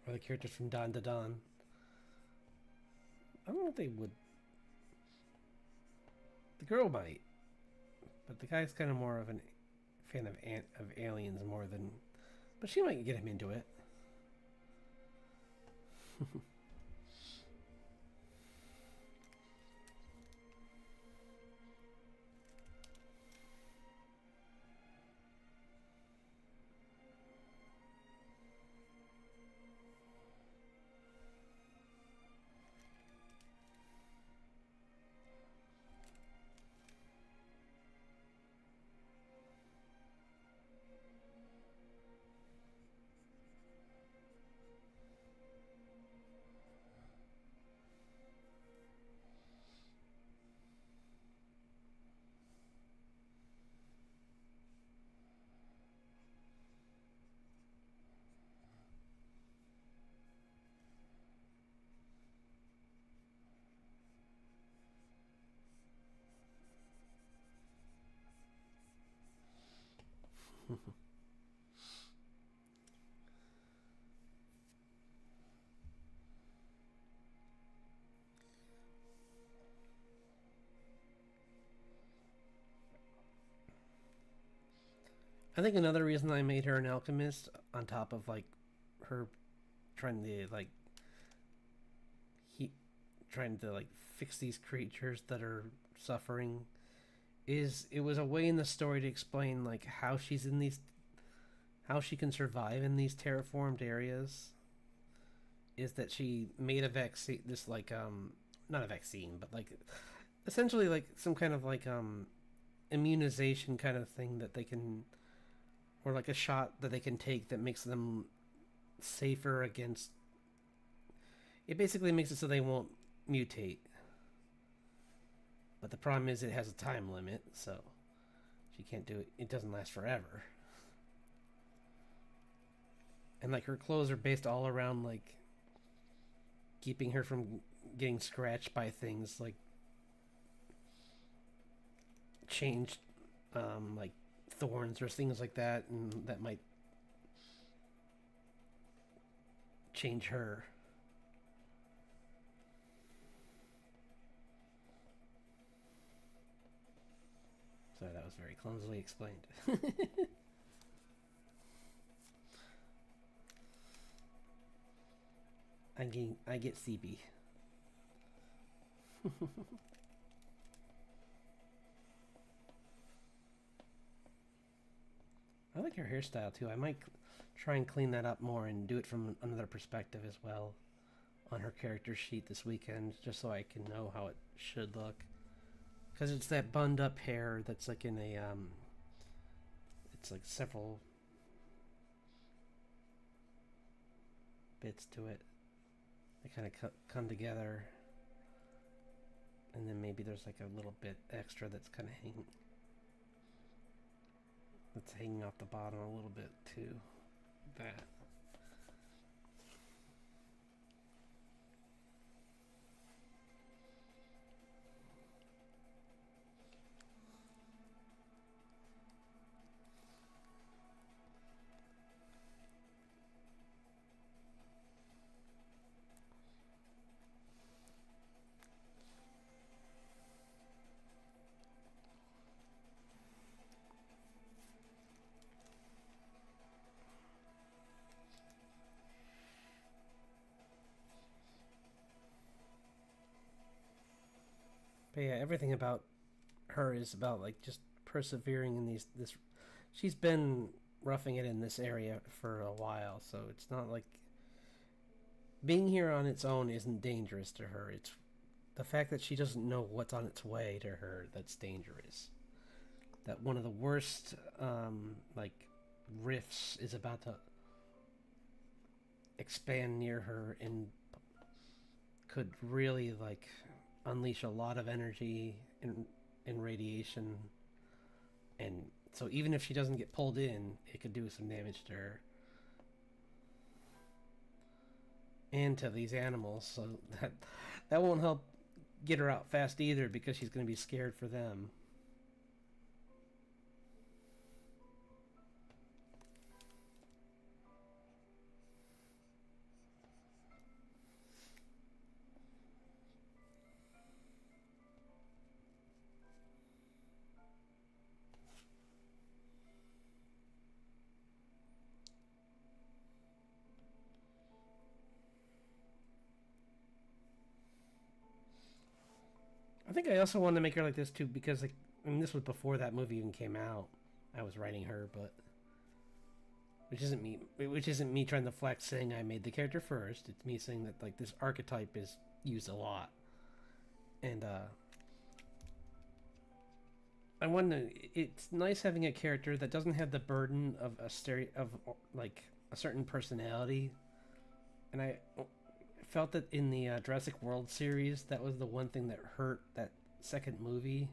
Or the characters from Dawn to Dawn. I don't know if they would. The girl might, but the guy's kind of more of a fan of aliens more than. But she might get him into it. I think another reason I made her an alchemist, on top of like her trying to like trying to like fix these creatures that are suffering, is it was a way in the story to explain like how she can survive in these terraformed areas. Is that she made a vaccine, this like not a vaccine, but like essentially like some kind of like immunization kind of thing that they can, or like a shot that they can take that makes them safer against. It basically makes it so they won't mutate. But the problem is it has a time limit, so she can't do it. It doesn't last forever. And like her clothes are based all around like keeping her from getting scratched by things like changed like thorns or things like that, and that might change her. Sorry, that was very clumsily explained. I get CB. I like her hairstyle too. I might try and clean that up more and do it from another perspective as well on her character sheet this weekend, just so I can know how it should look. Because it's that bunned up hair that's like in a it's like several bits to it. They kind of come together, and then maybe there's like a little bit extra that's kind of hanging off the bottom a little bit too. That. But yeah, everything about her is about like just persevering in these this. She's been roughing it in this area for a while, so it's not like being here on its own isn't dangerous to her. It's the fact that she doesn't know what's on its way to her that's dangerous. That one of the worst like rifts is about to expand near her and could really like unleash a lot of energy and radiation, and so even if she doesn't get pulled in, it could do some damage to her and to these animals. So that won't help get her out fast either, because she's going to be scared for them. I think I also wanted to make her like this too, because like, I mean, this was before that movie even came out. I was writing her, but which isn't me trying to flex saying I made the character first. It's me saying that like this archetype is used a lot, and I wonder. It's nice having a character that doesn't have the burden of like a certain personality, and I felt that in the Jurassic World series, that was the one thing that hurt that second movie.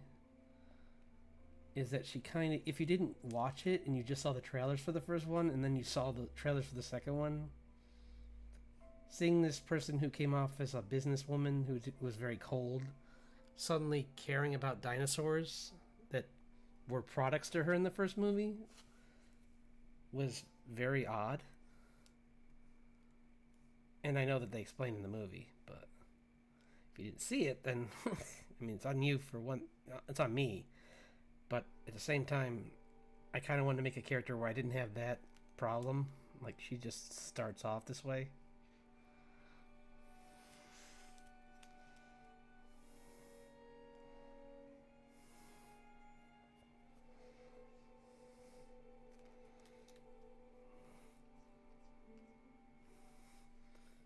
Is that she kind of, if you didn't watch it and you just saw the trailers for the first one and then you saw the trailers for the second one, seeing this person who came off as a businesswoman who was very cold suddenly caring about dinosaurs that were products to her in the first movie was very odd. And I know that they explain in the movie, but if you didn't see it, then I mean, it's on you for one. It's on me, but at the same time, I kind of wanted to make a character where I didn't have that problem. Like she just starts off this way.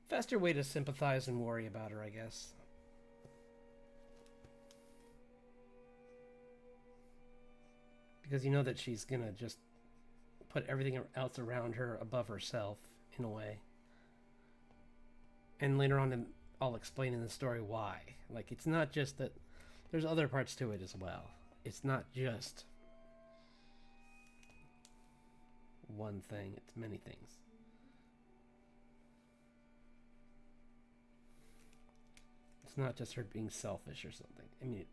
Faster way to sympathize and worry about her, I guess. Because you know that she's gonna just put everything else around her above herself, in a way. And later on, I'll explain in the story why. Like, it's not just that, there's other parts to it as well. It's not just one thing, it's many things. It's not just her being selfish or something. I mean,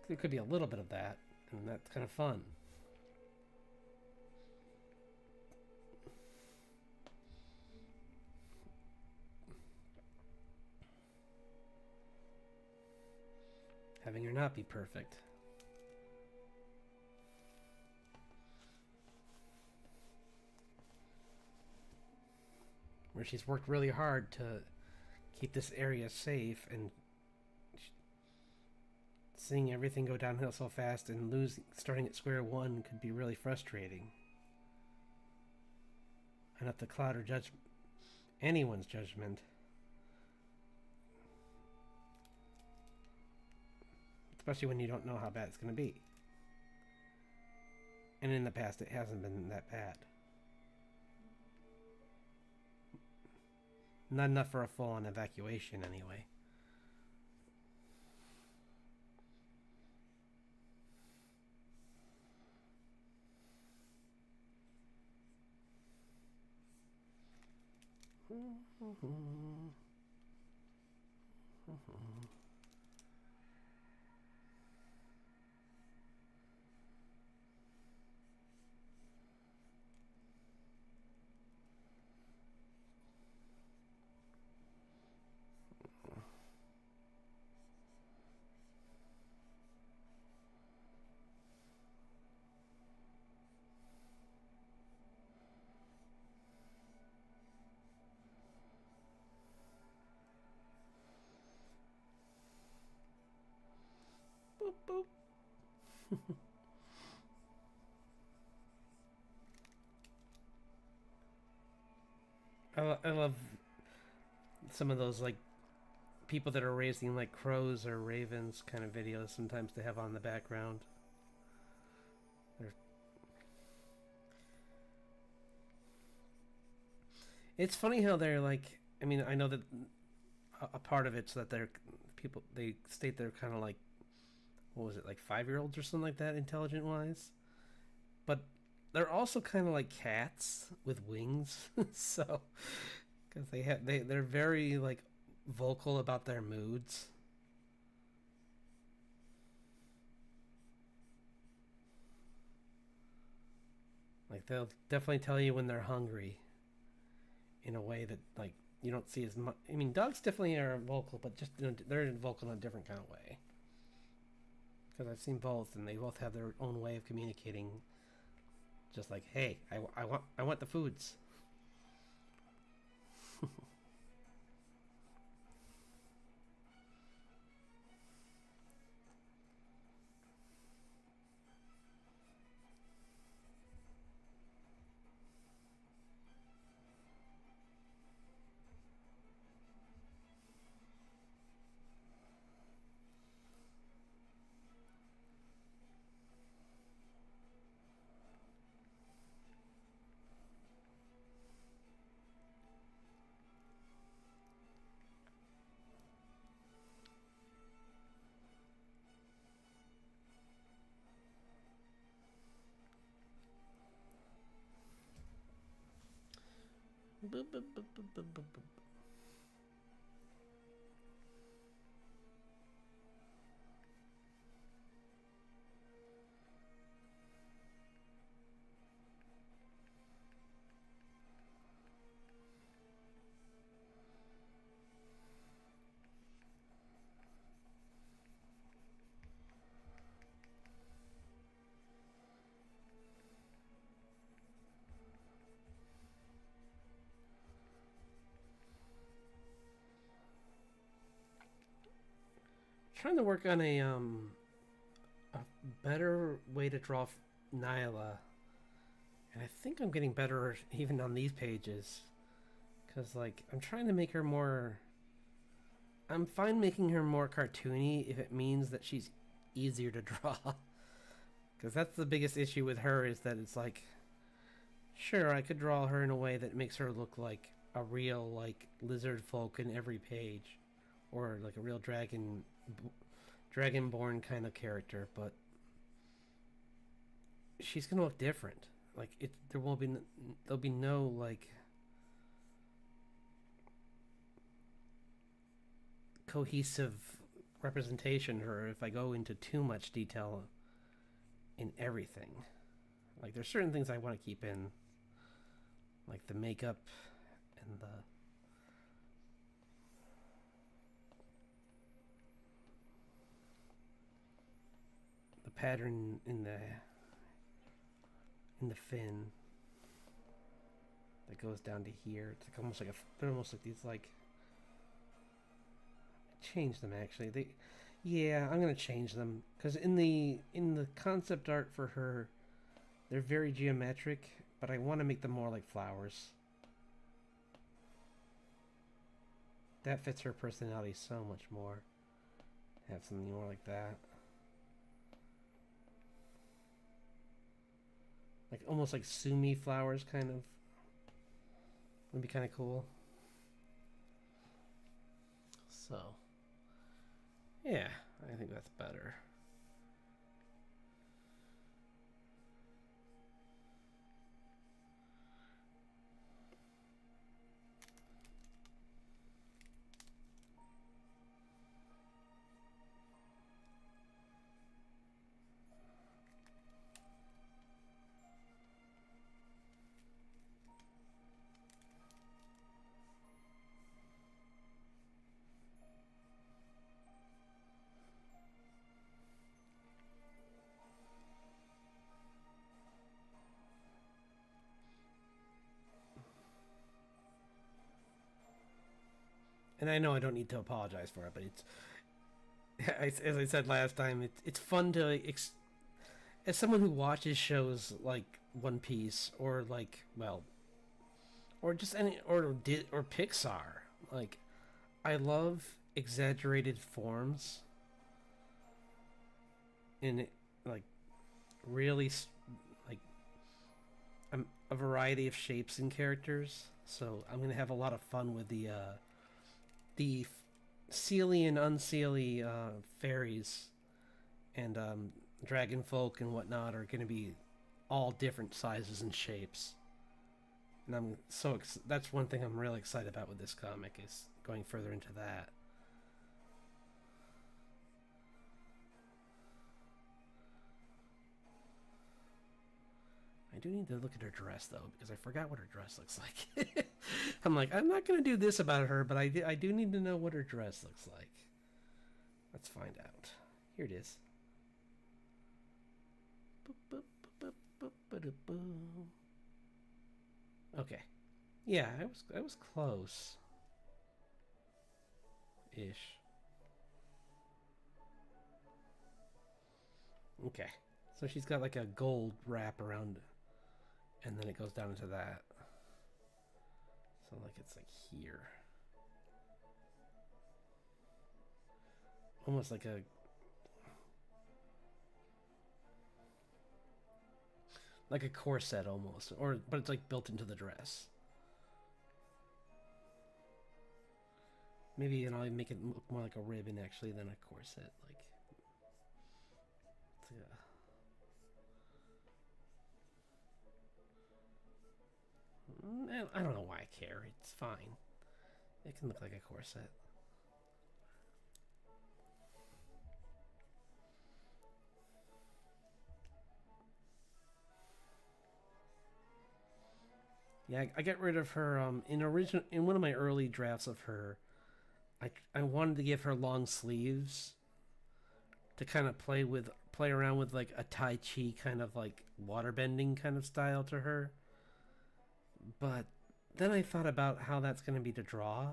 there could be a little bit of that, and that's kind of fun. Having her not be perfect. Where she's worked really hard to keep this area safe, and seeing everything go downhill so fast and starting at square one could be really frustrating. Enough to cloud or judge anyone's judgment. Especially when you don't know how bad it's going to be. And in the past, it hasn't been that bad. Not enough for a full-on evacuation, anyway. I love some of those like people that are raising like crows or ravens kind of videos. Sometimes they have on the background. They're... It's funny how they're like. I mean, I know that a part of it's that they're people. They state they're kind of like, what was it, like 5-year-olds or something like that, intelligent wise. But they're also kind of like cats with wings. So because they're very like vocal about their moods. Like they'll definitely tell you when they're hungry in a way that like you don't see as much. I mean, dogs definitely are vocal, but just they're vocal in a different kind of way. Because I've seen both, and they both have their own way of communicating. Just like, hey, I want the foods. Trying to work on a better way to draw Nyla, and I think I'm getting better even on these pages. Cause like I'm trying to make her more. I'm fine making her more cartoony if it means that she's easier to draw. Cause that's the biggest issue with her is that it's like, sure, I could draw her in a way that makes her look like a real like lizard folk in every page, or like a real dragonborn kind of character, but she's gonna look different. Like there'll be no like cohesive representation of her if I go into too much detail in everything. Like there's certain things I want to keep in, like the makeup and the pattern in the fin that goes down to here. It's like almost like they're almost like these like. Change them actually. Yeah, I'm gonna change them because in the concept art for her, they're very geometric, but I want to make them more like flowers. That fits her personality so much more. Have something more like that. Like almost like Sumi flowers, kind of. Would be kind of cool. So, yeah, I think that's better. And I know I don't need to apologize for it, but it's as I said last time, it's fun to as someone who watches shows like One Piece or like, well, or just any or Pixar, like I love exaggerated forms in like really like a variety of shapes and characters. So I'm gonna have a lot of fun with the Sealy and Unseelie fairies and dragon folk and whatnot are gonna be all different sizes and shapes. And that's one thing I'm really excited about with this comic is going further into that. I do need to look at her dress though, because I forgot what her dress looks like. I'm like, I'm not gonna do this about her, but I do need to know what her dress looks like. Let's find out. Here it is. Okay. Yeah, I was close. Ish. Okay. So she's got like a gold wrap around, and then it goes down into that. So like it's like here. Almost like a corset almost, but it's like built into the dress. Maybe I'll make it look more like a ribbon actually than a corset. Like, I don't know why I care. It's fine. It can look like a corset. Yeah, I got rid of her in one of my early drafts of her. I wanted to give her long sleeves to kind of play around with like a Tai Chi kind of like waterbending kind of style to her. But then I thought about how that's going to be to draw.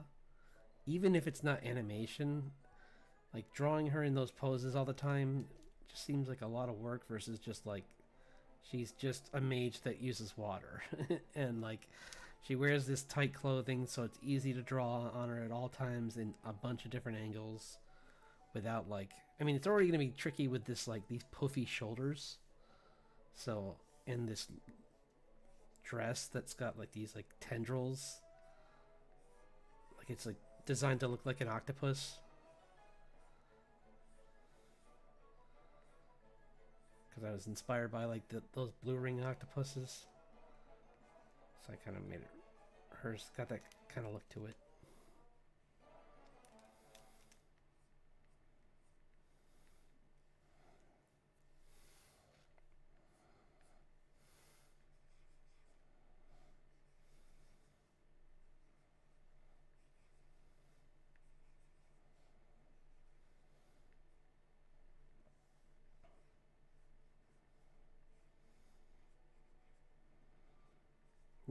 Even if it's not animation, like drawing her in those poses all the time just seems like a lot of work versus just like she's just a mage that uses water. And like she wears this tight clothing so it's easy to draw on her at all times in a bunch of different angles without like, I mean, it's already going to be tricky with this like these puffy shoulders. So in this dress that's got like these like tendrils, like it's like designed to look like an octopus. Because I was inspired by like those blue ring octopuses. So I kind of made it, hers got that kind of look to it.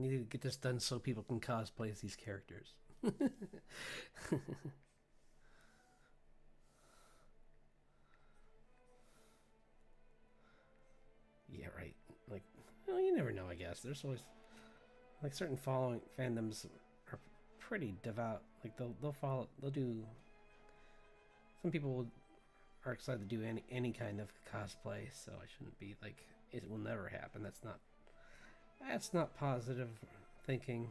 Need to get this done so people can cosplay as these characters. Yeah, right. Like, well, you never know. I guess there's always like certain following fandoms are pretty devout. Like they'll follow. They'll do. Some people are excited to do any kind of cosplay. So I shouldn't be like it will never happen. That's not positive thinking.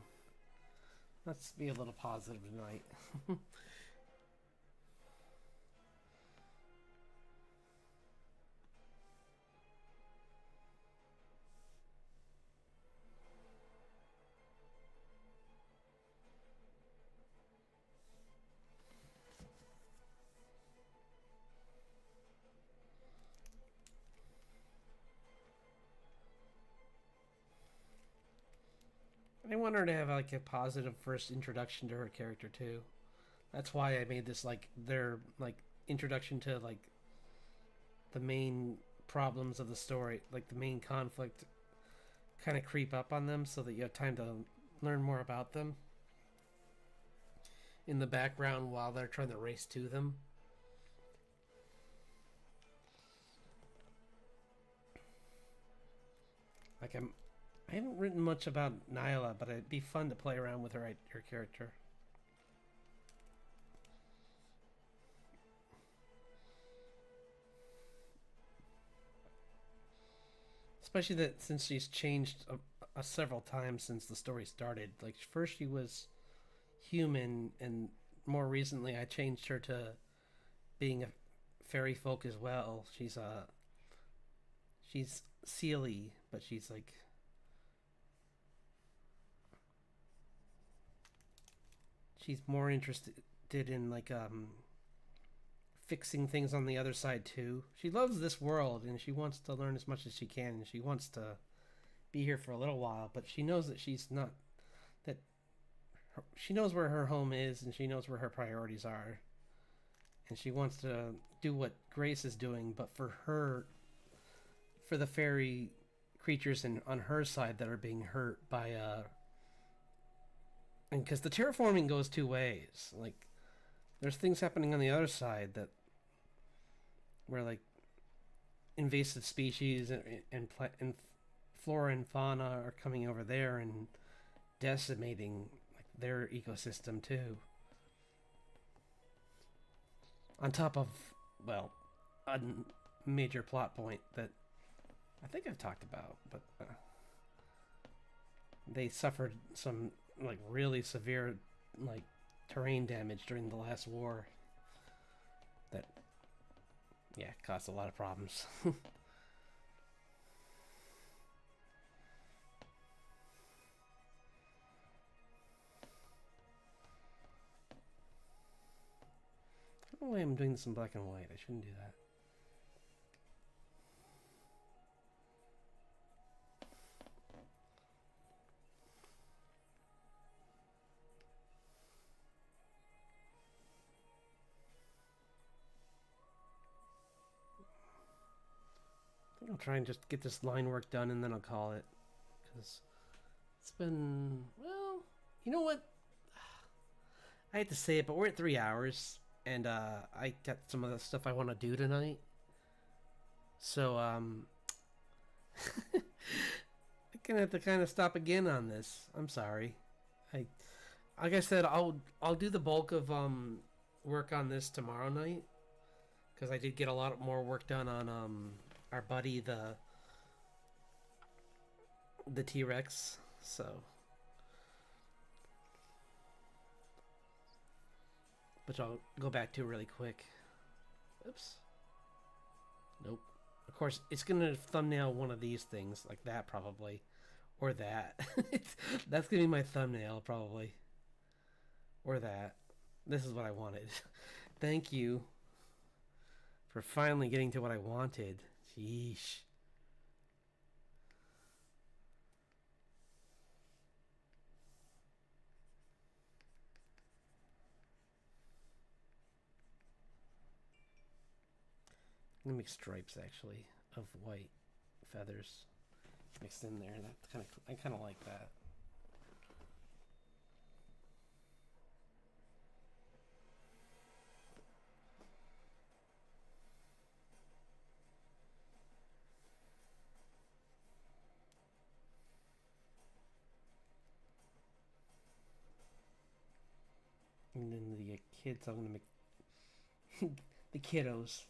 Let's be a little positive tonight. I want her to have like a positive first introduction to her character too. That's why I made this like their like introduction to like the main problems of the story, like the main conflict kind of creep up on them so that you have time to learn more about them in the background while they're trying to race to them. Like I haven't written much about Nyla, but it'd be fun to play around with her character. Especially that since she's changed several times since the story started. Like first she was human, and more recently I changed her to being a fairy folk as well. She's Sealy, but she's like she's more interested in like fixing things on the other side too. She loves this world and she wants to learn as much as she can. And she wants to be here for a little while, but she knows that she's not that she knows where her home is and she knows where her priorities are. And she wants to do what Grace is doing, but for the fairy creatures on her side that are being hurt by and because the terraforming goes two ways. Like there's things happening on the other side that where like invasive species and flora and fauna are coming over there and decimating like their ecosystem too. On top of, well, a major plot point that I think I've talked about, but they suffered some like really severe like terrain damage during the last war that caused a lot of problems. I don't know why I'm doing this in black and white. I shouldn't do that. I think I'll try and just get this line work done and then I'll call it. Because it's been, well, you know what? I hate to say it, but we're at 3 hours. And I got some of the stuff I want to do tonight. So, I'm gonna have to kind of stop again on this. I'm sorry. Like I said, I'll do the bulk of work on this tomorrow night. Because I did get a lot more work done on our buddy the T-Rex. So which I'll go back to really quick. Oops. Nope. Of course, it's gonna thumbnail one of these things, like that probably, or that. That's gonna be my thumbnail probably, or that. This is what I wanted. Thank you for finally getting to what I wanted. Sheesh. I'm gonna make stripes actually of white feathers mixed in there. I kind of like that. And then the kids, I'm gonna make the kiddos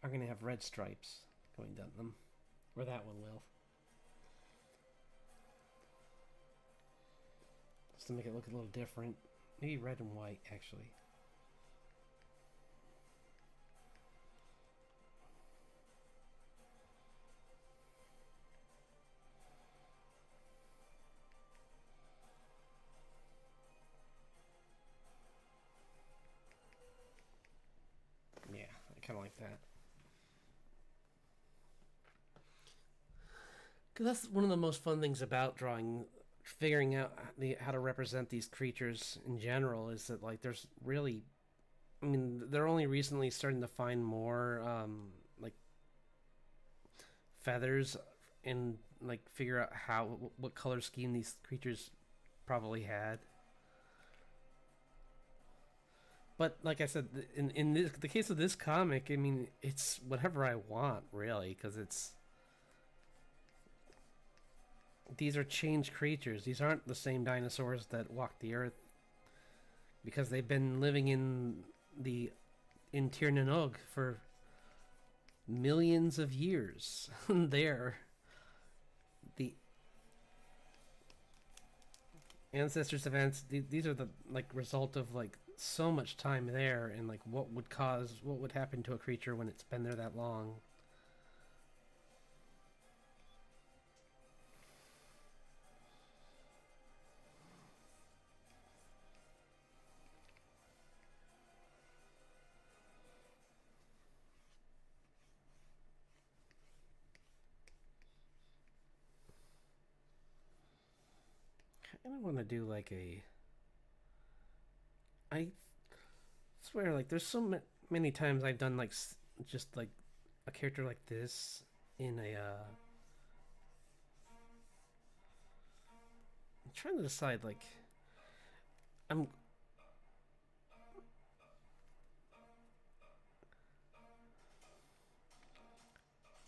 are gonna have red stripes going down them, or that one will, just to make it look a little different. Maybe red and white actually. Yeah, I kind of like that. Because that's one of the most fun things about drawing, figuring out how to represent these creatures in general, is that like there's really, I mean, they're only recently starting to find more like feathers and like figure out what color scheme these creatures probably had. But like I said, in the case of this comic, I mean, it's whatever I want really, because these are changed creatures. These aren't the same dinosaurs that walked the earth because they've been living in Tir Nanog for millions of years. There, the ancestors events. These are the like result of like so much time there, and like what would happen to a creature when it's been there that long. I don't want to do like a. I swear, like, there's so many times I've done like just like a character like this in a. I'm trying to decide like. I'm.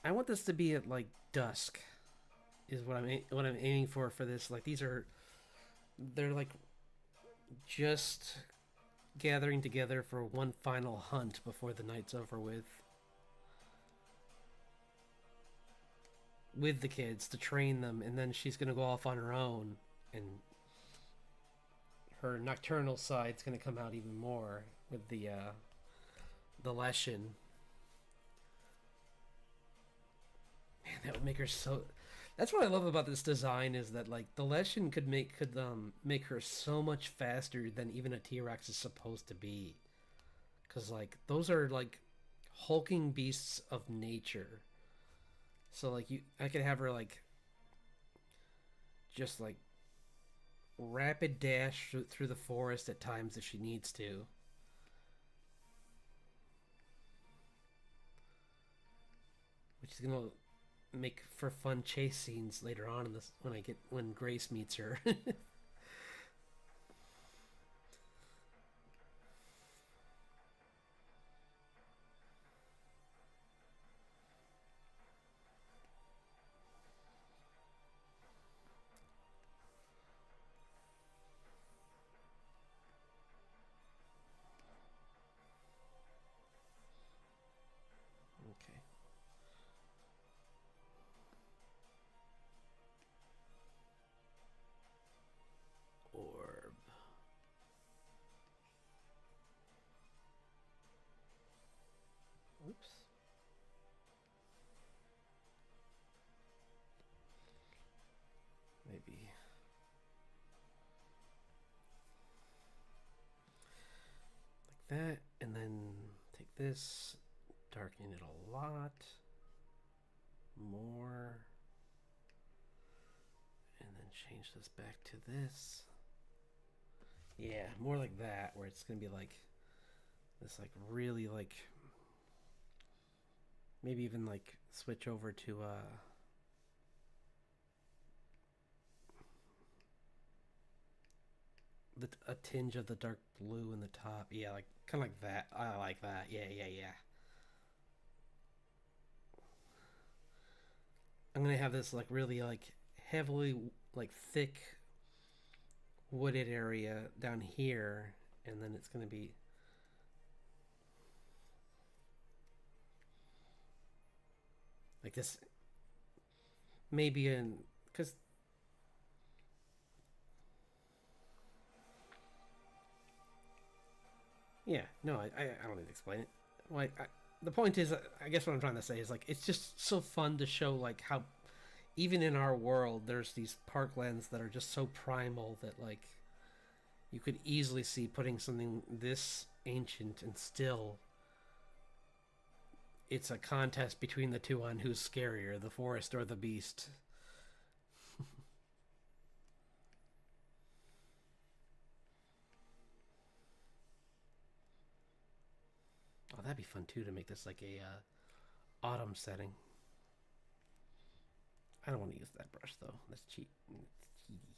I want this to be at like dusk, is what I'm aiming for this. Like they're like just gathering together for one final hunt before the night's over with the kids to train them, and then she's gonna go off on her own, and her nocturnal side's gonna come out even more with the Leshen. Man, that would make her so. That's what I love about this design is that like the Leshen could make her so much faster than even a T-Rex is supposed to be, because like those are like hulking beasts of nature. So like I could have her like just like rapid dash through the forest at times if she needs to. Which is gonna make for fun chase scenes later on in this when Grace meets her. Okay. Orb. Oops. Maybe. Like that, and then take this, darken it a lot more, and then change this back to this. Yeah, more like that, where it's gonna be like this, like really like maybe even like switch over to a tinge of the dark blue in the top. Yeah, like kind of like that. I like that. Yeah, yeah, yeah. I'm gonna have this like really like heavily like thick wooded area down here, and then it's gonna be like this. Maybe in because yeah, no, I don't need to explain it. Like the point is, I guess what I'm trying to say is like it's just so fun to show like how even in our world there's these parklands that are just so primal that like you could easily see putting something this ancient and still it's a contest between the two on who's scarier, the forest or the beast. Oh, that'd be fun too to make this like a autumn setting. I don't want to use that brush though. That's cheap. It's cheaty.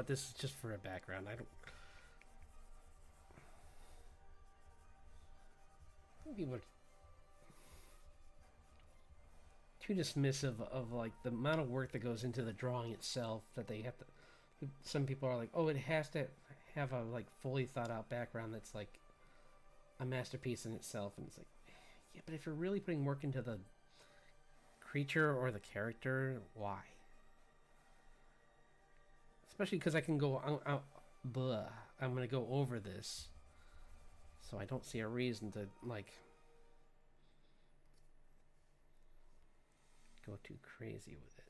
what? This is just for a background. I don't. People are too dismissive of like the amount of work that goes into the drawing itself. That they have to. Some people are like, oh, it has to have a like fully thought out background that's like a masterpiece in itself, and it's like, yeah, but if you're really putting work into the creature or the character, why? Especially because I can go I'm gonna go over this, so I don't see a reason to like go too crazy with it.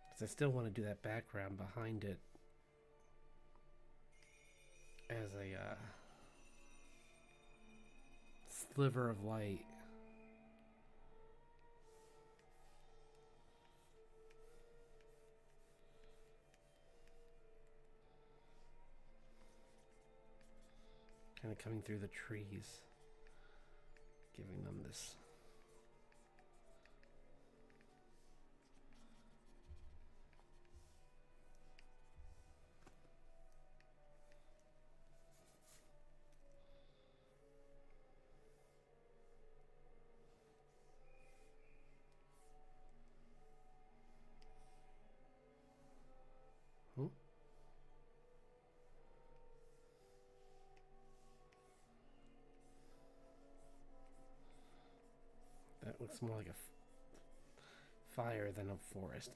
Because I still want to do that background behind it as a sliver of light. Kind of coming through the trees, giving them this. That looks more like a fire than a forest.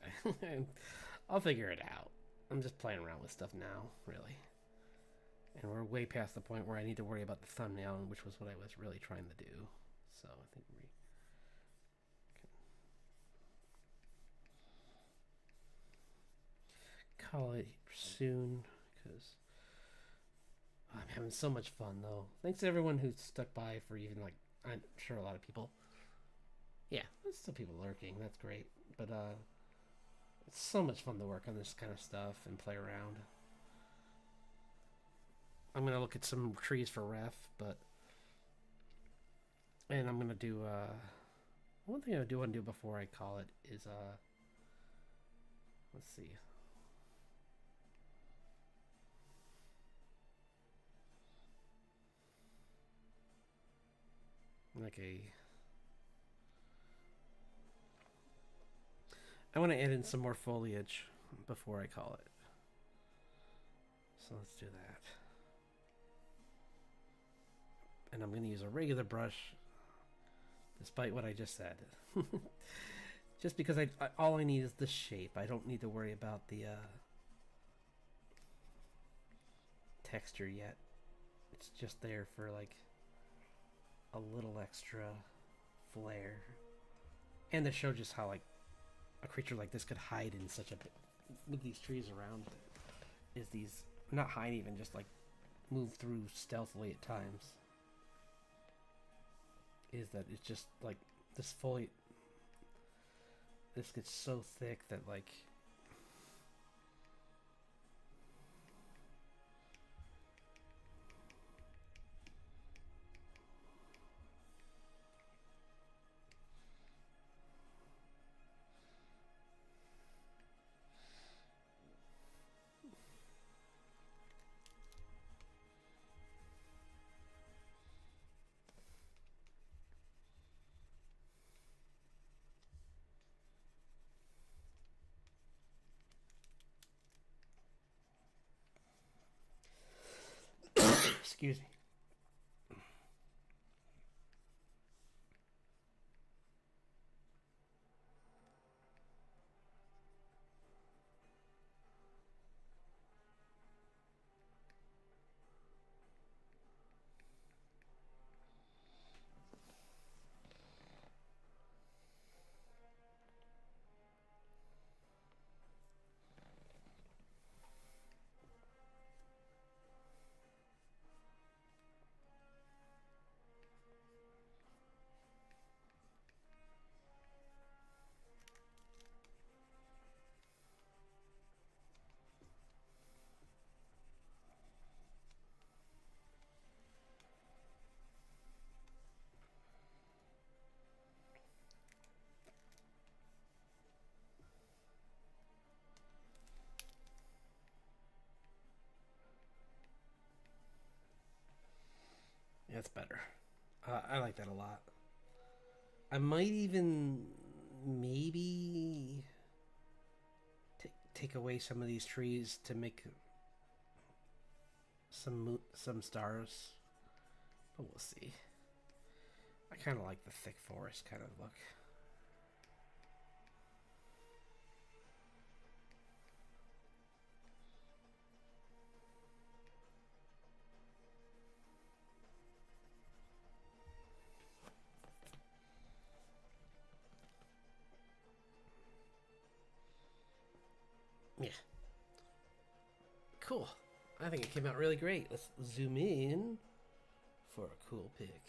I'll figure it out. I'm just playing around with stuff now, really. And we're way past the point where I need to worry about the thumbnail, which was what I was really trying to do. So I think we can call it soon, because I'm having so much fun, though. Thanks to everyone who stuck by for even, like, I'm sure a lot of people. Yeah, there's still people lurking. That's great. But it's so much fun to work on this kind of stuff and play around. I'm gonna look at some trees for ref, and I'm gonna do one thing I do want to do before I call it is let's see. Like I want to add in some more foliage before I call it. So let's do that. And I'm going to use a regular brush, despite what I just said. Just because all I need is the shape. I don't need to worry about the texture yet. It's just there for like a little extra flair. And to show just how like a creature like this could hide in such a with these trees around is these not hide even just like move through stealthily at times. Is that it's just like this foliage, this gets so thick that like excuse me. that's better. I like that a lot. I might even maybe take away some of these trees to make some stars, but we'll see. I kind of like the thick forest kind of look. Yeah. Cool. I think it came out really great. Let's zoom in for a cool pic.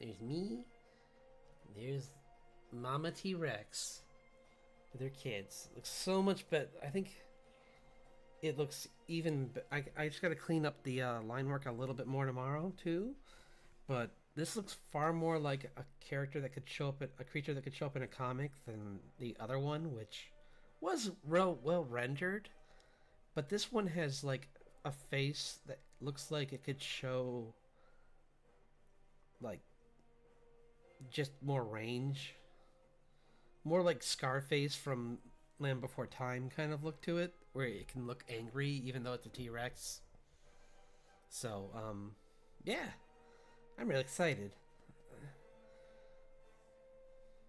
There's me. There's Mama T-Rex with her kids. Looks so much better. I think it looks even. I just got to clean up the line work a little bit more tomorrow too. But this looks far more like a character that could show up, a creature that could show up in a comic than the other one, which was real well rendered. But this one has like a face that looks like it could show like just more range. More like Scarface from Land Before Time kind of look to it, where it can look angry even though it's a T-Rex. So, yeah. I'm really excited.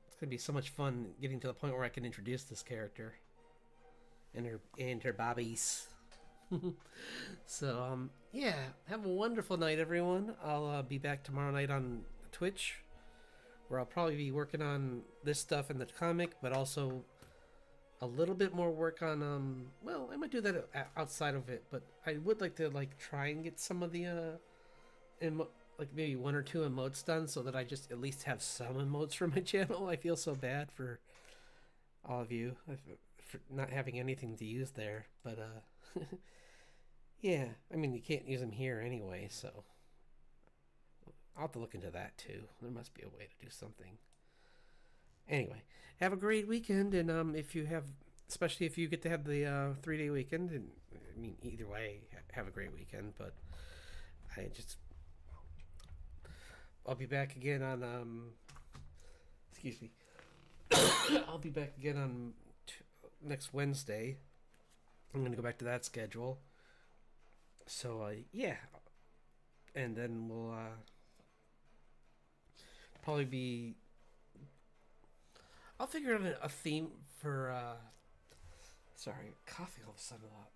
It's gonna be so much fun getting to the point where I can introduce this character and her bobbies. So yeah, have a wonderful night, everyone. I'll be back tomorrow night on Twitch, where I'll probably be working on this stuff in the comic, but also a little bit more work on well, I might do that outside of it, but I would like to like try and get some of the like maybe 1 or 2 emotes done, so that I just at least have some emotes for my channel. I feel so bad for all of you for not having anything to use there, but yeah, I mean, you can't use them here anyway, so I'll have to look into that too. There must be a way to do something. Anyway, have a great weekend, and if you have, especially if you get to have the 3-day weekend, and I mean, either way, have a great weekend. But I'll be back again on excuse me. I'll be back again on next Wednesday. I'm gonna go back to that schedule. So yeah, and then we'll probably be. I'll figure out a theme for. Sorry, coughing all of a sudden a lot.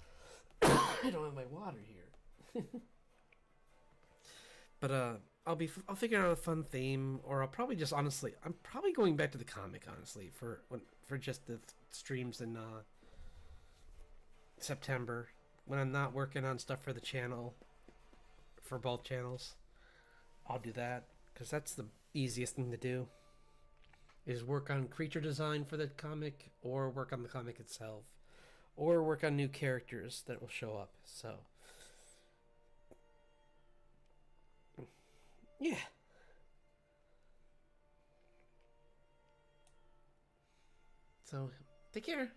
I don't have my water here. But I'll figure out a fun theme, or I'll probably just honestly, I'm probably going back to the comic honestly for just the streams in September, when I'm not working on stuff for the channel, for both channels. I'll do that because that's the easiest thing to do. Is work on creature design for the comic, or work on the comic itself, or work on new characters that will show up. So yeah. So take care.